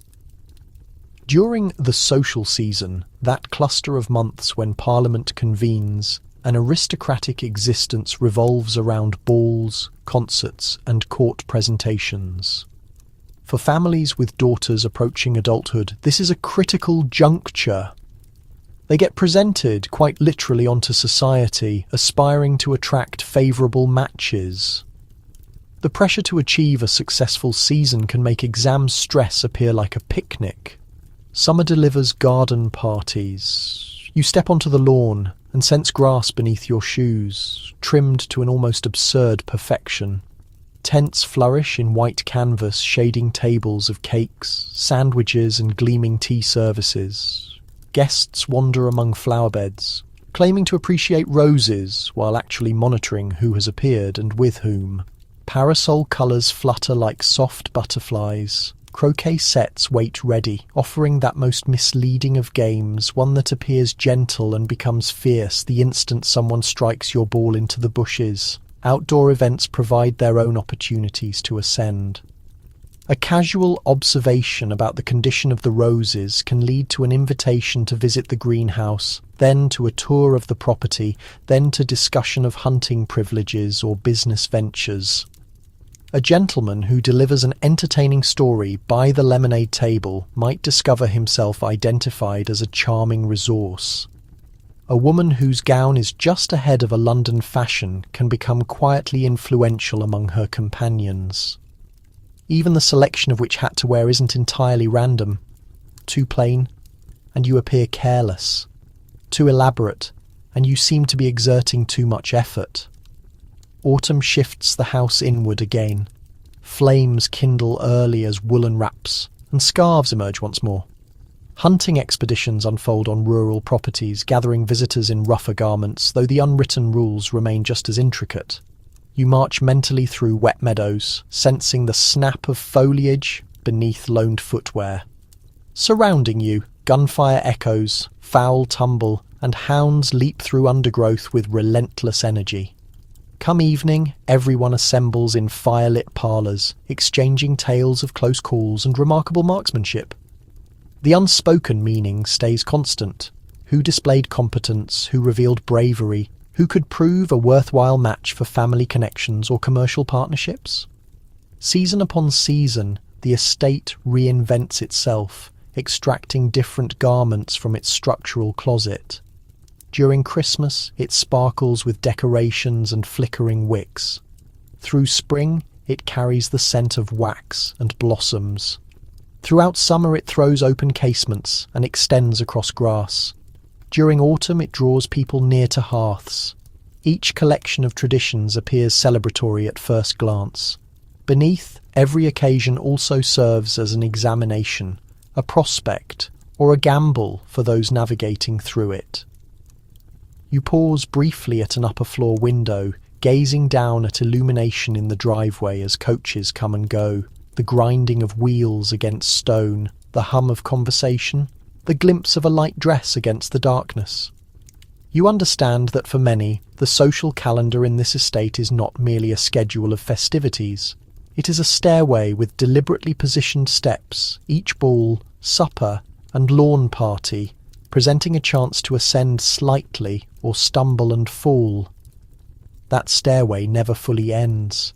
During the social season, that cluster of months when Parliament convenes, an aristocratic existence revolves around balls, concerts, and court presentations. For families with daughters approaching adulthood, this is a critical juncture. They get presented quite literally onto society, aspiring to attract favourable matches. The pressure to achieve a successful season can make exam stress appear like a picnic. Summer delivers garden parties. You step onto the lawn and sense grass beneath your shoes, trimmed to an almost absurd perfection. Tents flourish in white canvas, shading tables of cakes, sandwiches and gleaming tea services. Guests wander among flower beds, claiming to appreciate roses while actually monitoring who has appeared and with whom. Parasol colours flutter like soft butterflies. Croquet sets wait ready, offering that most misleading of games, one that appears gentle and becomes fierce the instant someone strikes your ball into the bushes. Outdoor events provide their own opportunities to ascend. A casual observation about the condition of the roses can lead to an invitation to visit the greenhouse, then to a tour of the property, then to discussion of hunting privileges or business ventures. A gentleman who delivers an entertaining story by the lemonade table might discover himself identified as a charming resource. A woman whose gown is just ahead of a London fashion can become quietly influential among her companions. Even the selection of which hat to wear isn't entirely random. Too plain, and you appear careless. Too elaborate, and you seem to be exerting too much effort. Autumn shifts the house inward again. Flames kindle early as woolen wraps, and scarves emerge once more. Hunting expeditions unfold on rural properties, gathering visitors in rougher garments, though the unwritten rules remain just as intricate. You march mentally through wet meadows, sensing the snap of foliage beneath loaned footwear. Surrounding you, gunfire echoes, fowl tumble, and hounds leap through undergrowth with relentless energy. Come evening, everyone assembles in firelit parlours, exchanging tales of close calls and remarkable marksmanship. The unspoken meaning stays constant. Who displayed competence, who revealed bravery, who could prove a worthwhile match for family connections or commercial partnerships? Season upon season, the estate reinvents itself, extracting different garments from its structural closet. During Christmas, it sparkles with decorations and flickering wicks. Through spring, it carries the scent of wax and blossoms. Throughout summer, it throws open casements and extends across grass. During autumn, it draws people near to hearths. Each collection of traditions appears celebratory at first glance. Beneath, every occasion also serves as an examination, a prospect, or a gamble for those navigating through it. You pause briefly at an upper floor window, gazing down at illumination in the driveway as coaches come and go, the grinding of wheels against stone, the hum of conversation. the glimpse of a light dress against the darkness. You understand that for many, the social calendar in this estate is not merely a schedule of festivities. It is a stairway with deliberately positioned steps, each ball, supper, and lawn party, presenting a chance to ascend slightly or stumble and fall. That stairway never fully ends.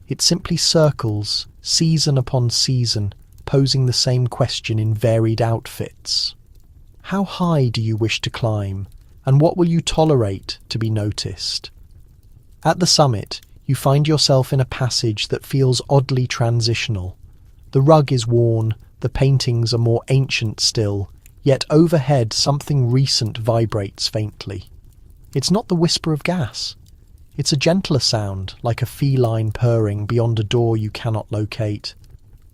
It simply circles, season upon season, posing the same question in varied outfits. How high do you wish to climb, and what will you tolerate to be noticed? At the summit, you find yourself in a passage that feels oddly transitional. The rug is worn, the paintings are more ancient still, yet overhead something recent vibrates faintly. It's not the whisper of gas. It's a gentler sound, like a feline purring beyond a door you cannot locate.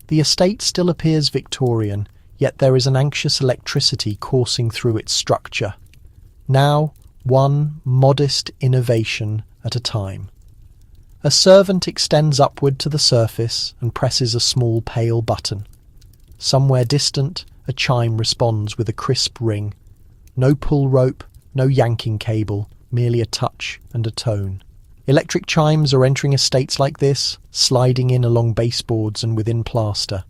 The estate still appears Victorian, yet there is an anxious electricity coursing through its structure. Now, one modest innovation at a time. A servant extends upward to the surface and presses a small pale button. Somewhere distant, a chime responds with a crisp ring. No pull rope, no yanking cable, merely a touch and a tone. Electric chimes are entering estates like this, sliding in along baseboards and within plaster.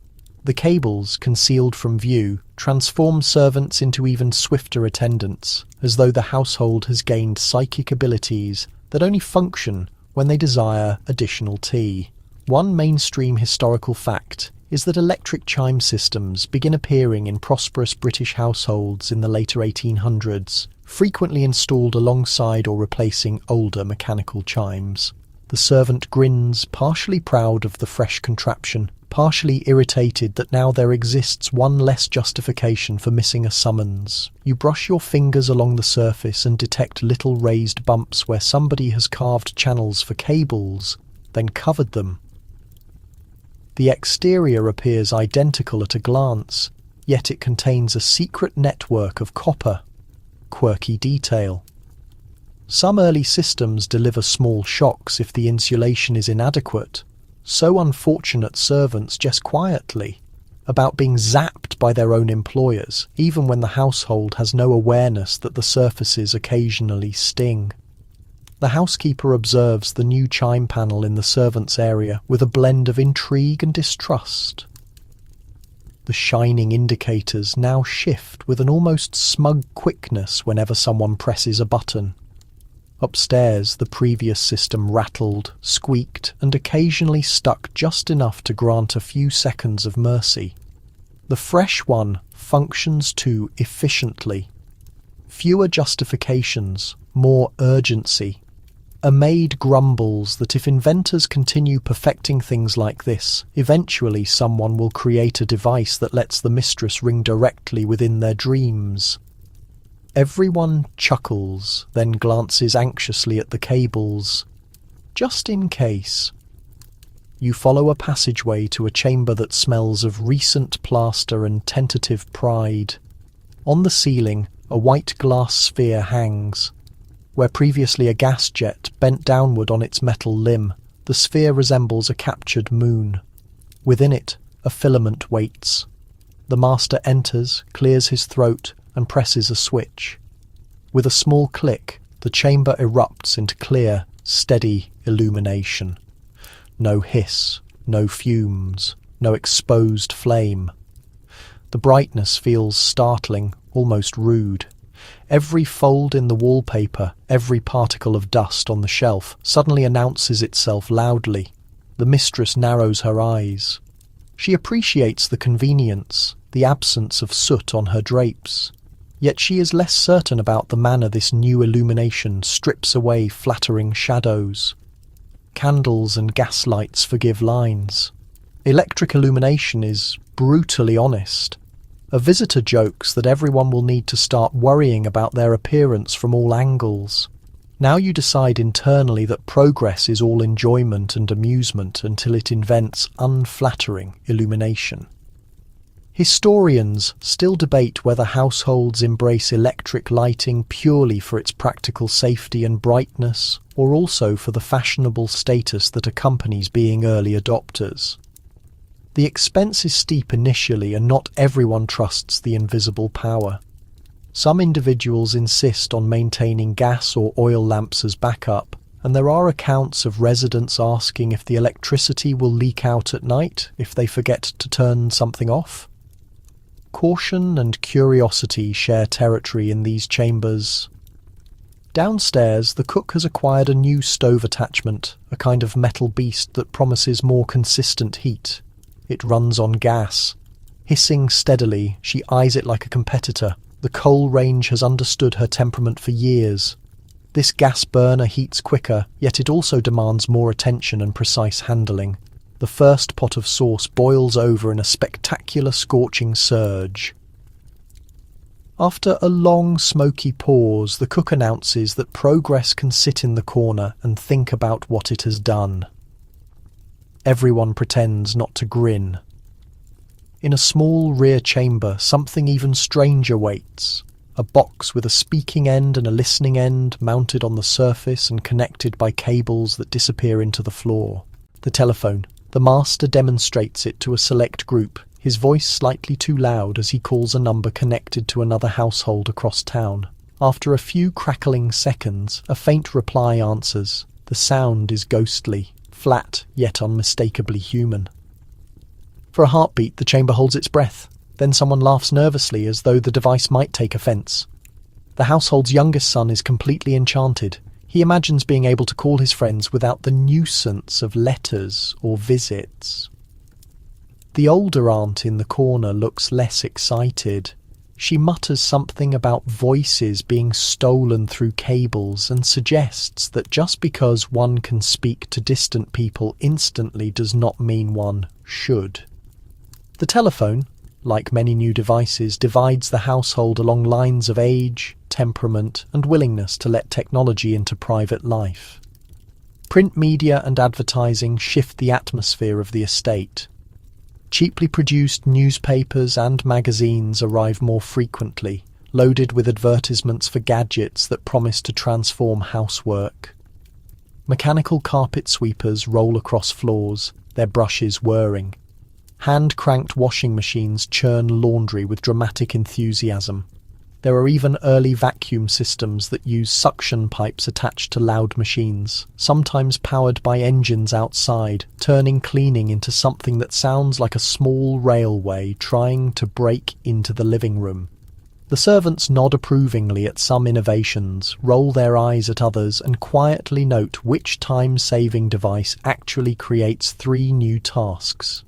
The cables, concealed from view, transform servants into even swifter attendants, as though the household has gained psychic abilities that only function when they desire additional tea. One mainstream historical fact is that electric chime systems begin appearing in prosperous British households in the later 1800s, frequently installed alongside or replacing older mechanical chimes. The servant grins, partially proud of the fresh contraption, partially irritated that now there exists one less justification for missing a summons. You brush your fingers along the surface and detect little raised bumps where somebody has carved channels for cables, then covered them. The exterior appears identical at a glance, yet it contains a secret network of copper. Quirky detail. Some early systems deliver small shocks if the insulation is inadequate. So unfortunate servants jest quietly about being zapped by their own employers, even when the household has no awareness that the surfaces occasionally sting. The housekeeper observes the new chime panel in the servants' area with a blend of intrigue and distrust. The shining indicators now shift with an almost smug quickness whenever someone presses a button. Upstairs, the previous system rattled, squeaked, and occasionally stuck just enough to grant a few seconds of mercy. The fresh one functions too efficiently. Fewer justifications, more urgency. A maid grumbles that if inventors continue perfecting things like this, eventually someone will create a device that lets the mistress ring directly within their dreams. Everyone chuckles, then glances anxiously at the cables. Just in case. You follow a passageway to a chamber that smells of recent plaster and tentative pride. On the ceiling, a white glass sphere hangs. Where previously a gas jet bent downward on its metal limb, the sphere resembles a captured moon. Within it, a filament waits. The master enters, clears his throat, and presses a switch. With a small click, the chamber erupts into clear, steady illumination. No hiss, no fumes, no exposed flame. The brightness feels startling, almost rude. Every fold in the wallpaper, every particle of dust on the shelf suddenly announces itself loudly. The mistress narrows her eyes. She appreciates the convenience, the absence of soot on her drapes. Yet she is less certain about the manner this new illumination strips away flattering shadows. Candles and gaslights forgive lines. Electric illumination is brutally honest. A visitor jokes that everyone will need to start worrying about their appearance from all angles. Now you decide internally that progress is all enjoyment and amusement until it invents unflattering illumination. Historians still debate whether households embrace electric lighting purely for its practical safety and brightness, or also for the fashionable status that accompanies being early adopters. The expense is steep initially, and not everyone trusts the invisible power. Some individuals insist on maintaining gas or oil lamps as backup, and there are accounts of residents asking if the electricity will leak out at night if they forget to turn something off. Caution and curiosity share territory in these chambers. Downstairs, the cook has acquired a new stove attachment, a kind of metal beast that promises more consistent heat. It runs on gas. Hissing steadily, she eyes it like a competitor. The coal range has understood her temperament for years. This gas burner heats quicker, yet it also demands more attention and precise handling. The first pot of sauce boils over in a spectacular scorching surge. After a long, smoky pause, the cook announces that progress can sit in the corner and think about what it has done. Everyone pretends not to grin. In a small rear chamber, something even stranger waits. A box with a speaking end and a listening end mounted on the surface and connected by cables that disappear into the floor. The telephone. The master demonstrates it to a select group, his voice slightly too loud as he calls a number connected to another household across town. After a few crackling seconds, a faint reply answers. The sound is ghostly, flat yet unmistakably human. For a heartbeat, the chamber holds its breath. Then someone laughs nervously as though the device might take offence. The household's youngest son is completely enchanted. He imagines being able to call his friends without the nuisance of letters or visits. The older aunt in the corner looks less excited. She mutters something about voices being stolen through cables and suggests that just because one can speak to distant people instantly does not mean one should. The telephone, like many new devices, divides the household along lines of age, temperament, and willingness to let technology into private life. Print media and advertising shift the atmosphere of the estate. Cheaply produced newspapers and magazines arrive more frequently, loaded with advertisements for gadgets that promise to transform housework. Mechanical carpet sweepers roll across floors, their brushes whirring. Hand-cranked washing machines churn laundry with dramatic enthusiasm. There are even early vacuum systems that use suction pipes attached to loud machines, sometimes powered by engines outside, turning cleaning into something that sounds like a small railway trying to break into the living room. The servants nod approvingly at some innovations, roll their eyes at others, and quietly note which time-saving device actually creates 3 new tasks.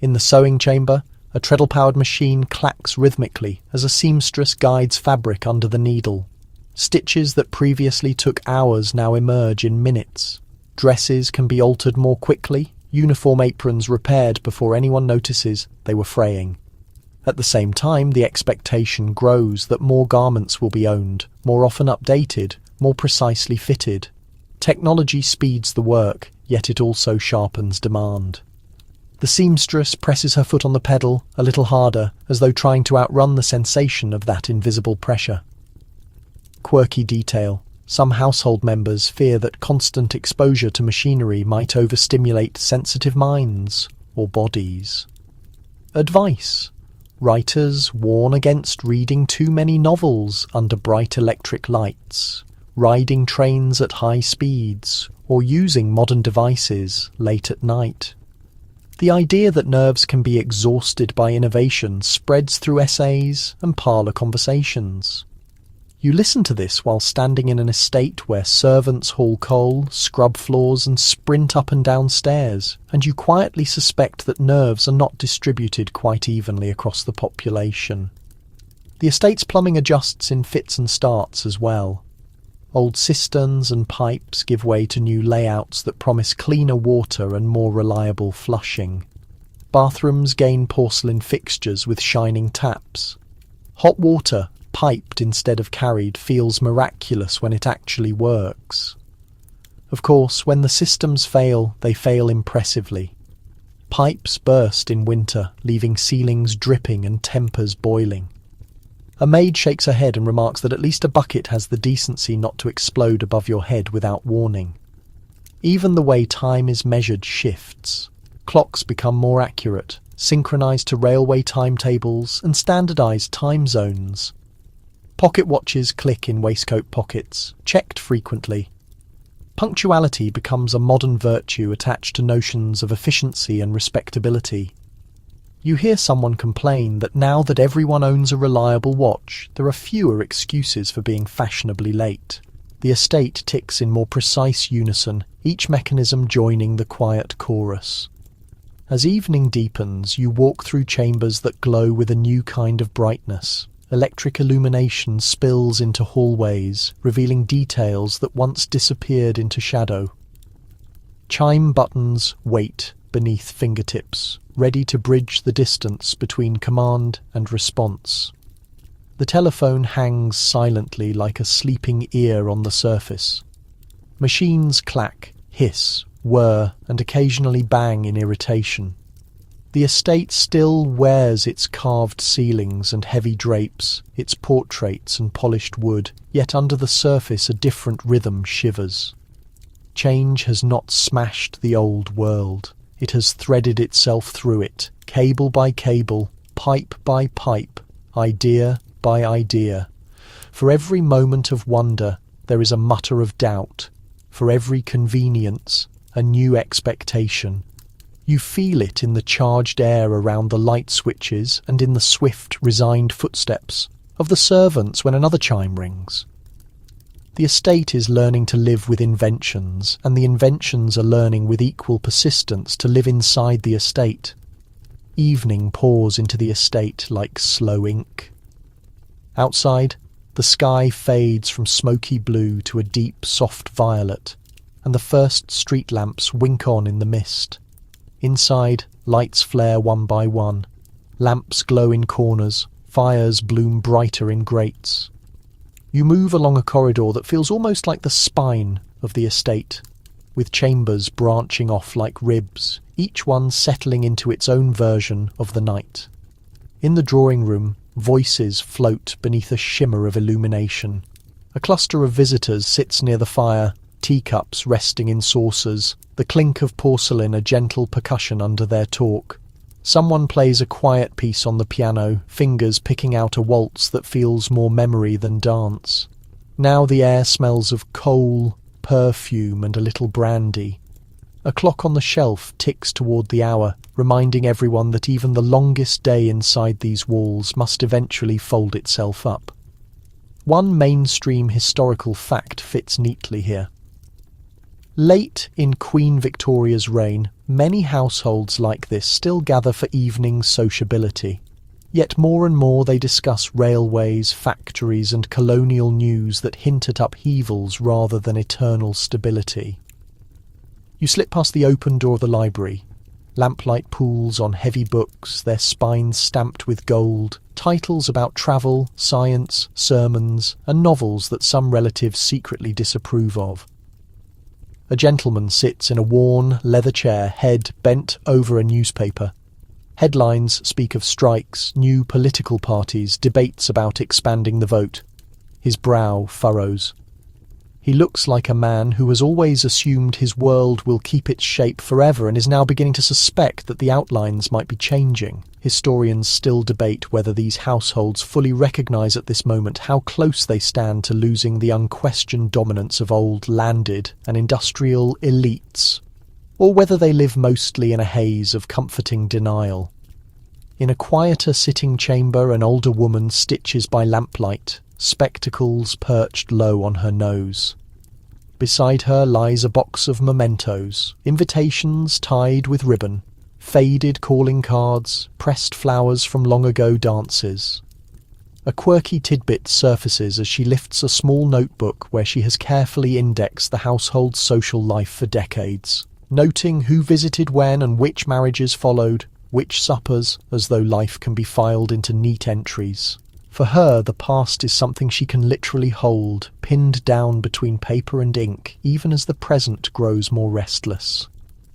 In the sewing chamber, a treadle-powered machine clacks rhythmically as a seamstress guides fabric under the needle. Stitches that previously took hours now emerge in minutes. Dresses can be altered more quickly, uniform aprons repaired before anyone notices they were fraying. At the same time, the expectation grows that more garments will be owned, more often updated, more precisely fitted. Technology speeds the work, yet it also sharpens demand. The seamstress presses her foot on the pedal a little harder, as though trying to outrun the sensation of that invisible pressure. Quirky detail. Some household members fear that constant exposure to machinery might overstimulate sensitive minds or bodies. Advice. Writers warn against reading too many novels under bright electric lights, riding trains at high speeds, or using modern devices late at night. The idea that nerves can be exhausted by innovation spreads through essays and parlour conversations. You listen to this while standing in an estate where servants haul coal, scrub floors and sprint up and down stairs, and you quietly suspect that nerves are not distributed quite evenly across the population. The estate's plumbing adjusts in fits and starts as well. Old cisterns and pipes give way to new layouts that promise cleaner water and more reliable flushing. Bathrooms gain porcelain fixtures with shining taps. Hot water, piped instead of carried, feels miraculous when it actually works. Of course, when the systems fail, they fail impressively. Pipes burst in winter, leaving ceilings dripping and tempers boiling. A maid shakes her head and remarks that at least a bucket has the decency not to explode above your head without warning. Even the way time is measured shifts. Clocks become more accurate. synchronised to railway timetables and standardised time zones. Pocket watches click in waistcoat pockets, checked frequently. Punctuality becomes a modern virtue attached to notions of efficiency and respectability. You hear someone complain that now that everyone owns a reliable watch, there are fewer excuses for being fashionably late. The estate ticks in more precise unison, each mechanism joining the quiet chorus. As evening deepens, you walk through chambers that glow with a new kind of brightness. Electric illumination spills into hallways, revealing details that once disappeared into shadow. Chime buttons wait beneath fingertips, ready to bridge the distance between command and response. The telephone hangs silently like a sleeping ear on the surface. Machines clack, hiss, whir, and occasionally bang in irritation. The estate still wears its carved ceilings and heavy drapes, its portraits and polished wood, yet under the surface a different rhythm shivers. Change has not smashed the old world. It has threaded itself through it, cable by cable, pipe by pipe, idea by idea. For every moment of wonder, there is a mutter of doubt. For every convenience, a new expectation. You feel it in the charged air around the light switches and in the swift, resigned footsteps of the servants when another chime rings. The estate is learning to live with inventions, and the inventions are learning with equal persistence to live inside the estate. Evening pours into the estate like slow ink. Outside, the sky fades from smoky blue to a deep, soft violet, and the first street lamps wink on in the mist. Inside, lights flare one by one. Lamps glow in corners, fires bloom brighter in grates. You move along a corridor that feels almost like the spine of the estate, with chambers branching off like ribs, each one settling into its own version of the night. In the drawing room, voices float beneath a shimmer of illumination. A cluster of visitors sits near the fire, teacups resting in saucers, the clink of porcelain a gentle percussion under their talk. Someone plays a quiet piece on the piano, fingers picking out a waltz that feels more memory than dance. Now the air smells of coal, perfume, and a little brandy. A clock on the shelf ticks toward the hour, reminding everyone that even the longest day inside these walls must eventually fold itself up. One mainstream historical fact fits neatly here. Late in Queen Victoria's reign, many households like this still gather for evening sociability. Yet more and more they discuss railways, factories, and colonial news that hint at upheavals rather than eternal stability. You slip past the open door of the library. Lamplight pools on heavy books, their spines stamped with gold, titles about travel, science, sermons, and novels that some relatives secretly disapprove of. A gentleman sits in a worn, leather chair, head bent over a newspaper. Headlines speak of strikes, new political parties, debates about expanding the vote. His brow furrows. He looks like a man who has always assumed his world will keep its shape forever and is now beginning to suspect that the outlines might be changing. Historians still debate whether these households fully recognise at this moment how close they stand to losing the unquestioned dominance of old landed and industrial elites, or whether they live mostly in a haze of comforting denial. In a quieter sitting chamber, an older woman stitches by lamplight, spectacles perched low on her nose. Beside her lies a box of mementos, invitations tied with ribbon, faded calling cards, pressed flowers from long-ago dances. A quirky tidbit surfaces as she lifts a small notebook where she has carefully indexed the household's social life for decades, noting who visited when and which marriages followed, which suppers, as though life can be filed into neat entries. For her, the past is something she can literally hold, pinned down between paper and ink, even as the present grows more restless.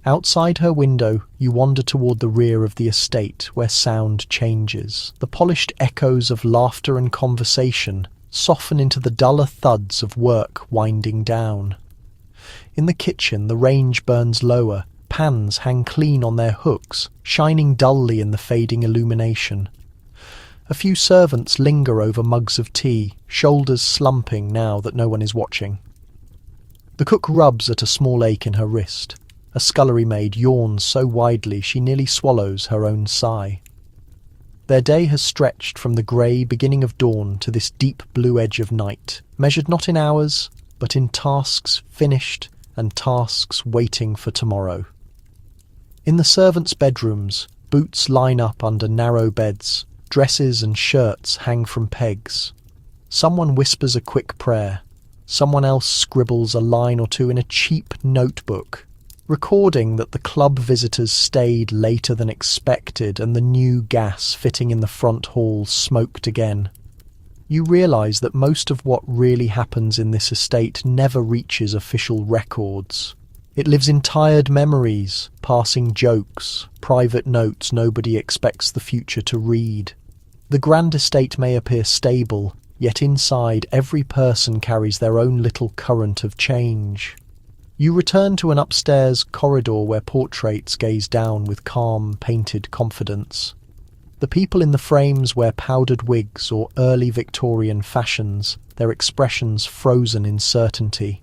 Outside her window, you wander toward the rear of the estate, where sound changes. The polished echoes of laughter and conversation soften into the duller thuds of work winding down. In the kitchen, the range burns lower, pans hang clean on their hooks, shining dully in the fading illumination. A few servants linger over mugs of tea, shoulders slumping now that no one is watching. The cook rubs at a small ache in her wrist. A scullery maid yawns so widely she nearly swallows her own sigh. Their day has stretched from the grey beginning of dawn to this deep blue edge of night, measured not in hours, but in tasks finished and tasks waiting for tomorrow. In the servants' bedrooms, boots line up under narrow beds, dresses and shirts hang from pegs. Someone whispers a quick prayer. Someone else scribbles a line or two in a cheap notebook, recording that the club visitors stayed later than expected and the new gas fitting in the front hall smoked again. You realise that most of what really happens in this estate never reaches official records. It lives in tired memories, passing jokes, private notes nobody expects the future to read. The grand estate may appear stable, yet inside every person carries their own little current of change. You return to an upstairs corridor where portraits gaze down with calm, painted confidence. The people in the frames wear powdered wigs or early Victorian fashions, their expressions frozen in certainty.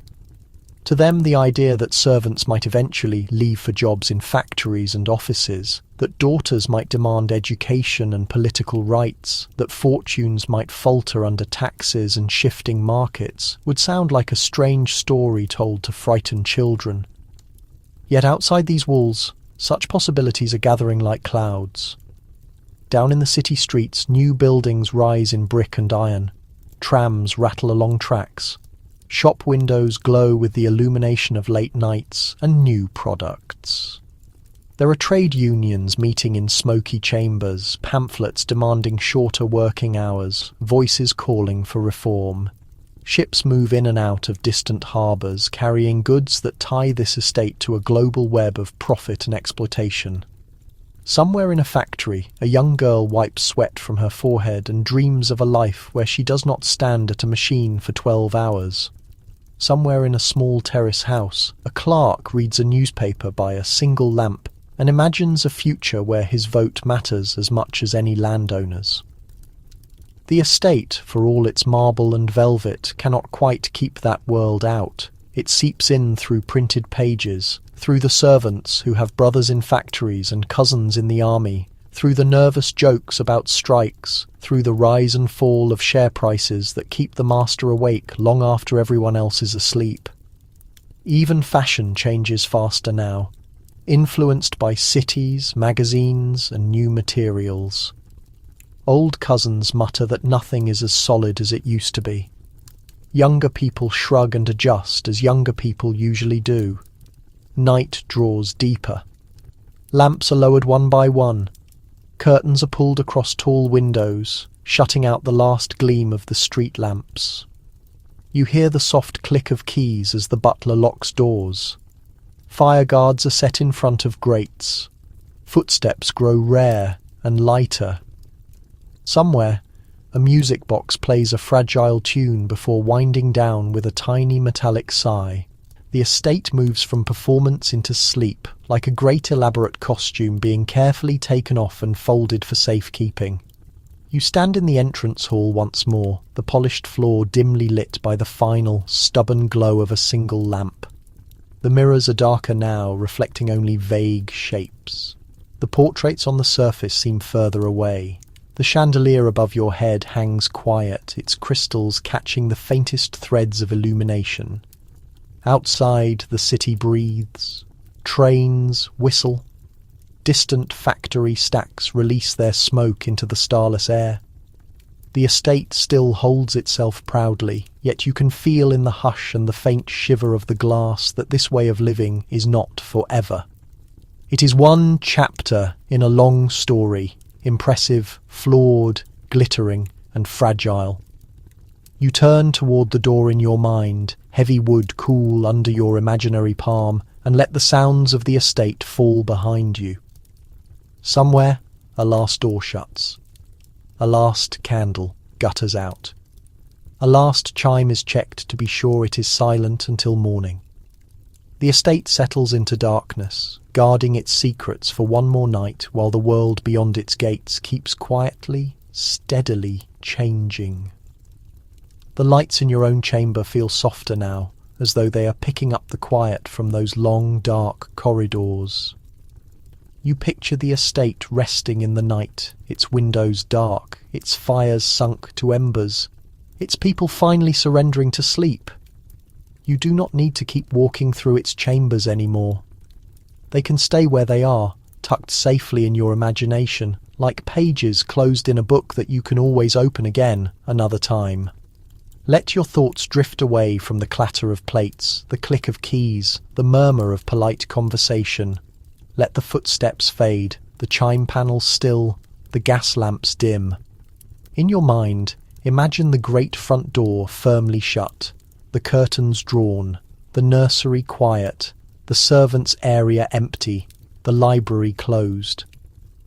To them, the idea that servants might eventually leave for jobs in factories and offices, that daughters might demand education and political rights, that fortunes might falter under taxes and shifting markets, would sound like a strange story told to frightened children. Yet outside these walls, such possibilities are gathering like clouds. Down in the city streets, new buildings rise in brick and iron. Trams rattle along tracks. Shop windows glow with the illumination of late nights and new products. There are trade unions meeting in smoky chambers, pamphlets demanding shorter working hours, voices calling for reform. Ships move in and out of distant harbours, carrying goods that tie this estate to a global web of profit and exploitation. Somewhere in a factory, a young girl wipes sweat from her forehead and dreams of a life where she does not stand at a machine for 12 hours. Somewhere in a small terrace house, a clerk reads a newspaper by a single lamp and imagines a future where his vote matters as much as any landowner's. The estate, for all its marble and velvet, cannot quite keep that world out. It seeps in through printed pages, through the servants who have brothers in factories and cousins in the army, through the nervous jokes about strikes, through the rise and fall of share prices that keep the master awake long after everyone else is asleep. Even fashion changes faster now, influenced by cities, magazines, and new materials. Old cousins mutter that nothing is as solid as it used to be. Younger people shrug and adjust as younger people usually do. Night draws deeper. Lamps are lowered one by one. Curtains are pulled across tall windows, shutting out the last gleam of the street lamps. You hear the soft click of keys as the butler locks doors. Fire guards are set in front of grates. Footsteps grow rare and lighter. Somewhere, a music box plays a fragile tune before winding down with a tiny metallic sigh. The estate moves from performance into sleep, like a great elaborate costume being carefully taken off and folded for safekeeping. You stand in the entrance hall once more, the polished floor dimly lit by the final, stubborn glow of a single lamp. The mirrors are darker now, reflecting only vague shapes. The portraits on the surface seem further away. The chandelier above your head hangs quiet, its crystals catching the faintest threads of illumination. Outside, the city breathes. Trains whistle. Distant factory stacks release their smoke into the starless air. The estate still holds itself proudly, yet you can feel in the hush and the faint shiver of the glass that this way of living is not forever. It is one chapter in a long story, impressive, flawed, glittering, and fragile. You turn toward the door in your mind, heavy wood cool under your imaginary palm, and let the sounds of the estate fall behind you. Somewhere, a last door shuts. A last candle gutters out. A last chime is checked to be sure it is silent until morning. The estate settles into darkness, guarding its secrets for one more night while the world beyond its gates keeps quietly, steadily changing. The lights in your own chamber feel softer now, as though they are picking up the quiet from those long, dark corridors. You picture the estate resting in the night, its windows dark, its fires sunk to embers, its people finally surrendering to sleep. You do not need to keep walking through its chambers anymore. They can stay where they are, tucked safely in your imagination, like pages closed in a book that you can always open again another time. Let your thoughts drift away from the clatter of plates, the click of keys, the murmur of polite conversation. Let the footsteps fade, the chime panels still, the gas lamps dim. In your mind, imagine the great front door firmly shut, the curtains drawn, the nursery quiet, the servants' area empty, the library closed.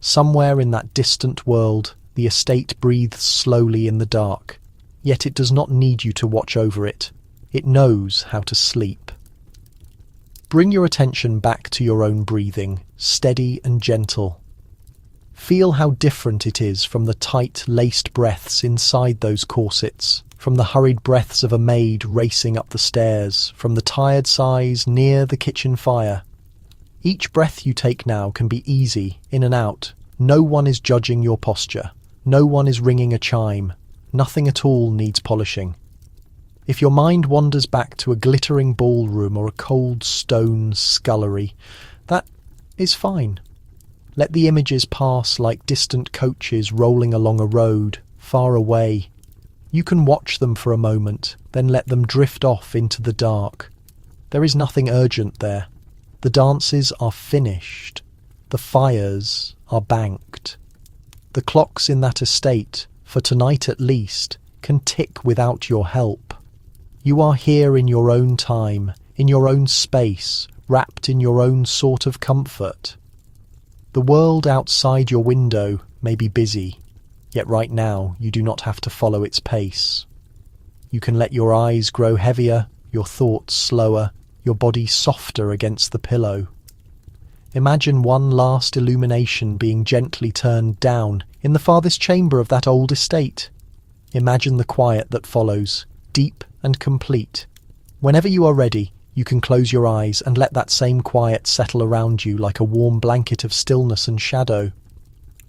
Somewhere in that distant world, the estate breathes slowly in the dark, yet it does not need you to watch over it. It knows how to sleep. Bring your attention back to your own breathing, steady and gentle. Feel how different it is from the tight, laced breaths inside those corsets, from the hurried breaths of a maid racing up the stairs, from the tired sighs near the kitchen fire. Each breath you take now can be easy, in and out. No one is judging your posture. No one is ringing a chime. Nothing at all needs polishing. If your mind wanders back to a glittering ballroom or a cold stone scullery, that is fine. Let the images pass like distant coaches rolling along a road, far away. You can watch them for a moment, then let them drift off into the dark. There is nothing urgent there. The dances are finished. The fires are banked. The clocks in that estate, for tonight at least, can tick without your help. You are here in your own time, in your own space, wrapped in your own sort of comfort. The world outside your window may be busy, yet right now you do not have to follow its pace. You can let your eyes grow heavier, your thoughts slower, your body softer against the pillow. Imagine one last illumination being gently turned down in the farthest chamber of that old estate. Imagine the quiet that follows, deep and complete. Whenever you are ready, you can close your eyes and let that same quiet settle around you like a warm blanket of stillness and shadow.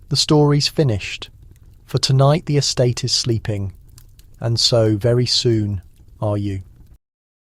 The story's finished. For tonight the estate is sleeping, and so very soon are you.